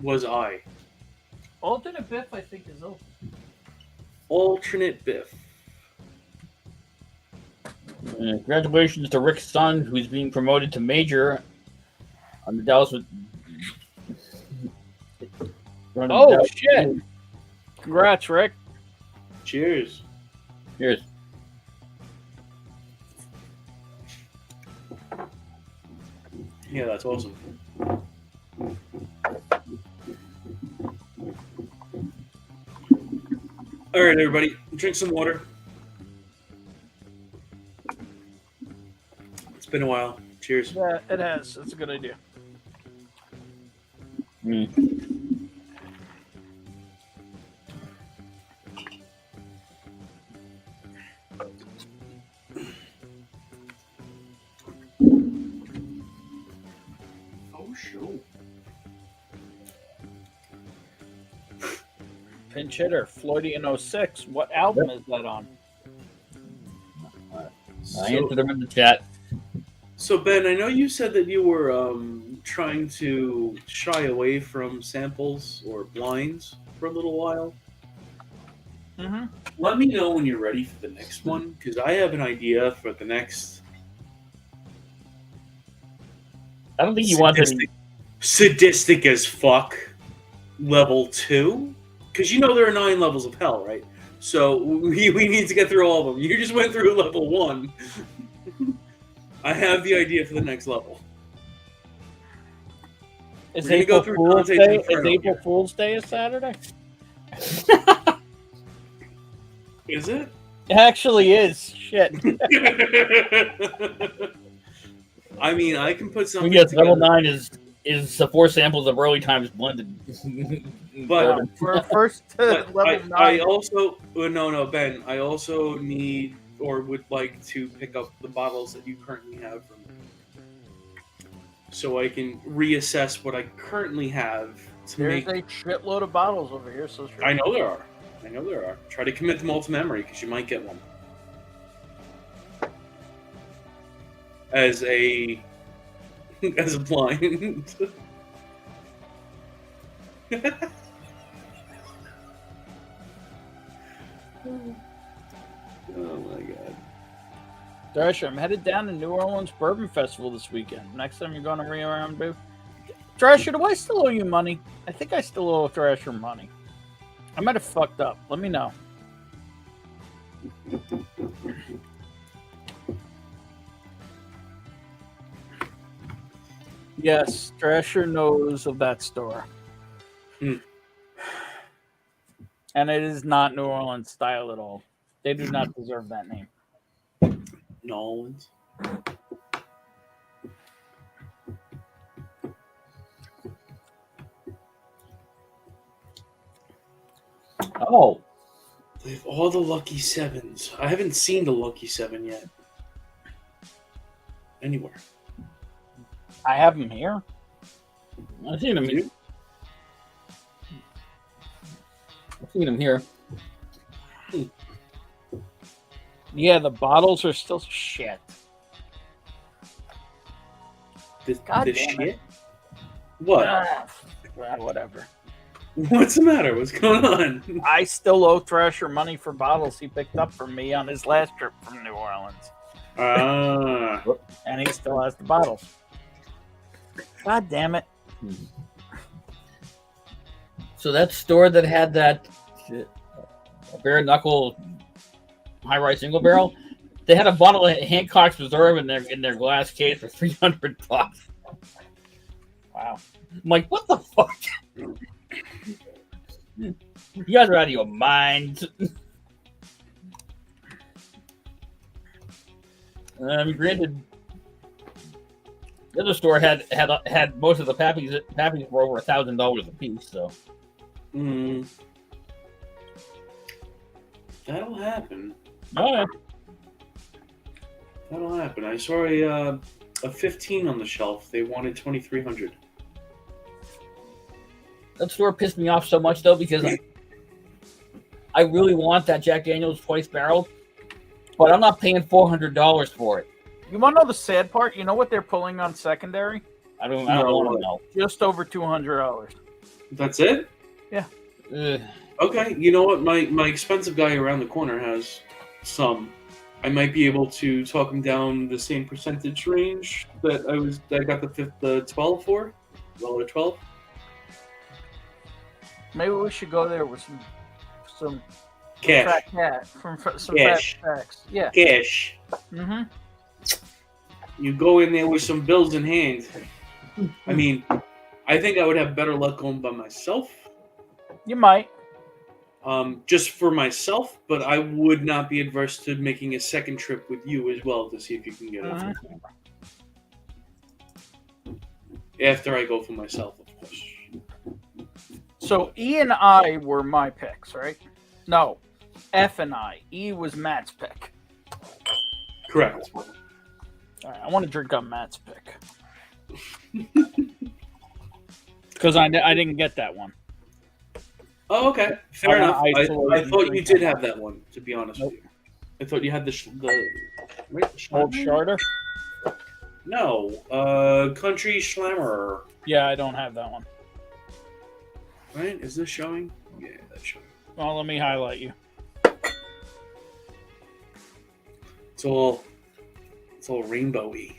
was I. Alternate Biff, I think, is open. Alternate biff. Congratulations to Rick's son, who's being promoted to major on the Dallas. Oh, shit. Congrats, Rick. Cheers. Cheers. Yeah, that's awesome. All right, everybody, drink some water. It's been a while. Cheers. Yeah, it has. That's a good idea. Oh, sure. Pinch hitter, Floydian 06. What album is that on? I answered them in the chat. So, Ben, I know you said that you were trying to shy away from samples or blinds for a little while. Mm-hmm. Let me know when you're ready for the next one, because I have an idea for the next. I don't think you want to. Sadistic as fuck. Level 2? Because you know there are 9 levels of hell, right? So we need to get through all of them. You just went through level 1. I have the idea for the next level. Is We're gonna go through Dante's Inferno. Is April Fool's Day a Saturday? Is it? It actually is. Shit. I mean, I can put something Yes, level together. 9 is the 4 samples of early times blended. But For a first But level 9. I also no, Ben. I also need or would like to pick up the bottles that you currently have from me, so I can reassess what I currently have to There's make. a shitload of bottles over here, so sure. I know there are. Try to commit them all to memory because you might get one. As a blind. Oh my god. Thrasher, I'm headed down to New Orleans Bourbon Festival this weekend. Next time you're going to Rio Round Boo. Thrasher, do I still owe you money? I think I still owe Thrasher money. I might have fucked up. Let me know. Yes, Thrasher knows of that store. Hmm. And it is not New Orleans style at all. They do not deserve that name. Nolans. Oh, They have all the Lucky 7s. I haven't seen the Lucky 7 yet. Anywhere. I have them here. I've seen them. You? I've seen them here. Yeah, the bottles are still shit. This God damn shit? it. What? Whatever. What's the matter? What's going on? I still owe Thrasher money for bottles he picked up from me on his last trip from New Orleans. And he still has the bottles. God damn it. So that store that had that bare knuckle high rise single barrel, they had a bottle of Hancock's Reserve in their glass case for $300. Wow. I'm like, what the fuck? You guys are out of your minds. Granted, the other store had most of the pappies for over $1,000 a piece. So, That'll happen. oh, That'll happen. I saw a 15 on the shelf. They wanted 2,300. that store pissed me off so much though because I really want that Jack Daniel's twice barreled, but I'm not paying $400 for it. You want to know the sad part? You know what they're pulling on secondary? I don't want to know. Just over $200. That's it? Yeah. Ugh. Okay. You know what? My expensive guy around the corner has some. I might be able to talk him down the same percentage range that I got the 12 for. Well, 12. Maybe we should go there with some Cash. fat cat from some Cash. fat facts. Yeah. Cash. Mm-hmm. You go in there with some bills in hand. I mean, I think I would have better luck going by myself. You might. Just for myself, but I would not be adverse to making a second trip with you as well to see if you can get it. After I go for myself, of course. So E and I were my picks, right? No, F and I. E was Matt's pick. Correct. All right, I want to drink on Matt's pick because I didn't get that one. Oh, okay. Fair enough. I isolated thought you drink. did have that one, to be honest with you. I thought you had the Old Charter? No, Country Schlammer. Yeah, I don't have that one. Right? Is this showing? Yeah, that's showing. Well, let me highlight you. It's all rainbowy,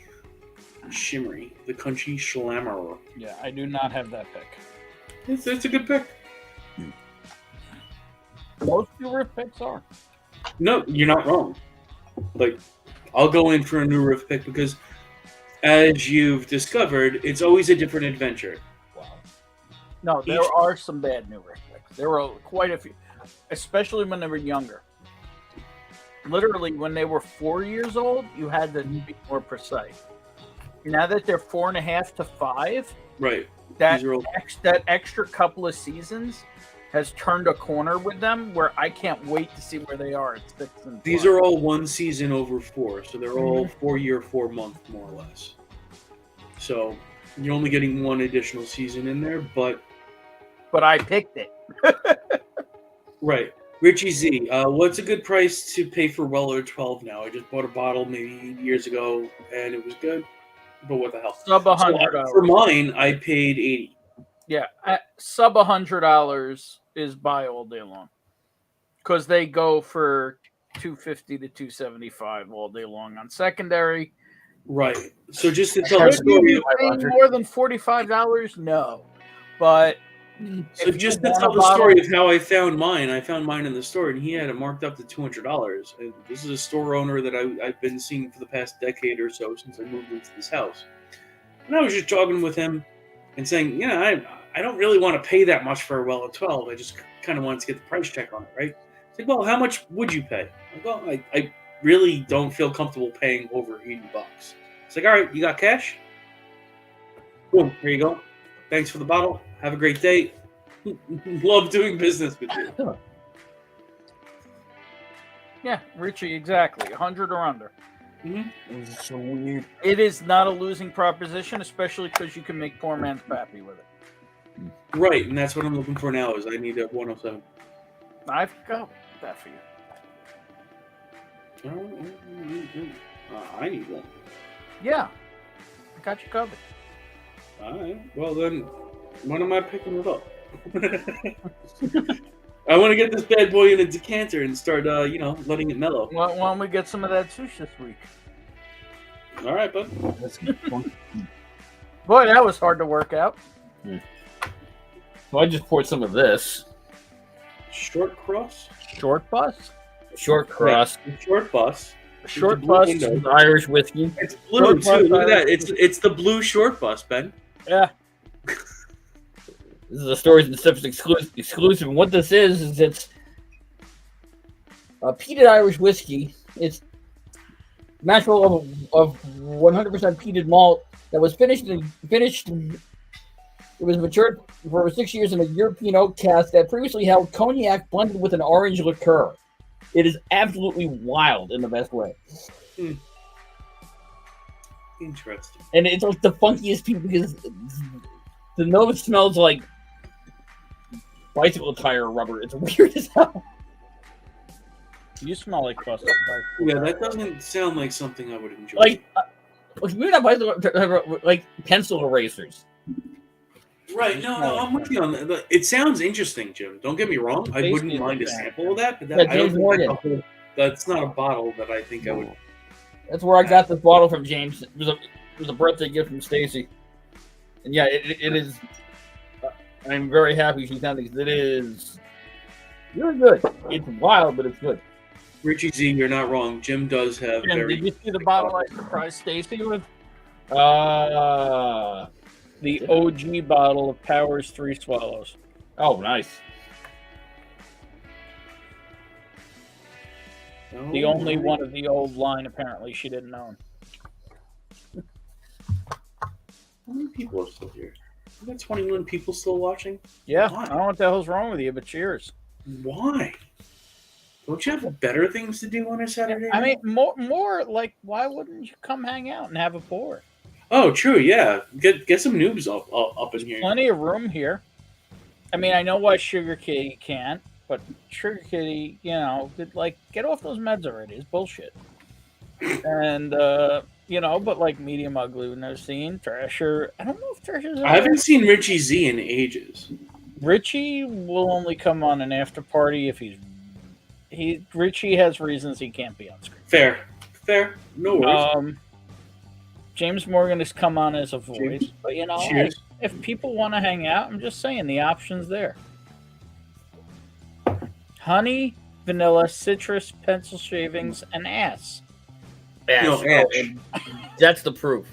shimmery. The Country Schlammer. Yeah, I do not have that pick. It's a good pick. Most of your picks are. No, you're not wrong. Like, I'll go in for a new riff pick because, as you've discovered, it's always a different adventure. Wow. No, there are some bad new riff picks. There were quite a few, especially when they were younger. Literally, when they were 4 years old, you had to be more precise. Now that they're 4.5 to 5, right? That extra couple of seasons has turned a corner with them where I can't wait to see where they are at 6 and 12. These are all one season over 4, so they're all 4 year, 4 month, more or less. So you're only getting one additional season in there, but I picked it. Right. Richie Z, what's a good price to pay for Weller 12 now? I just bought a bottle maybe years ago, and it was good, but what the hell? Sub $100. For mine, I paid $80. Yeah, sub $100 is buy all day long, because they go for $250 to $275 all day long on secondary. Right. So just to tell the story, more than $45, no, but. So just to tell the story of how I found mine in the store, and he had it marked up to $200. And this is a store owner that I've been seeing for the past decade or so since I moved into this house. And I was just talking with him and saying, I don't really want to pay that much for a Weller 12. I just kind of wanted to get the price check on it, right? He's like, well, how much would you pay? Like, well, I really don't feel comfortable paying over $80. It's like, all right, you got cash? Boom, here you go. Thanks for the bottle. Have a great day. Love doing business with you. Yeah, Richie, exactly. 100 or under. It's so weird. It is not a losing proposition, especially because you can make poor man's pappy with it. Right, and that's what I'm looking for now. Is I need a 107. I've got that for you. I need one. Yeah, I got you covered. All right. Well then, when am I picking it up? I want to get this bad boy in a decanter and start, letting it mellow. Why don't we get some of that sushi this week? All right, bud. Boy, that was hard to work out. Well, I just poured some of this. Short cross. Short bus. Short cross. Short bus. Short Blue bus. window. Irish whiskey. It's blue Short too. bus, Look at that. Irish It's the blue short bus, Ben. Yeah. This is a Stories and Sips exclusive. And what this is it's a peated Irish whiskey. It's natural of 100% peated malt that was finished. It was matured for 6 years in a European oak cask that previously held cognac blended with an orange liqueur. It is absolutely wild in the best way. Interesting. And it's like the funkiest people because the nose smells like bicycle tire rubber. It's weird as hell. You smell like busted bike. Yeah, that doesn't sound like something I would enjoy. Like maybe not bicycle, like pencil erasers. Right, no, I'm with you on that. It sounds interesting, Jim. Don't get me wrong. I wouldn't mind a sample of that, but that, I don't think that's not a bottle that I think I would. That's where I got this bottle from, James. It was a birthday gift from Stacy. And yeah, it is. I'm very happy she found it. It is really good. It's wild, but it's good. Richie Z, you're not wrong. Jim does have And very. did you see the bottle I surprised Stacy with? The OG bottle of Powers 3 Swallows. Oh, nice. The only one of the old line, apparently, she didn't own. How many people are still here? We got 21 people still watching? Yeah, Why? I don't know what the hell's wrong with you, but cheers. Why? Don't you have better things to do on a Saturday I night? mean, more like, why wouldn't you come hang out and have a pour? Oh, true, yeah. Get some noobs up in here. Plenty of room here. I mean, I know why Sugar Kitty can't, but Sugar Kitty, get off those meds already. It's bullshit. And, but like Medium Ugly, we've never seen. Thrasher, I don't know if Thrasher's... I haven't seen Richie Z in ages. Richie will only come on an after party if Richie has reasons he can't be on screen. Fair. No worries. James Morgan has come on as a voice, James. but Cheers. if people want to hang out, I'm just saying the option's there. Honey, vanilla, citrus, pencil shavings, and ass. No, ash. That's the proof.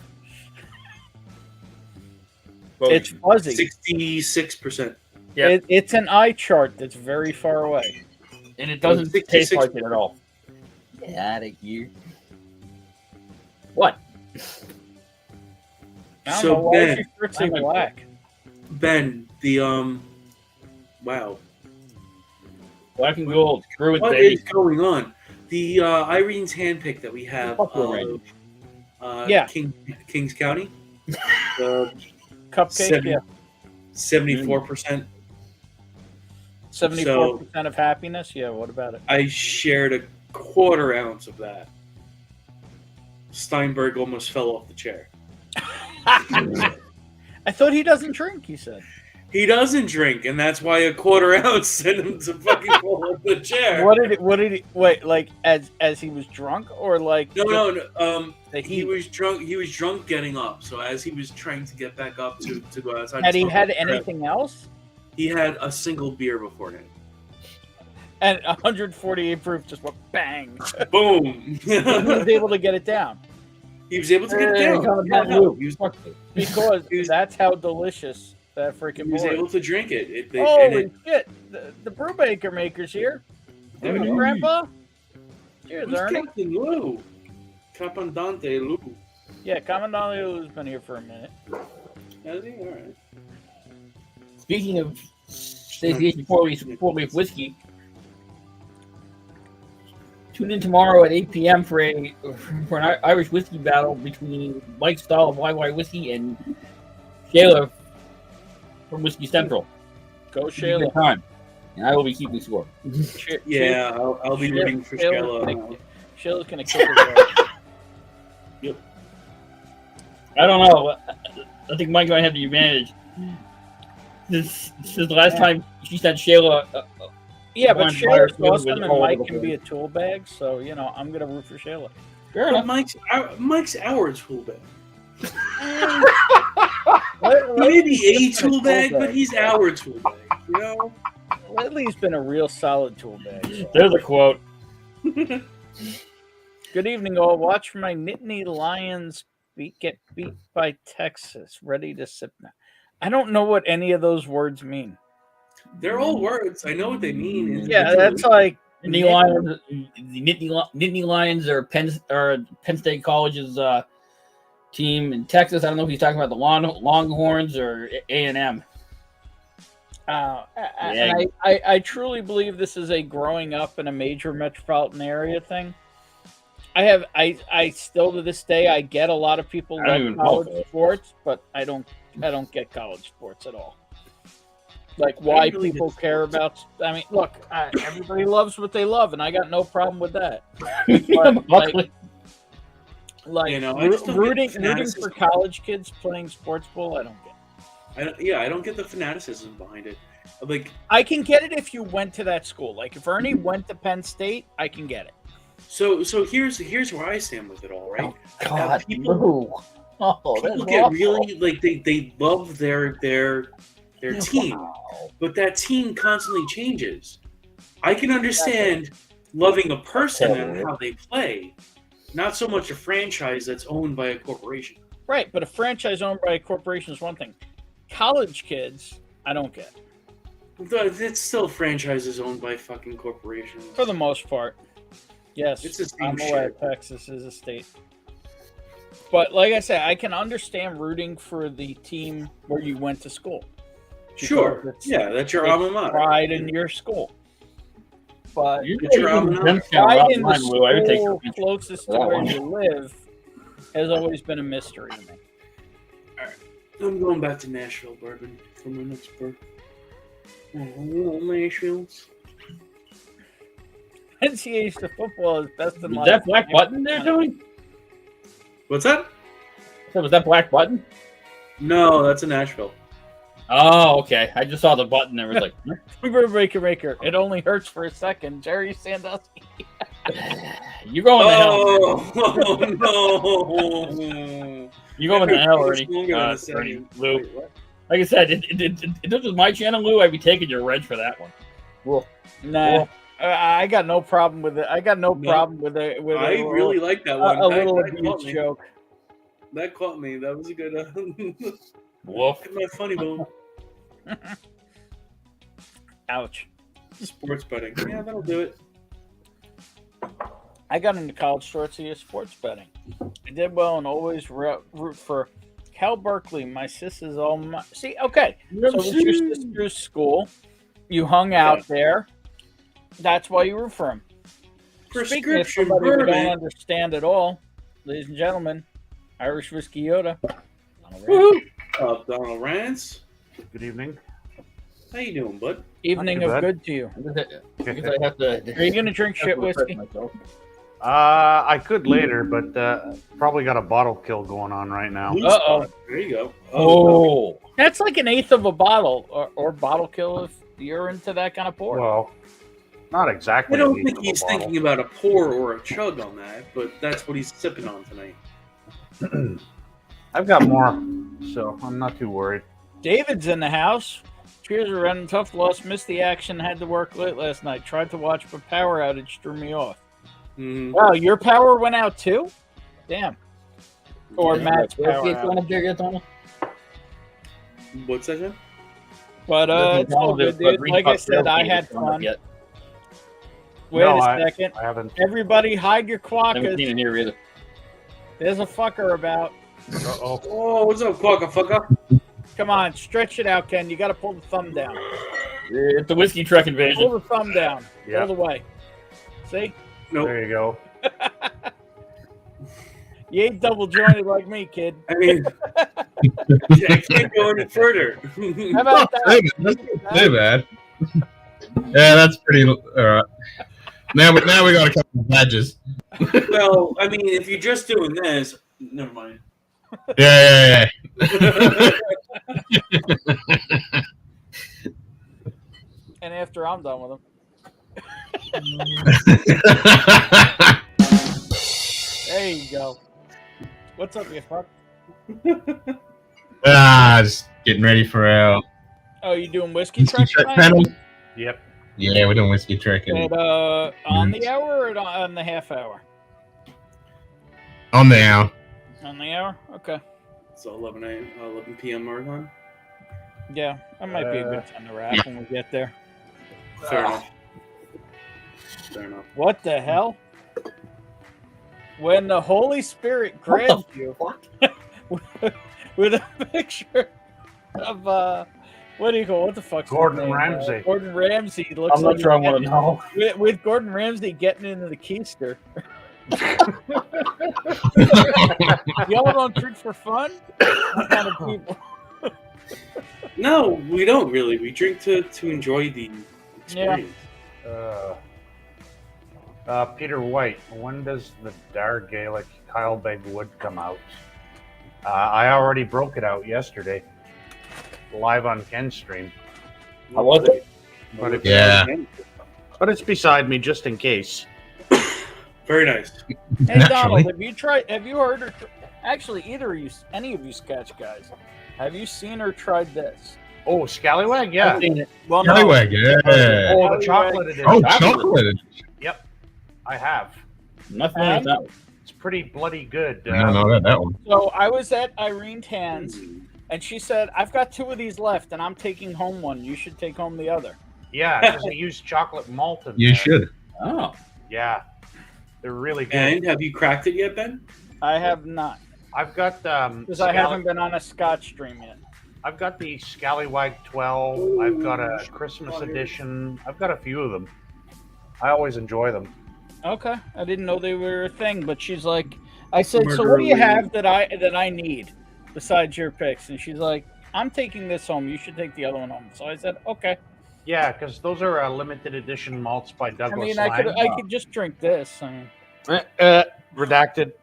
It's fuzzy. 66%. Yeah. It's an eye chart that's very far away. And it doesn't 66. taste like it at all. Get out of here. What? I don't So, know why Ben- is she fritzing black. Ben, wow. Black and gold. Screw it, What baby. is going on? The Irene's handpick that we have Fuck you, Randy. Yeah. Kings County. The Cupcake, yeah. 74%. 74% of happiness? Yeah, what about it? I shared a quarter ounce of that. Steinberg almost fell off the chair. I thought he doesn't drink, you said. He doesn't drink, and that's why a quarter ounce sent him to fucking fall off the chair. What did he wait, like as he was drunk or like No. the He heat? was drunk. He was drunk getting up. So as he was trying to get back up to go outside, Had he smoke had a cigarette, anything else? He had a single beer beforehand. And 148 proof just went bang. Boom. He was able to get it down. He was able to get it down. Yeah, no, he Because that's how delicious that freaking was board able is. to drink it. Holy shit! The Brewmaker maker's here. Hey, Oh. Grandpa. Cheers, Who's Ernie. Captain Lou? Capandante Lou. Yeah, Commandant Lou's been here for a minute. Has he? All right. Speaking of Stacey 4-leaf whiskey, tune in tomorrow at 8 p.m. for an Irish whiskey battle between Mike's style of YY whiskey and Shayla from Whiskey Central. Go Good Shayla. time. And I will be keeping score. Yeah, I'll be rooting for Shayla. Shayla's gonna kick his ass. Yep. I don't know. I think Mike might have the advantage. This is the last time she said Shayla. Yeah, but One Shayla's virus awesome, and all Mike over can the be a tool bag. So I'm gonna root for Shayla. Fair But enough. Mike's our tool bag. Lit- He may be Lit- a tool bag, but he's our tool bag. You know. Lately's been a real solid tool bag. So. There's a quote. Good evening, all. Watch my Nittany Lions get beat by Texas. Ready to sip now. I don't know what any of those words mean. They're all words. I know what they mean. Yeah, that's like Nittany Lions. The Nittany Lions are Penn State College's team in Texas. I don't know if he's talking about the Longhorns or A&M. I truly believe this is a growing up in a major metropolitan area thing. I still to this day I get a lot of people love college sports, but I don't get college sports at all. Like why people care about. I mean, look, everybody loves what they love, and I got no problem with that. But, like You know, I just don't get rooting fanaticism. for college kids playing sports ball, I don't get. I don't get the fanaticism behind it. Like, I can get it if you went to that school. Like if Ernie went to Penn State, I can get it. so here's where I stand with it all, right? God, people that's get awful. really like they love their team, but that team constantly changes. I can understand loving a person and how they play, not so much a franchise that's owned by a corporation. Right, but a franchise owned by a corporation is one thing. College kids, I don't get. It's still franchises owned by fucking corporations. For the most part. Yes, It's the same I'm aware shit. Texas is a state. But like I said, I can understand rooting for the team where you went to school. Sure, Because yeah, that's your it's alma mater. pride in your school. But You It's your alma mater. pride in the Mine, Lou. I would take school your closest to that where one. you live has always been a mystery to me. I'm going back to Nashville bourbon for my next birth. Nashville's. NCAA football is best in Was life. that black button there, Tony? What's that? So was that black button? No, that's in Nashville. Oh, okay. I just saw the button. There was like, Breaker. It only hurts for a second. Jerry Sandusky. you're going to hell. Oh no! You're going to hell, Ernie. Longer than a second. Ernie, Lou. Like I said, if this was my channel, Lou, I'd be taking your wrench for that one. Whoa. Nah. I got no problem with it. I got no problem with it. With I really like that one. a little that abuse caught me. joke. That caught me. That was a good. Woof. My funny bone. Ouch. Sports betting. Yeah, that'll do it. I got into college shorts via sports betting. I did well and always root for Cal Berkeley. My sister's all my. See, okay. So it's your sister's school. You hung out there. That's why you root for him. Speaking of Prescription somebody we don't bourbon. understand at all, ladies and gentlemen, Irish Whiskey Yoda. Donald Rance. Good evening. How you doing, bud? Evening Not too of bad. good to you. I guess I have to. Are you going to drink shit whiskey? I could later, but probably got a bottle kill going on right now. Uh-oh. There you go. Oh. That's like an eighth of a bottle or bottle kill if you're into that kind of pour. Well, not exactly. I don't an eighth think of a he's bottle. thinking about a pour or a chug on that, but that's what he's sipping on tonight. I've got more, so I'm not too worried. David's in the house. Cheers, Ren. Tough loss. Missed the action. Had to work late last night. Tried to watch, but power outage threw me off. Mhm. Wow, your power went out too? Damn. Or Matt's power out. What's that, Jim? But it's all good, dude. Like I said, I had fun. Wait No, a I second. haven't. Everybody hide your I haven't quackers. seen it here either. There's a fucker about. Uh-oh. Oh, what's up, fucker? Come on, stretch it out, Ken. You got to pull the thumb down. It's the whiskey truck Pull invasion. the thumb down. Yeah. All the way. See? Nope. There you go. You ain't double jointed like me, kid. I mean, I can't go any further. How about that? That's not too bad. Yeah, that's pretty. All right. Now we got a couple of badges. Well, I mean, if you're just doing this, never mind. Yeah. And after I'm done with them. There you go. What's up, you fuck? Just getting ready for our Oh, you doing whiskey whiskey trek trek tonight? panel. Yep. Yeah, we're doing whiskey trek At, on the hour or on the half hour? on the hour. On the hour? Okay. So 11 p.m. marathon. Yeah, that might be a good time to wrap when we get there. Fair enough. Fair enough. What the hell? When the Holy Spirit grabs you with a picture of what do you call what the fuck's his Gordon name? Ramsay. Gordon Ramsay looks I'm not like sure I he's want to know. with Gordon Ramsay getting into the keister. Y'all don't drink for fun? What kind of people? No, we don't really. We drink to enjoy the experience. Peter White, when does the Dar Gaelic Kylebeig Wood come out? I already broke it out yesterday, live on Ken's stream. I want it. But it's, Yeah. but it's beside me just in case. Very nice. Hey Naturally. Donald, have you heard or actually either of you, any of you sketch guys, have you seen or tried this? Oh, Scallywag, yeah. Well, Scallywag, yeah. Oh, the chocolate edition. Oh, chocolate. Yep, I have. Nothing like that. It's pretty bloody good. I don't know about that one. So I was at Irene's hands, and she said, "I've got 2 of these left, and I'm taking home one. You should take home the other." Yeah, because they use chocolate malt in You there. should. Oh. Yeah, they're really good. And have you cracked it yet, Ben? I have not, I've got because I haven't been on a Scotch stream yet. I've got the Scallywag 12. I've got a Christmas edition. I've got a few of them. I always enjoy them. Okay, I didn't know they were a thing, but she's like, I said, "So what do you have that I need besides your picks?" And she's like, "I'm taking this home. You should take the other one home." So I said, "Okay." Yeah, because those are limited edition malts by I Douglas mean, Lang. I could just drink this. I mean, Redacted.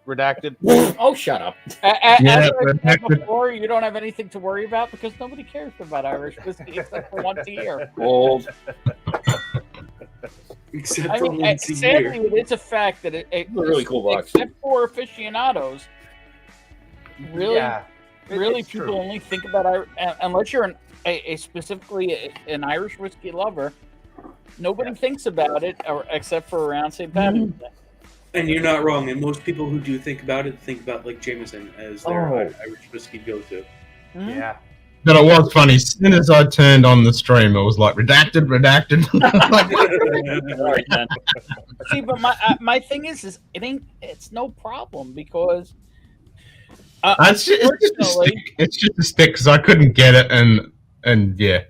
Oh, shut up. as Yeah, I said redacted. before, you don't have anything to worry about because nobody cares about Irish whiskey except for once a year. Old. Except I for mean, once a sadly, year. it's a fact that it Really cool box. except for aficionados, really, Yeah, really, it's people true. only think about unless you're specifically an Irish whiskey lover. Nobody thinks about it, except for around St. Patrick's Day. And you're not wrong. And most people who do think about it think about like Jameson as their Irish whiskey go-to. Mhm. Yeah. But it was funny. As soon as I turned on the stream, it was like redacted. All right, then. See, but my thing is it's no problem because it's just a unfortunately, stick. It's just a stick because I couldn't get it, and yeah,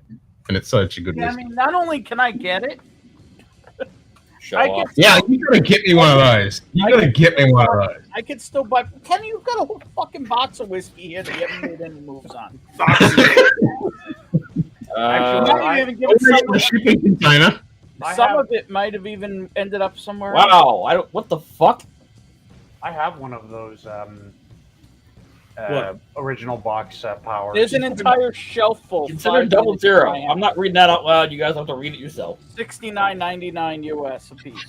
and it's such a good I whiskey. mean, not only can I get it, Show I off. can Yeah, you gotta get me one of those. You gotta get me one of those. I could still buy. Ken, you've got a whole fucking box of whiskey here that you haven't made any moves on. Actually, You haven't given some, The shipping container. some of it might have even ended up somewhere else. Wow. I don't. What the fuck? I have one of those What? original box powers. There's an entire shelf full. Consider 5 double minutes zero. behind. I'm not reading that out loud. You guys have to read it yourself. $69.99 US a piece.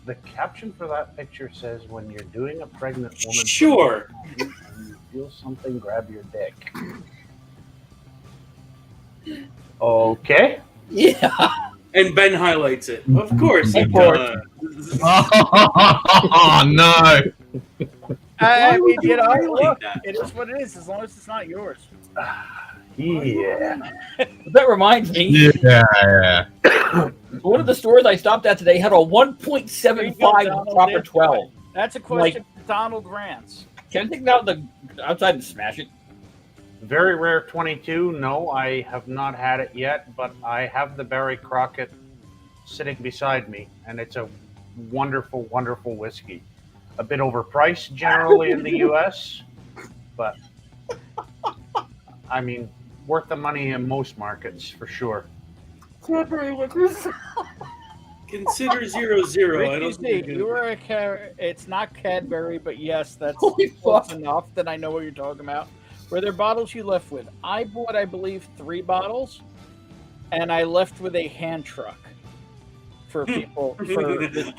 The caption for that picture says, "When you're doing a pregnant woman, Sure. and you feel something grab your dick." Okay. Yeah. And Ben highlights it. Of course. Of he course. does. Oh no! I mean, you highlight look, that? it is what it is, as long as it's not yours. Yeah. That reminds me. Yeah. One of the stores I stopped at today had a 1.75 proper 12. That's a question for Donald Rance. Can I take it out the outside and smash it? Very rare 22. No, I have not had it yet, but I have the Barry Crockett sitting beside me, and it's a wonderful, wonderful whiskey. A bit overpriced generally in the U.S., but I mean, worth the money in most markets for sure. Consider 0-0. I don't Ricky, think you were a it's not Cadbury, but yes, that's Holy close fuck. enough that I know what you're talking about. Were there bottles you left with? I bought, I believe, 3 bottles, and I left with a hand truck for people.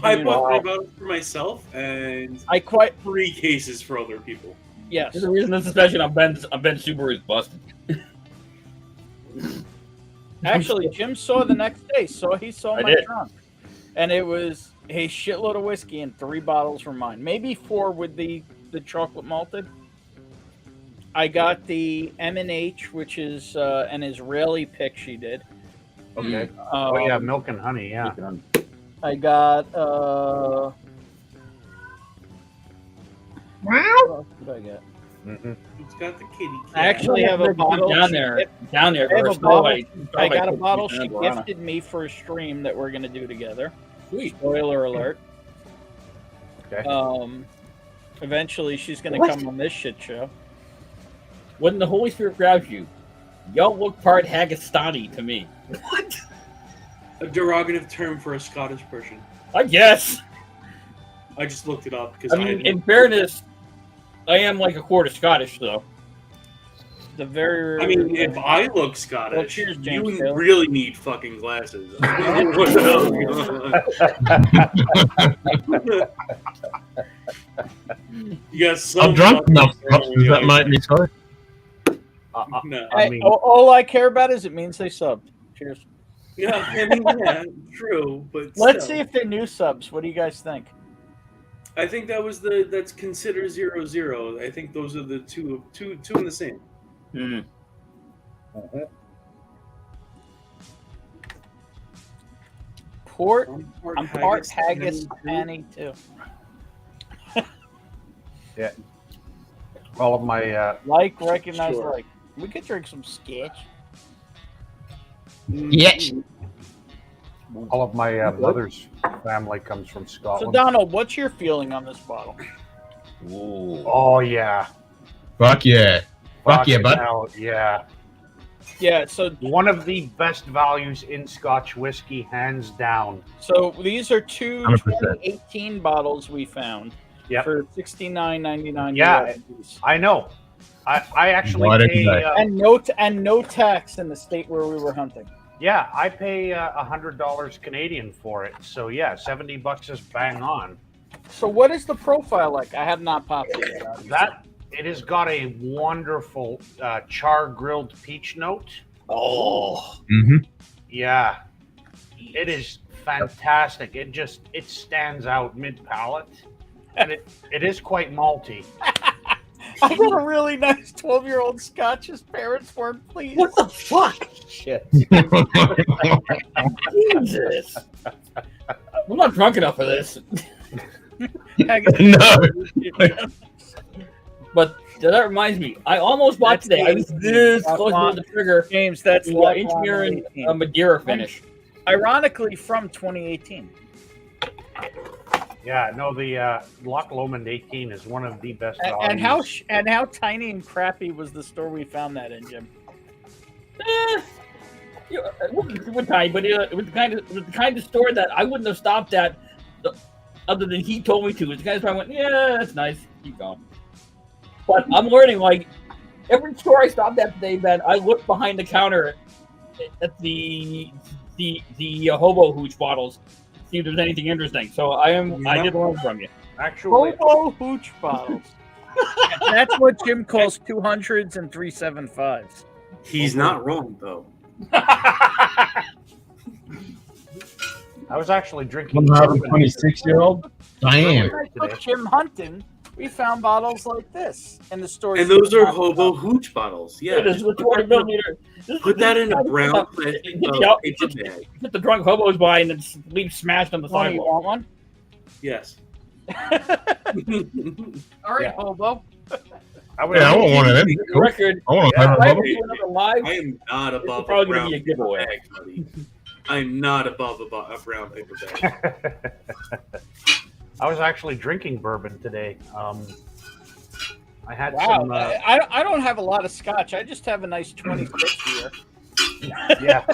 I bought 3 bottles for myself and 3 cases for other people. Yes. There's a reason this suspension on Ben Subaru's busted. Actually, Jim saw the next day. He saw I my did. trunk, and it was a shitload of whiskey and 3 bottles were mine. Maybe 4 with the chocolate malted. I got the M&H, which is an Israeli pick she did. Okay. Oh yeah, milk and honey. Yeah. I got what else did I get? Mm-hmm. It's got the kitty cat. I actually have a bottle down there. Down there. I have a first. bottle. Like, I got a like bottle 50% she Guarana. gifted me for a stream that we're gonna do together. Sweet. Spoiler alert. Okay. Eventually she's gonna What? come on this shit show. When the Holy Spirit grabs you, y'all look part Hagestani to me. What? A derogative term for a Scottish person. I guess. I just looked it up because I mean, in fairness, I am like a quarter Scottish, though. The very. I mean, if I look Scottish, Well, cheers, James you Taylor. really need fucking glasses. What the hell is going on? You got some I'm drunk enough. fucking- That might be sorry. No. Hey, all I care about is it means they subbed. Cheers. Yeah, I mean, yeah, true, but Let's still. see if they're new subs. What do you guys think? I think that's consider 0-0. I think those are the two in the same. Port. Part I'm part Hagestani, Hagestani too. Yeah. All of my Like, recognize, Sure. like. We could drink some sketch. Yes. all of my mother's family comes from So, Scotland. Donald, what's your feeling on this bottle? Oh yeah. Fuck yeah. Fuck yeah, Fucking bud. hell, yeah. Yeah, so One of the best values in Scotch whiskey, hands down. these are two 100%. 2018 bottles we found Yep. for $69.99. Yeah. US. I know. I actually What a pay. guy. And no tax in the state where we were hunting. Yeah, I pay $100 Canadian for it. So yeah, $70 is bang on. So what is the profile like? I have not popped it. That it has got a wonderful char grilled peach note. Oh. Mm-hmm. Yeah, it is fantastic. It stands out mid palate, and it is quite malty. I got a really nice 12-year-old Scotch. His parents weren't pleased. What the fuck? Shit. Jesus. I'm not drunk enough for this. No. But that reminds me, I almost bought today. I was this close to the trigger. James, that's The Loch engineering Lomond 18. Madeira finish. Ironically, from 2018. Yeah, no, the Loch Lomond 18 is one of the best values. And how tiny and crappy was the store we found that in, Jim? It wasn't tiny, but it was the kind of store that I wouldn't have stopped at, other than he told me to. It's the kind of store I went, yeah, that's nice. Keep going. But I'm learning, like, every store I stopped at today, Ben, I looked behind the counter at the hobo hooch bottles, see if there's anything interesting. So I did learn from you. Actually, Hobo hooch bottles. That's what Jim calls 200s and 375s. He's not wrong though. I was actually drinking. I'm having a 26-year-old. I am. When I took Jim hunting, we found bottles like this in the store. And those are hobo hooch bottles. Yeah. It is the 20 millimeter. Put that in a brown plastic Yep. paper bag. Put the drunk hobos by and then leave smashed on the Tony, you sidewalk. want one? Yes. All right, Yeah. hobo. I would Yeah, I want one of them. The Cool. record. I want If a I bubble. ever do another live, I am not This is above probably a gonna brown be a giveaway. bag, buddy. I'm not above a brown paper bag. I was actually drinking bourbon today. I had Wow, some. I don't have a lot of scotch. I just have a nice 26 here. Yeah.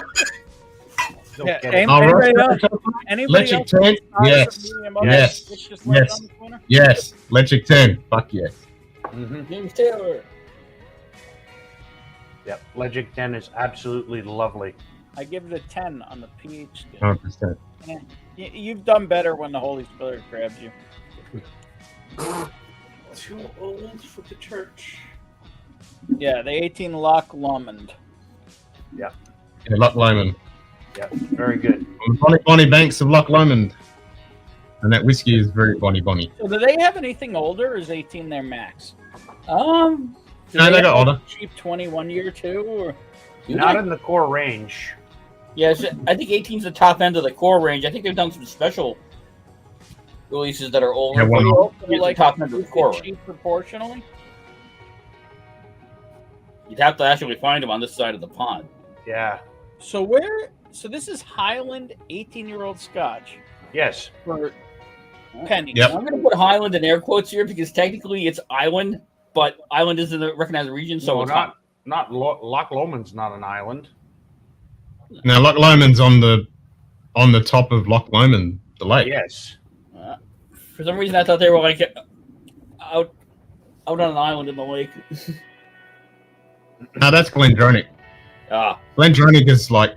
Yeah, kidding. anybody else? Anybody Electric else? 10? Yes. Yes. Yes. Yes. Electric 10. Fuck yes. James Taylor. Yep. Legic 10 is absolutely lovely. I give it a 10 on the pH. 100%. Yeah. You've done better when the Holy Spirit grabs you. Too old for the church. Yeah, the 18 Loch Lomond. Yeah. Yeah, Loch Lomond. Yeah, very good. On the bonny banks of Loch Lomond. And that whiskey is very bonny. So do they have anything older, or is 18 their max? No, they got older. Cheap 21 year too, or Not in the core range. Yes, I think 18 is the top end of the core range. I think they've done some special releases that are older. Yeah, one but more. it's the top end of the core range. cheap proportionally. You'd have to actually find them on this side of the pond. Yeah. So this is Highland 18-year-old Scotch Yes. for pennies. Yep. I'm going to put Highland in air quotes here because technically it's Island, but Island isn't a recognized region, so No, it's not Loch Lomond's not an island. Now, Loch Lomond's on the top of Loch Lomond, the lake. Yes. For some reason, I thought they were like out on an island in the lake. No, that's Glendronach. Ah, Glendronach is like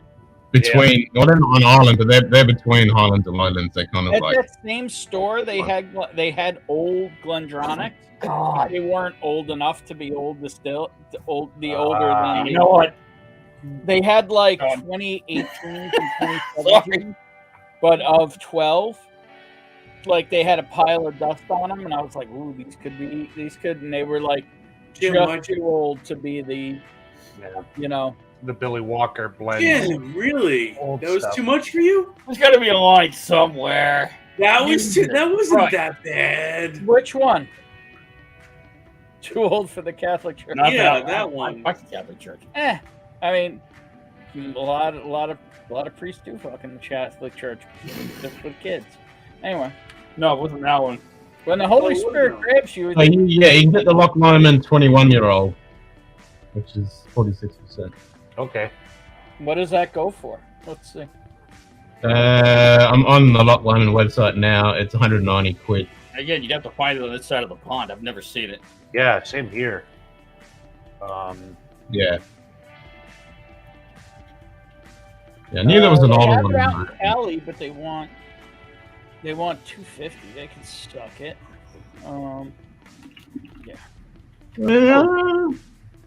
between, well, they're not on island, but they're between Highlands and Lowlands. They're kind of At like. that same store, they had old Glendronach. God. They weren't old enough to be older than you know what? they had like 2018 and 2017, but of 12, like they had a pile of dust on them, and I was like, "Ooh, these could," and they were like Jim, just too old to be the, the Billy Walker blend. Yeah, really? Old That was stuff. too much for you? There's got to be a line somewhere. That wasn't Right. that bad. Which one? Too old for the Catholic Church. Not Yeah, that one. Fuck the Catholic Church. I mean, a lot of priests do fuck in the Catholic Church just with kids. Anyway, No, it wasn't that one. when the Holy Spirit grabs you, So you can get the Loch Lomond 21-year-old, which is 46%. Okay. what does that go for? Let's see. I'm on the Loch Lomond website now. It's 190 quid. Again, you'd have to find it on this side of the pond. I've never seen it. Yeah, same here. Yeah. Yeah, I knew there was an They older have one. it out than in that. Cali, but they want 250. They can suck it. Yeah,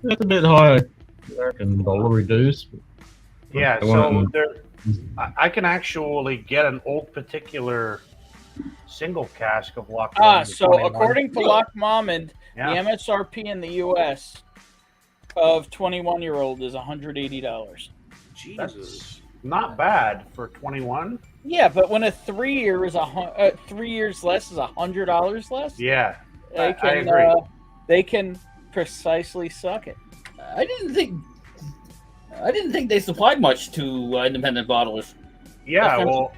that's a bit high. American dollar reduced. Yeah, I so want- I can actually get an old particular single cask of Loch Lomond. So 21. according to Loch Lomond, Yeah. the MSRP in the U.S. of 21-year-old is $180. Jesus. That's not bad for 21. Yeah, but when a 3 year is 3 years less is $100 less, Yeah, they I can agree. they can precisely suck it. I didn't think they supplied much to independent bottlers. Yeah, That's well,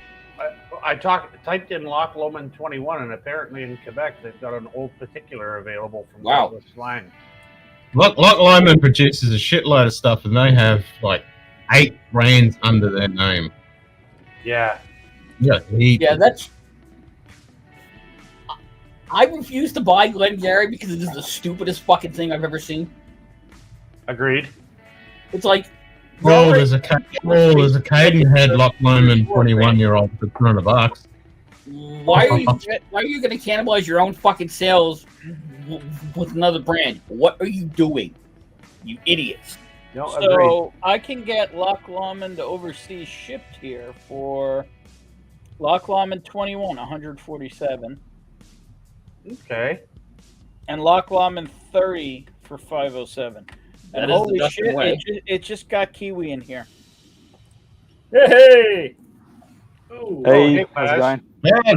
I typed in Loch Lomond 21, and apparently in Quebec they've got an old particular available from Wow. Douglas Lang. Loch Lomond produces a shitload of stuff, and they have like 8 brands under their name. Yeah, Yeah, Yeah, that's. I refuse to buy Glengarry because it is the stupidest fucking thing I've ever seen. agreed. It's like. there's a Cadenhead Loch Lomond 21-year-old for $200. Why are you going to cannibalize your own fucking sales with another brand? What are you doing, you idiots? No, agreed. So I can get Loch Lomond overseas shipped here for Loch Lomond 21, 147, Okay. and Loch Lomond 30 for 507. That And is the holy Dustin shit, way. it just got kiwi in here. Hey! Oh, Hey, Hey, how's it guys. going? Yeah,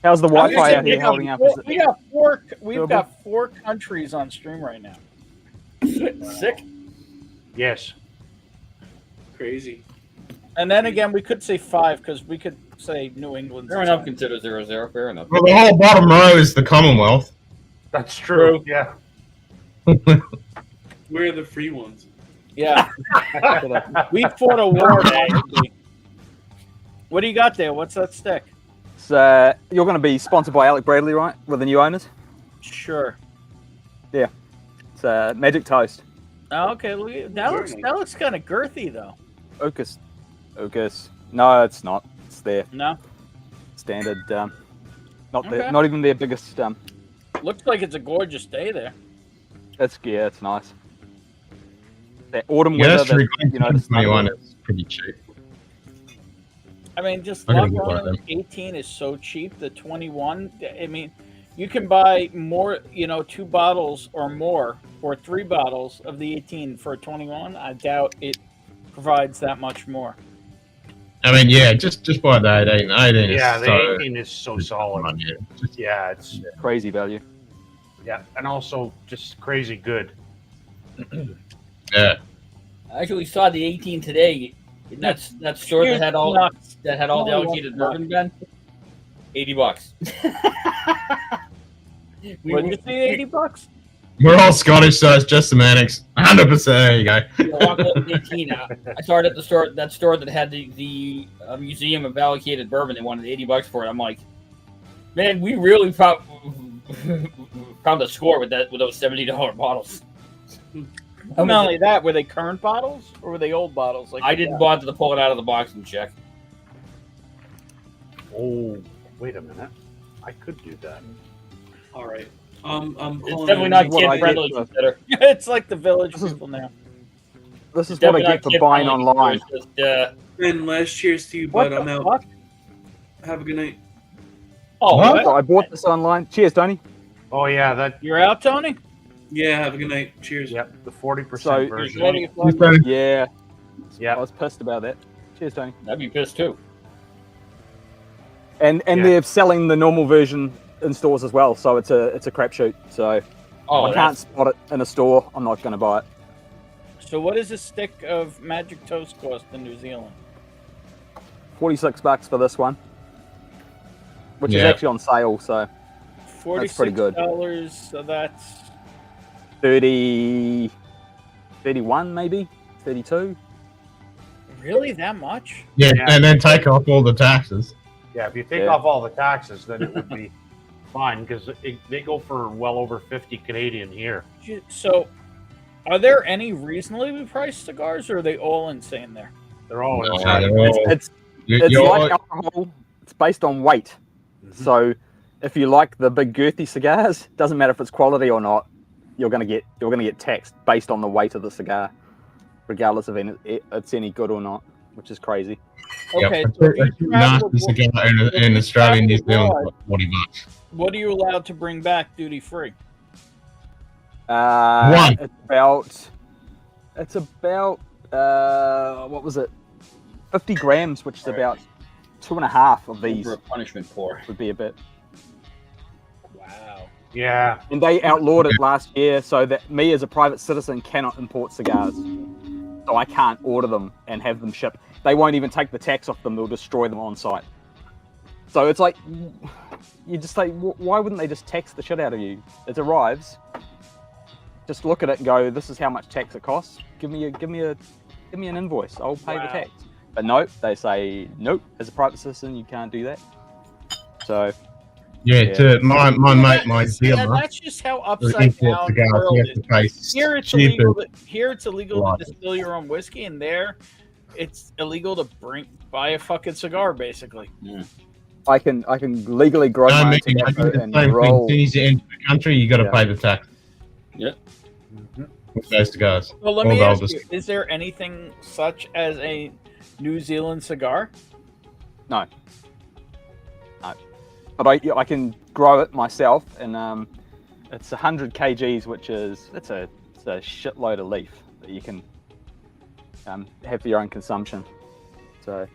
How's the Wi-Fi out here We holding up? We've got 4 countries on stream right now. Sick. Yes. crazy. And then again, we could say 5 because we could say New England. Fair enough. Consider 0-0. Fair enough. Well, the whole bottom row is the Commonwealth. That's true. Yeah. Where are the free ones? Yeah. We fought a war. Actually. What do you got there? What's that stick? So you're going to be sponsored by Alec Bradley, right? With the new owners. Sure. Yeah. It's Magic Toast. Oh, okay. That looks kind of girthy though. Ocus. No, it's not. It's their No. standard. Not Okay. not even their biggest. Looks like it's a gorgeous day there. It's nice. That autumn Yeah, weather. that's true. That, you know, the 21 is pretty cheap. I mean, just I'm gonna Lock get one of On them. 18 is so cheap. The 21, I mean, you can buy more, 2 bottles or more, or 3 bottles of the 18 for 21. I doubt it provides that much more. I mean, yeah, just buy the 18. 18 Yeah, is the so 18 is so solid. Yeah, it's crazy value. Yeah, and also just crazy good. Yeah. I actually saw the 18 today. That store that had all the allocated bourbon, Ben. $80. What did you say? $80? We're all Scottish, so it's just semantics. 100%. There you go. 18. I started at the store. That store that had the museum of allocated bourbon. They wanted $80 for it. I'm like, man, we really found a score with those $70 bottles. Not only that, were they current bottles or were they old bottles? Like I didn't bother to pull it out of the box and check. Oh, wait a minute. I could do that. All right. It's definitely not kid friendly. It's like the village people now. This is what I get for buying online. Ben, last cheers to you, What bud. I'm the out. fuck? Have a good night. Oh, So what? I bought this online. Cheers, Tony. Oh yeah, that You're out, Tony? Yeah, have a good night. Cheers. Yep, the 40% So- version. Yeah. Yeah. I was pissed about that. Cheers, Tony. I'd be pissed too. And Yeah. they're selling the normal version in stores as well, so it's a crapshoot. So I can't spot it in a store. I'm not going to buy it. So what does a stick of Magic Toast cost in New Zealand? $46 for this one, which is Yeah. actually on sale. So $46. pretty good. So that's 30, 31 maybe, 32. really that much? Yeah, Yeah. and then take off all the taxes. Yeah, if you take Yeah. off all the taxes, then it would be fine because they go for well over 50 Canadian here. So, are there any reasonably priced cigars, or are they all insane there? They're all No, insane. they're all- It's like alcohol. It's based on weight. So if you like the big girthy cigars, doesn't matter if it's quality or not, you're gonna get taxed based on the weight of the cigar, regardless of it's any good or not, which is crazy. Okay, Yep. so if you travel Nasty cigar abroad- in Australia and New Zealand abroad, for $40. what are you allowed to bring back duty free? One. It's about what was it? 50 grams, which is about 2.5 of these. For a punishment pour. Would be a bit. Wow. Yeah. And they outlawed it last year, so that me as a private citizen cannot import cigars. So I can't order them and have them shipped. They won't even take the tax off them; they'll destroy them on site. So it's like, you just say, why wouldn't they just tax the shit out of you? It arrives. Just look at it and go, this is how much tax it costs. Give me an invoice. I'll pay the tax. But nope, they say nope. As a private citizen, you can't do that. So Yeah, to my mate, my dealer. That's just how upside down the world is. Here it's illegal to distill your own whiskey, and there it's illegal to buy a fucking cigar, basically. Yeah. I can legally grow my own tobacco and roll. As soon as you enter the country, you got to pay the tax. Yep. With those cigars. Well, let All me the ask oldest. you: is there anything such as a New Zealand cigar? No. But I can grow it myself, and it's 100 kgs, which is it's a shitload of leaf that you can have for your own consumption. So,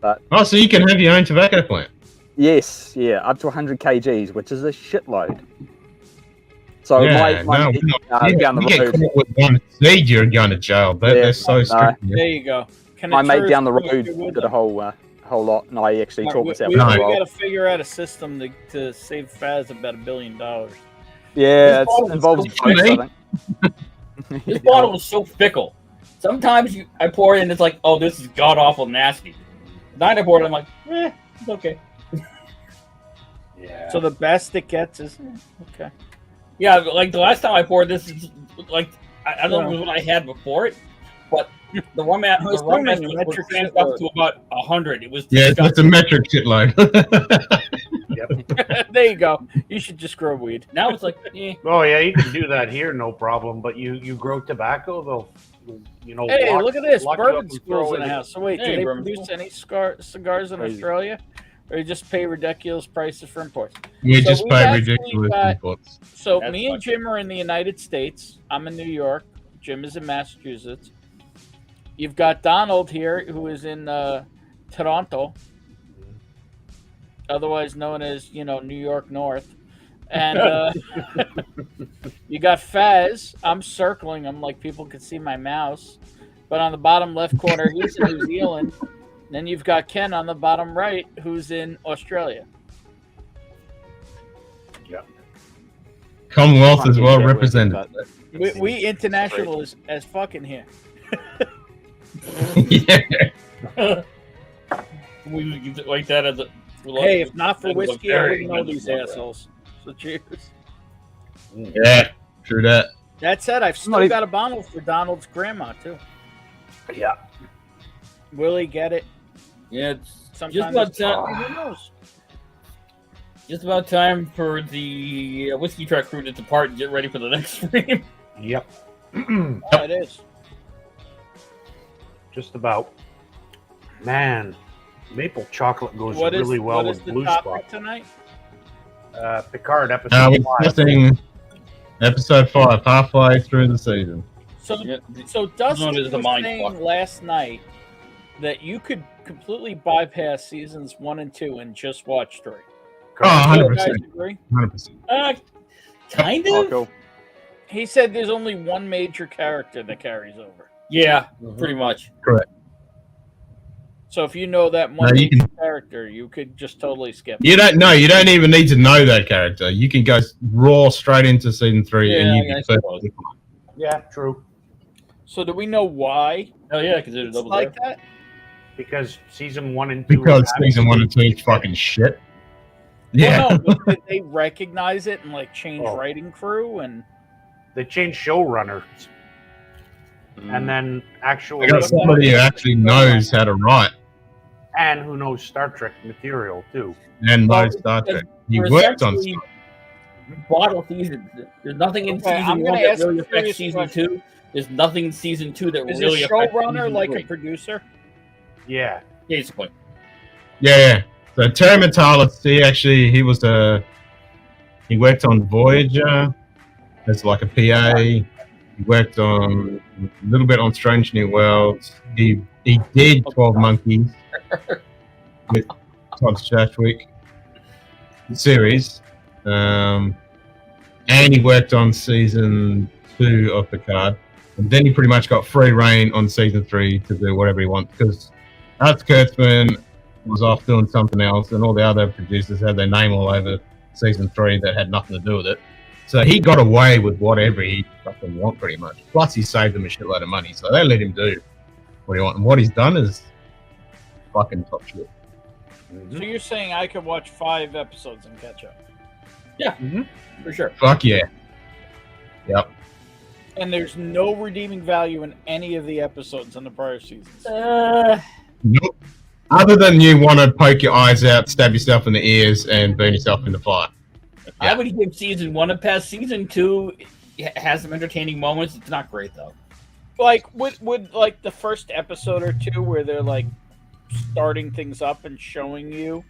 but so you can have your own tobacco plant. yes, yeah, up to 100 kgs, which is a shitload. So Yeah, my no, down the you get road. caught with one seed, you're going to jail. They're so strict. There you go. My mate tourist down the group road do with did a them? whole lot, and I actually Right, taught myself we as got well. to figure out a system to save Faz about $1 billion. Yeah, This bottle it involves was both, so I think. This bottle was so fickle. Sometimes I pour it and it's like, oh, this is god awful nasty. Then I pour it, I'm like, it's okay. So the best it gets is okay. Yeah, like the last time I poured this, is like I don't know what I had before it, but the rum was cranked up to about 100. It was Yeah, it's a metric shitload. There you go. You should just grow weed. Now it's like, Oh yeah, you can do that here, no problem. But you grow tobacco, they'll Hey, lock- look at this. lock you up Bourbon and schools throw in the it house. So wait, Hey, do they bourbon produce school. any cigars in Crazy. Australia? Or you just pay ridiculous prices for imports? We So just we've pay actually ridiculous got- imports. So That's me and fucking- Jim are in the United States. I'm in New York. Jim is in Massachusetts. You've got Donald here, who is in Toronto, otherwise known as New York North. And you got Faz. I'm circling him like people can see my mouse. But on the bottom left corner, he's in New Zealand. Then you've got Ken on the bottom right, who's in Australia. Commonwealth as well represented. We international as fucking here. Yeah. we use it like that as a. Hey, if not for as a whiskey, I very wouldn't know these expensive assholes. So cheers. Yeah, true that. That said, I've still got a bottle for Donald's grandma too. Yeah. Will he get it? Yeah, it's Sometime just about this fall. time. Who knows? Just about time for the whiskey truck crew to depart and get ready for the next stream. Yep. Oh, it is. Just about. Man, maple chocolate goes What is really well what is with the blue topic spot. tonight? Picard episode We're 5. discussing episode 5, halfway through the season. So Known Dustin as the was mind saying fuck. last night that you could completely bypass seasons 1 and 2 and just watch 3. Oh, Do you 100%. guys agree? 100%. Kind Oh, of. cool. He said there's only one major character that carries over. Yeah, pretty much. Correct. So if you know that one No, you major character, you could just totally skip. You don't even need to know that character. You can go raw straight into season 3 and you can perfectly fine. Yeah, true. So do we know why Oh yeah, because it's it's double like like that? Because season 1 and 2. Because are season 1 and 2 is fucking shit. Yeah. Well, no, but did they recognize it and like change Oh. writing crew and They changed showrunners. And then actually. I got somebody who actually knows how to write And who knows Star Trek material, too. and knows Star Trek. He We're worked on essentially bottle seasons. There's nothing in Okay, I'm season gonna 1 that ask really a affects serious season question. 2. There's nothing in season 2 that is really a affects showrunner season like 3. a producer? Yeah. Basically. Yeah. So Terry Metalis, he was he worked on Voyager as like a PA. He worked on a little bit on Strange New Worlds. He did 12 Monkeys with Todd Stashwick, the series. And he worked on season 2 of Picard. And then he pretty much got free reign on season 3 to do whatever he wants because Art Kurtzman was off doing something else, and all the other producers had their name all over season 3 that had nothing to do with it. So he got away with whatever he fucking want, pretty much. Plus, he saved them a shitload of money, so they let him do what he wants. And what he's done is fucking top shit. So you're saying I could watch 5 episodes and catch up? Yeah, for sure. Fuck yeah. Yep. And there's no redeeming value in any of the episodes in the prior seasons. Nope. Other than you want to poke your eyes out, stab yourself in the ears, and burn yourself in the fire. I would give season 1 a pass. Season 2 has some entertaining moments. It's not great though. Like would like the first episode or 2 where they're like starting things up and showing you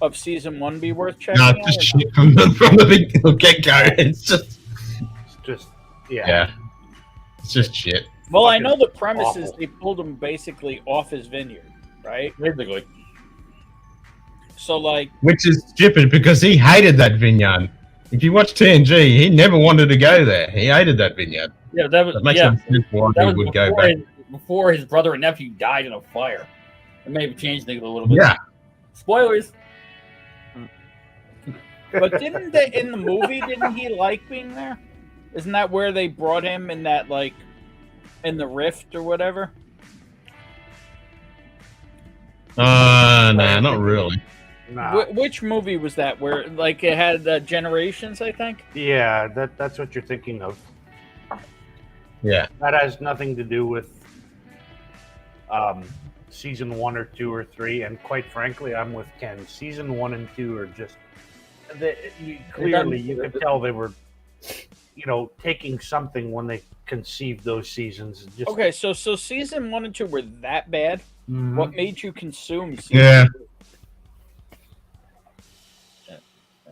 of season 1 be worth checking No, out? it's just shit from the big get-go. It's just yeah. It's just shit. Well, I know the premise awful. is they pulled him basically off his vineyard, right? Basically. So like, Which is stupid because he hated that vineyard. If you watch TNG, he never wanted to go there. He hated that vineyard. Yeah, that was That makes yeah. sense why That he was would go before back. before his brother and nephew died in a fire. It may have changed things a little bit. Yeah. Spoilers. But didn't they, in the movie, didn't he like being there? Isn't that where they brought him in that, like, in the rift or whatever? Nah, not really. Nah. Which movie was that? Where, like, it had Generations, I think? Yeah, that's what you're thinking of. Yeah. That has nothing to do with season 1 or 2 or 3. And quite frankly, I'm with Ken. Season 1 and 2 are just clearly you could tell they were, taking something when they conceived those seasons. Just, Okay, so season 1 and 2 were that bad? Mhm. What made you consume season Yeah. 2?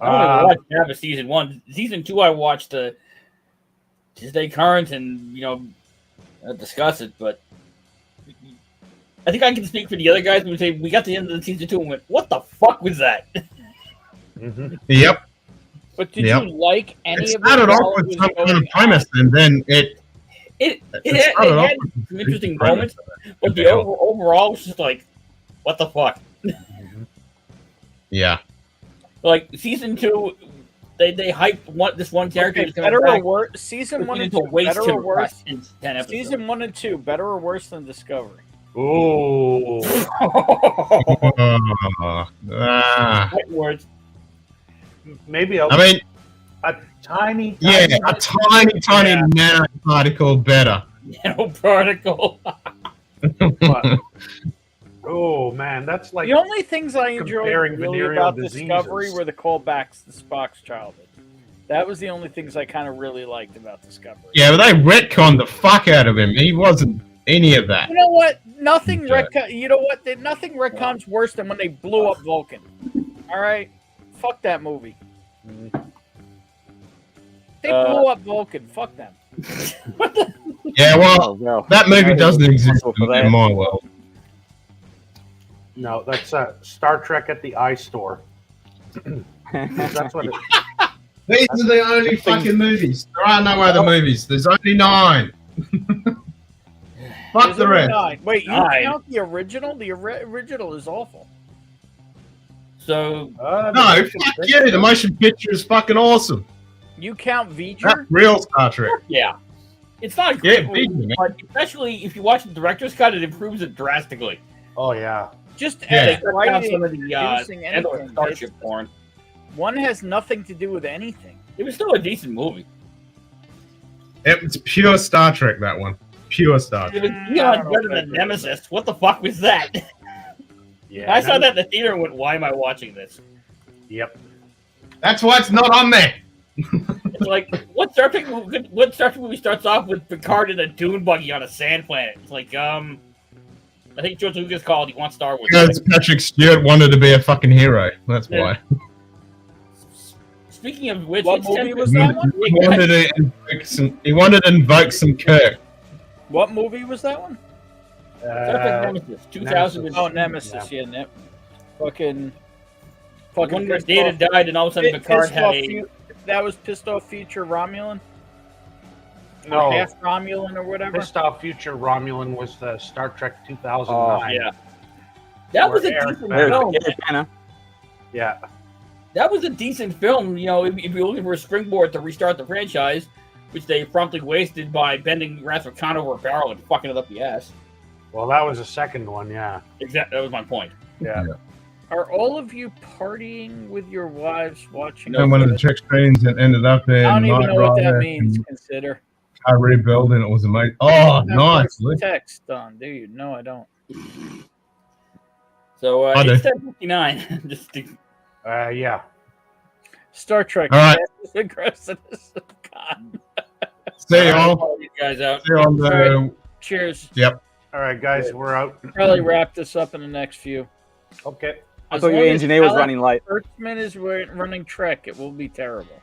I only watched half of season 1. Season 2, I watched to stay current and discuss it. But I think I can speak for the other guys when we say we got to the end of the season 2 and went, "What the fuck was that?" Yep. But did you like any It of it? started while off it with was some kind going of premise, and then It started had off some interesting premise. moments, but the overall was just like, what the fuck? Yeah. Like season 2, they hyped this one character. Okay, who's coming better or back, worse? Season 1 and into 2, a waste better to or worse? rest in 10 episodes. Season 1 and 2, better or worse than Discovery? Ooh. Words. Maybe I mean, a tiny yeah, a tiny nanoparticle better. Nanoparticle. Oh man, that's like The only things I enjoyed comparing really venereal about diseases. Discovery were the callbacks to Spock's childhood. That was the only things I kind of really liked about Discovery. Yeah, but they retconned the fuck out of him. He wasn't any of that. You know what? Nothing Okay. Nothing retcons worse than when they blew up Vulcan. All right, fuck that movie. They blew up Vulcan. Fuck them. Yeah, well, that movie doesn't exist in my world. No, that's Star Trek at the eye store. That's what it These are the only fucking movies. There are no other movies. There's only 9. Fuck There's the only rest. 9. Wait, you 9. count the original? The original is awful. So No, fuck you. The motion picture is fucking awesome. You count That's V'ger? real Star Trek. yeah, it's not a Yeah, great movie, big, man. but especially if you watch the director's cut, it improves it drastically. Oh yeah. Just Yeah. They as cut down writing, some of the producing anything. Starship porn. One has nothing to do with anything. It was still a decent movie. It was pure Star Trek, that one. Pure Star It Trek. was I don't beyond know better if I than agree with Nemesis. What the fuck was that? Yeah. I saw that in the theater and went, "Why am I watching this?" Yep. That's why it's not on there. It's like, what Star Trek movie starts off with Picard in a dune buggy on a sand planet? It's like, I think George Lucas called. He wants Star Wars. Because Patrick Stewart wanted to be a fucking hero. That's why. Speaking of which, What it's movie 10 was that one? He wanted to invoke some Kirk. What movie was that one? Star Trek Nemesis, 2000. Oh, Nemesis. Yeah, fucking When pissed Data off- died, and all of a sudden Picard pissed had off a. that was pissed off future Romulan? Or No. half Romulan or whatever? Pissed Off Future Romulan was the Star Trek 2009. Yeah, that was a Eric decent Bana. film. Yeah. That was a decent film. You know, if you're looking for a springboard to restart the franchise, which they promptly wasted by bending Wrath of Khan over a barrel and fucking it up the ass. Well, that was the second one. Yeah. Exactly. That was my point. Yeah. Are all of you partying with your wives watching? And one of the trick screens that ended up I in don't even Knight know what that Rider means. and Consider. I rebuild and it was amazing. Oh, I have nice. voice text done, do you? No, I don't. So I do. it's 10:59. Just to, Yeah. Star Trek. All right. Aggressiveness of God. See you all. call these guys out. See you on the. Cheers. Yep. All right, guys, we're out. Probably wrap this up in the next few. Okay. I As thought your long as engineer was Alex running late. Kurtzman is running Trek. It will be terrible.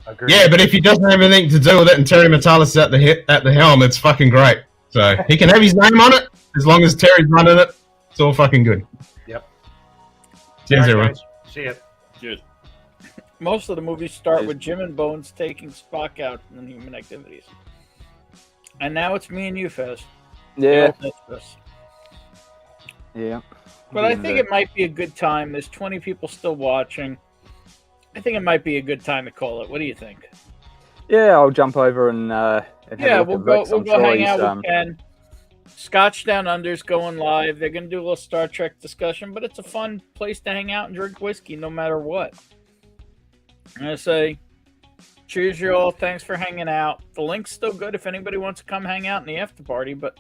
Agreed. Yeah, but if he doesn't have anything to do with it and Terry Metalis is at the helm, it's fucking great. So he can have his name on it as long as Terry's running it. It's all fucking good. Yep. Cheers, All right, everyone. guys. See ya. Cheers. Most of the movies start with Jim and Bones taking Spock out in human activities. And now it's me and you, Fez. Yeah. They'll miss us. Yeah. But I think it might be a good time. There's 20 people still watching. I think it might be a good time to call it. What do you think? Yeah, I'll jump over and have Yeah, a look we'll at go. Rick's. We'll I'm go sure hang he's, out with Ken. Scotch Down Under's going live. They're gonna do a little Star Trek discussion, but it's a fun place to hang out and drink whiskey, no matter what. I'm gonna say, cheers, you all. Thanks for hanging out. The link's still good if anybody wants to come hang out in the after party, but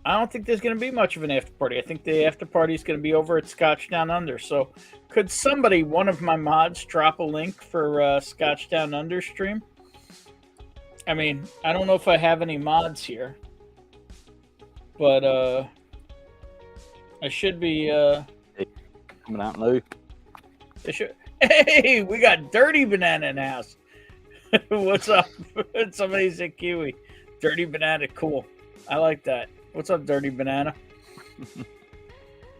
I don't think there's gonna be much of an after party. I think the after party is gonna be over at Scotch Down Under. So, could somebody, one of my mods, drop a link for Scotch Down Under stream? I mean, I don't know if I have any mods here, but I should be coming out now. Hey, we got Dirty Banana in the house. What's up? Somebody said Kiwi. Dirty Banana, cool. I like that. What's up, Dirty Banana?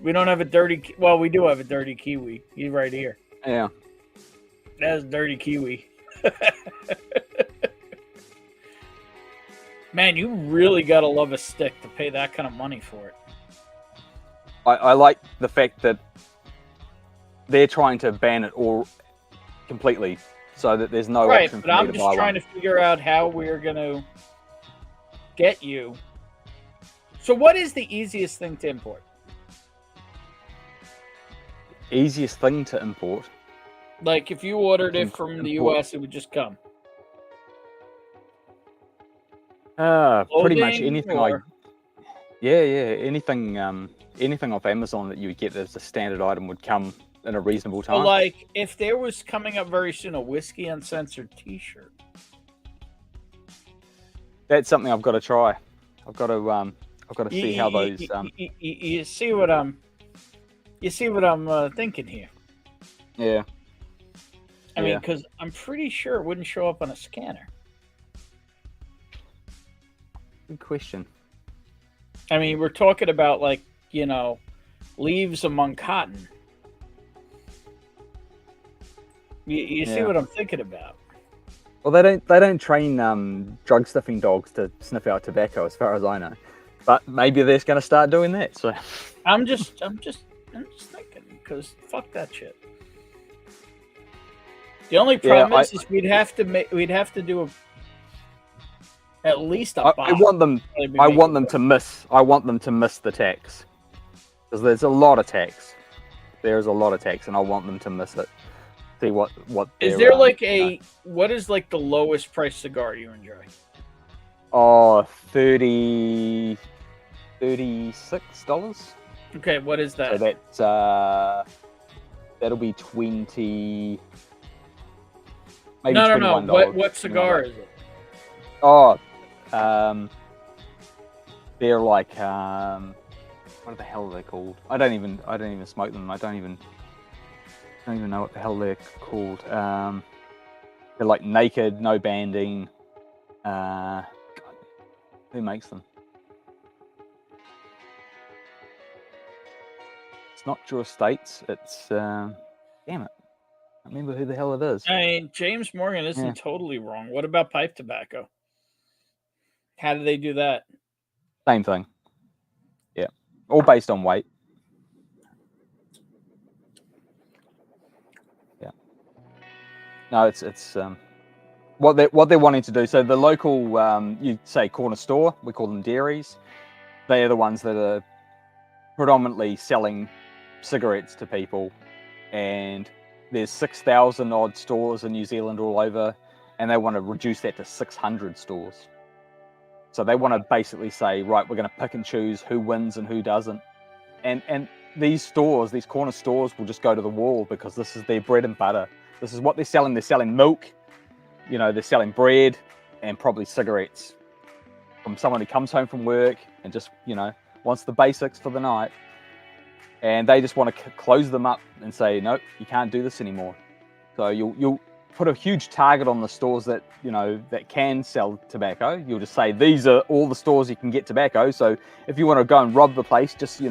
We don't have a dirty... Well, we do have a Dirty Kiwi. He's right here. Yeah. That's Dirty Kiwi. Man, you really got to love a stick to pay that kind of money for it. I like the fact that they're trying to ban it all completely so that there's no Right, option for but me I'm to just buy trying one. to figure out how we're going to get you. So what is the easiest thing to import? Easiest thing to import? Like, if you ordered it from the US, it would just come. Pretty much Clothing anything or- Yeah, anything off Amazon that you would get as a standard item would come in a reasonable time. So, like, if there was coming up very soon a Whiskey Uncensored t-shirt. That's something I've got to try. I've got to see how those. You see what I'm thinking here. Yeah. I mean, Yeah. because I'm pretty sure it wouldn't show up on a scanner. Good question. I mean, we're talking about, like, leaves among cotton. You see Yeah. what I'm thinking about? Well, they don't train drug sniffing dogs to sniff out tobacco, as far as I know. But maybe they're going to start doing that. So I'm just thinking, because fuck that shit. The only problem is we'd have to do at least a box. I want them to miss the tax, because there's a lot of tax. There's a lot of tax, and I want them to miss it. See what is there like what is like the lowest price cigar you enjoy? Oh, $36. Okay, what is that? So that's that'll be 20. Maybe No. $21. What cigar is it? Oh, they're like what the hell are they called? I don't even smoke them. I don't even know what the hell they're called. They're like naked, no banding. God, who makes them? It's not Drew Estates. It's damn it. I don't remember who the hell it is. I mean, James Morgan isn't totally wrong. What about pipe tobacco? How do they do that? Same thing. Yeah, all based on weight. Yeah. No, it's what they're wanting to do. So the local, you say corner store, we call them dairies. They are the ones that are predominantly selling cigarettes to people, and there's 6,000 odd stores in New Zealand all over, and they want to reduce that to 600 stores. So they want to basically say, right, we're going to pick and choose who wins and who doesn't. And these stores, these corner stores, will just go to the wall because this is their bread and butter. This is what they're selling. They're selling milk, they're selling bread and probably cigarettes from someone who comes home from work and just, wants the basics for the night. And they just want to close them up and say, nope, you can't do this anymore. So you'll put a huge target on the stores that that can sell tobacco. You'll just say these are all the stores you can get tobacco. So if you want to go and rob the place, just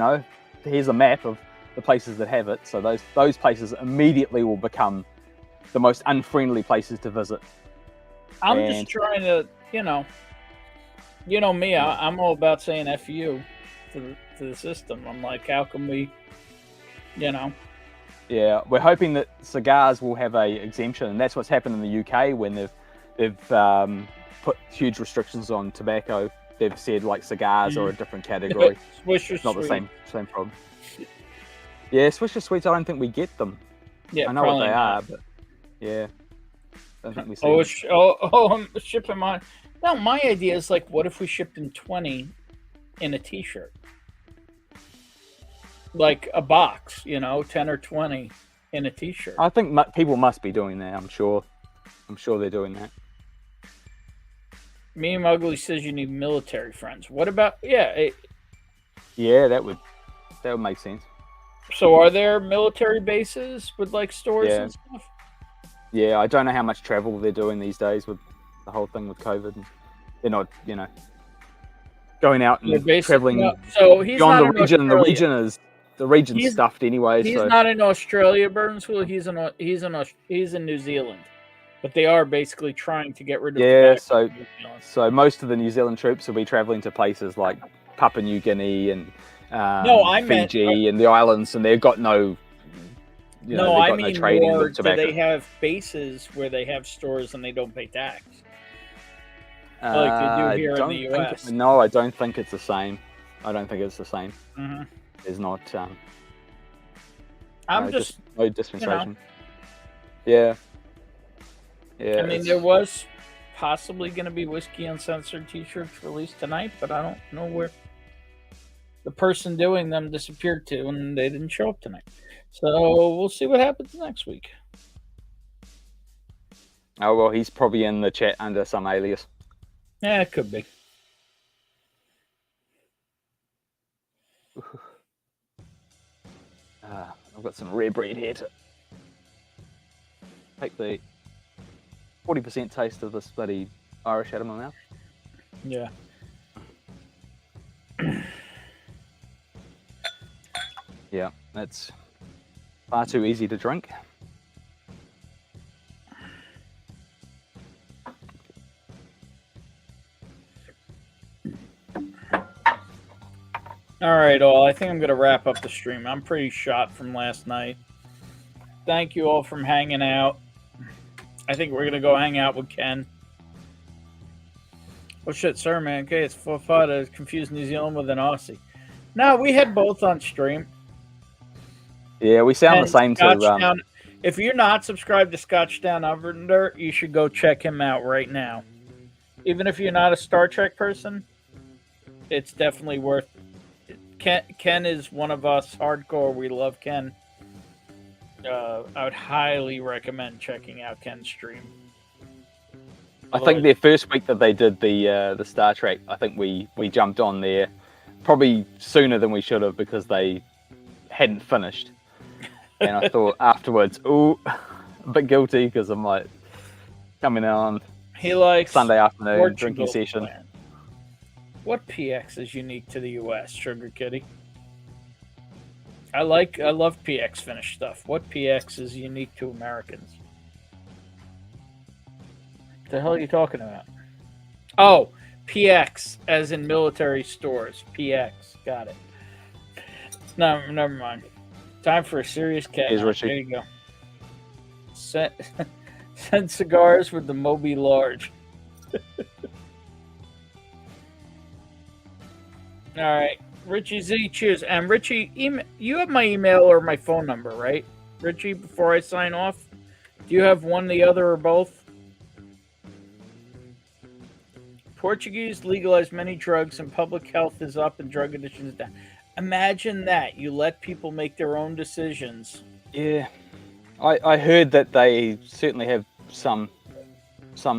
here's a map of the places that have it. So those places immediately will become the most unfriendly places to visit. I'm just trying to You know me, I'm all about saying "f you" to the system. I'm like, how can we, you know? Yeah, we're hoping that cigars will have a exemption, and that's what's happened in the UK when they've put huge restrictions on tobacco. They've said like cigars are a different category. Swisher Not the Sweet. same problem. Yeah, Swisher Sweets. I don't think we get them. Yeah, I know what probably they not. are, but yeah, don't think we see. them. I'm shipping mine. No, my idea is like, what if we shipped in 20 in a T-shirt, like a box, 10 or 20 in a T-shirt. I think people must be doing that. I'm sure they're doing that. Me and Ugly says you need military friends. What about Yeah, that would make sense. So are there military bases with like stores Yeah. and stuff? Yeah, I don't know how much travel they're doing these days with the whole thing with COVID. They're not, going out and traveling so he's beyond not the region. And the region's stuffed anyway. He's so not in Australia, Burnsville. He's in New Zealand, but they are basically trying to get rid of. Yeah, tobacco. so most of the New Zealand troops will be traveling to places like Papua New Guinea and Fiji and the islands, and they've got no. I mean no trading more. with tobacco. Do they have bases where they have stores and they don't pay tax? Like they do here in the U.S. No, I don't think it's the same. I don't think it's the same. Mm-hmm. There's not. I'm just no dispensation. Yeah. I mean, there was possibly going to be Whiskey Uncensored T-shirts released tonight, but I don't know where the person doing them disappeared to, and they didn't show up tonight. So we'll see what happens next week. Oh well, he's probably in the chat under some alias. Yeah, it could be. I've got some rare breed here to take the 40% taste of this bloody Irish out of my mouth. Yeah. Yeah, that's far too easy to drink. All right, all. I think I'm going to wrap up the stream. I'm pretty shot from last night. Thank you all for hanging out. I think we're going to go hang out with Ken. Oh, shit, sir, man. Okay, it's fun to confuse New Zealand with an Aussie. No, we had both on stream. Yeah, we sound the same too. If you're not subscribed to Scotch Down Under, you should go check him out right now. Even if you're not a Star Trek person, it's definitely worth it. Ken is one of us, hardcore. We love Ken. I would highly recommend checking out Ken's stream. I think their first week that they did the Star Trek, I think we jumped on there probably sooner than we should have because they hadn't finished. And I thought afterwards, ooh, a bit guilty because I'm like coming on he likes Sunday afternoon Portugal drinking session. Plan. What PX is unique to the US, Sugar Kitty? I love PX finished stuff. What PX is unique to Americans? What the hell are you talking about? Oh, PX as in military stores. PX. Got it. No, never mind. Time for a serious cat. Here's Richie. There you go. Send cigars with the Moby Large. All right. Richie Z, cheers. And Richie, you have my email or my phone number, right? Richie, before I sign off, do you have one, the other, or both? Portuguese legalized many drugs and public health is up and drug addiction is down. Imagine that. You let people make their own decisions. Yeah. I heard that they certainly have some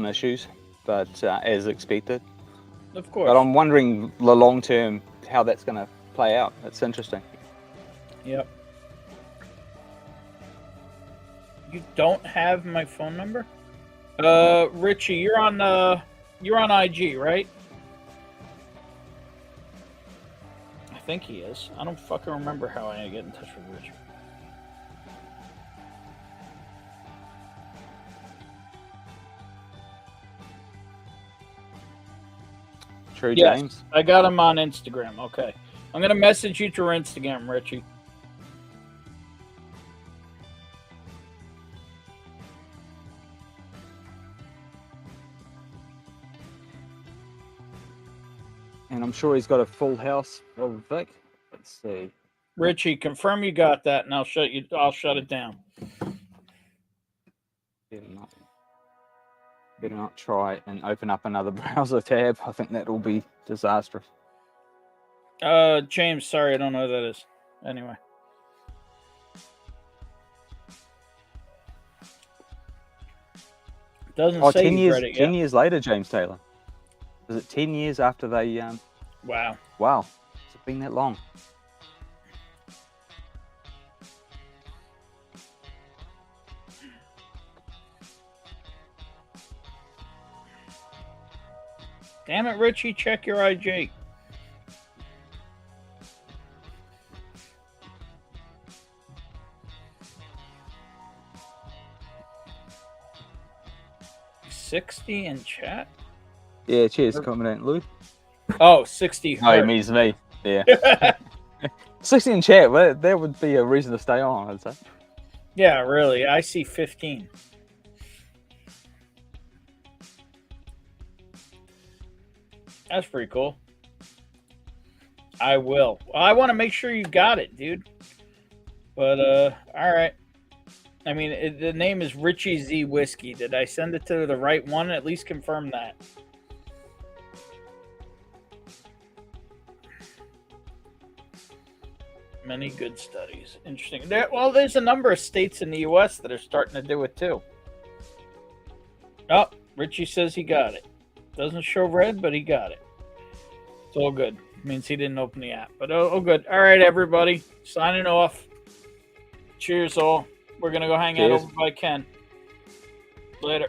issues, but as expected. Of course. But I'm wondering the long term how that's going to play out. It's interesting. Yep. You don't have my phone number? Richie, you're on IG, right? I think he is. I don't fucking remember how I get in touch with Richie. true, Yes, James? I got him on Instagram. Okay. I'm going to message you through Instagram, Richie. And I'm sure he's got a full house of Vic. Let's see. Richie, confirm you got that, and I'll shut it down. Better not try and open up another browser tab. I think that will be disastrous. James, sorry, I don't know who that is. Anyway. Doesn't say 10 you years, read it 10 yet. years later, James Taylor. Is it 10 years after they... Wow. Wow. Has it been that long? Damn it, Richie, check your IJ. $60 in chat? Yeah, cheers, Commandant Lou. Oh, 60 No, he heart. means me. Yeah. 60 in chat, well, that would be a reason to stay on, I'd say. Yeah, really. I see 15. That's pretty cool. I will. Well, I want to make sure you got it, dude. But, all right. I mean, the name is Richie Z Whiskey. Did I send it to the right one? At least confirm that. Many good studies. Interesting. There's a number of states in the U.S. that are starting to do it, too. Oh, Richie says he got it. Doesn't show red, but he got it. It's all good. Means he didn't open the app. But oh good. All right, everybody. Signing off. Cheers, all. We're going to go hang out over by Ken. Later.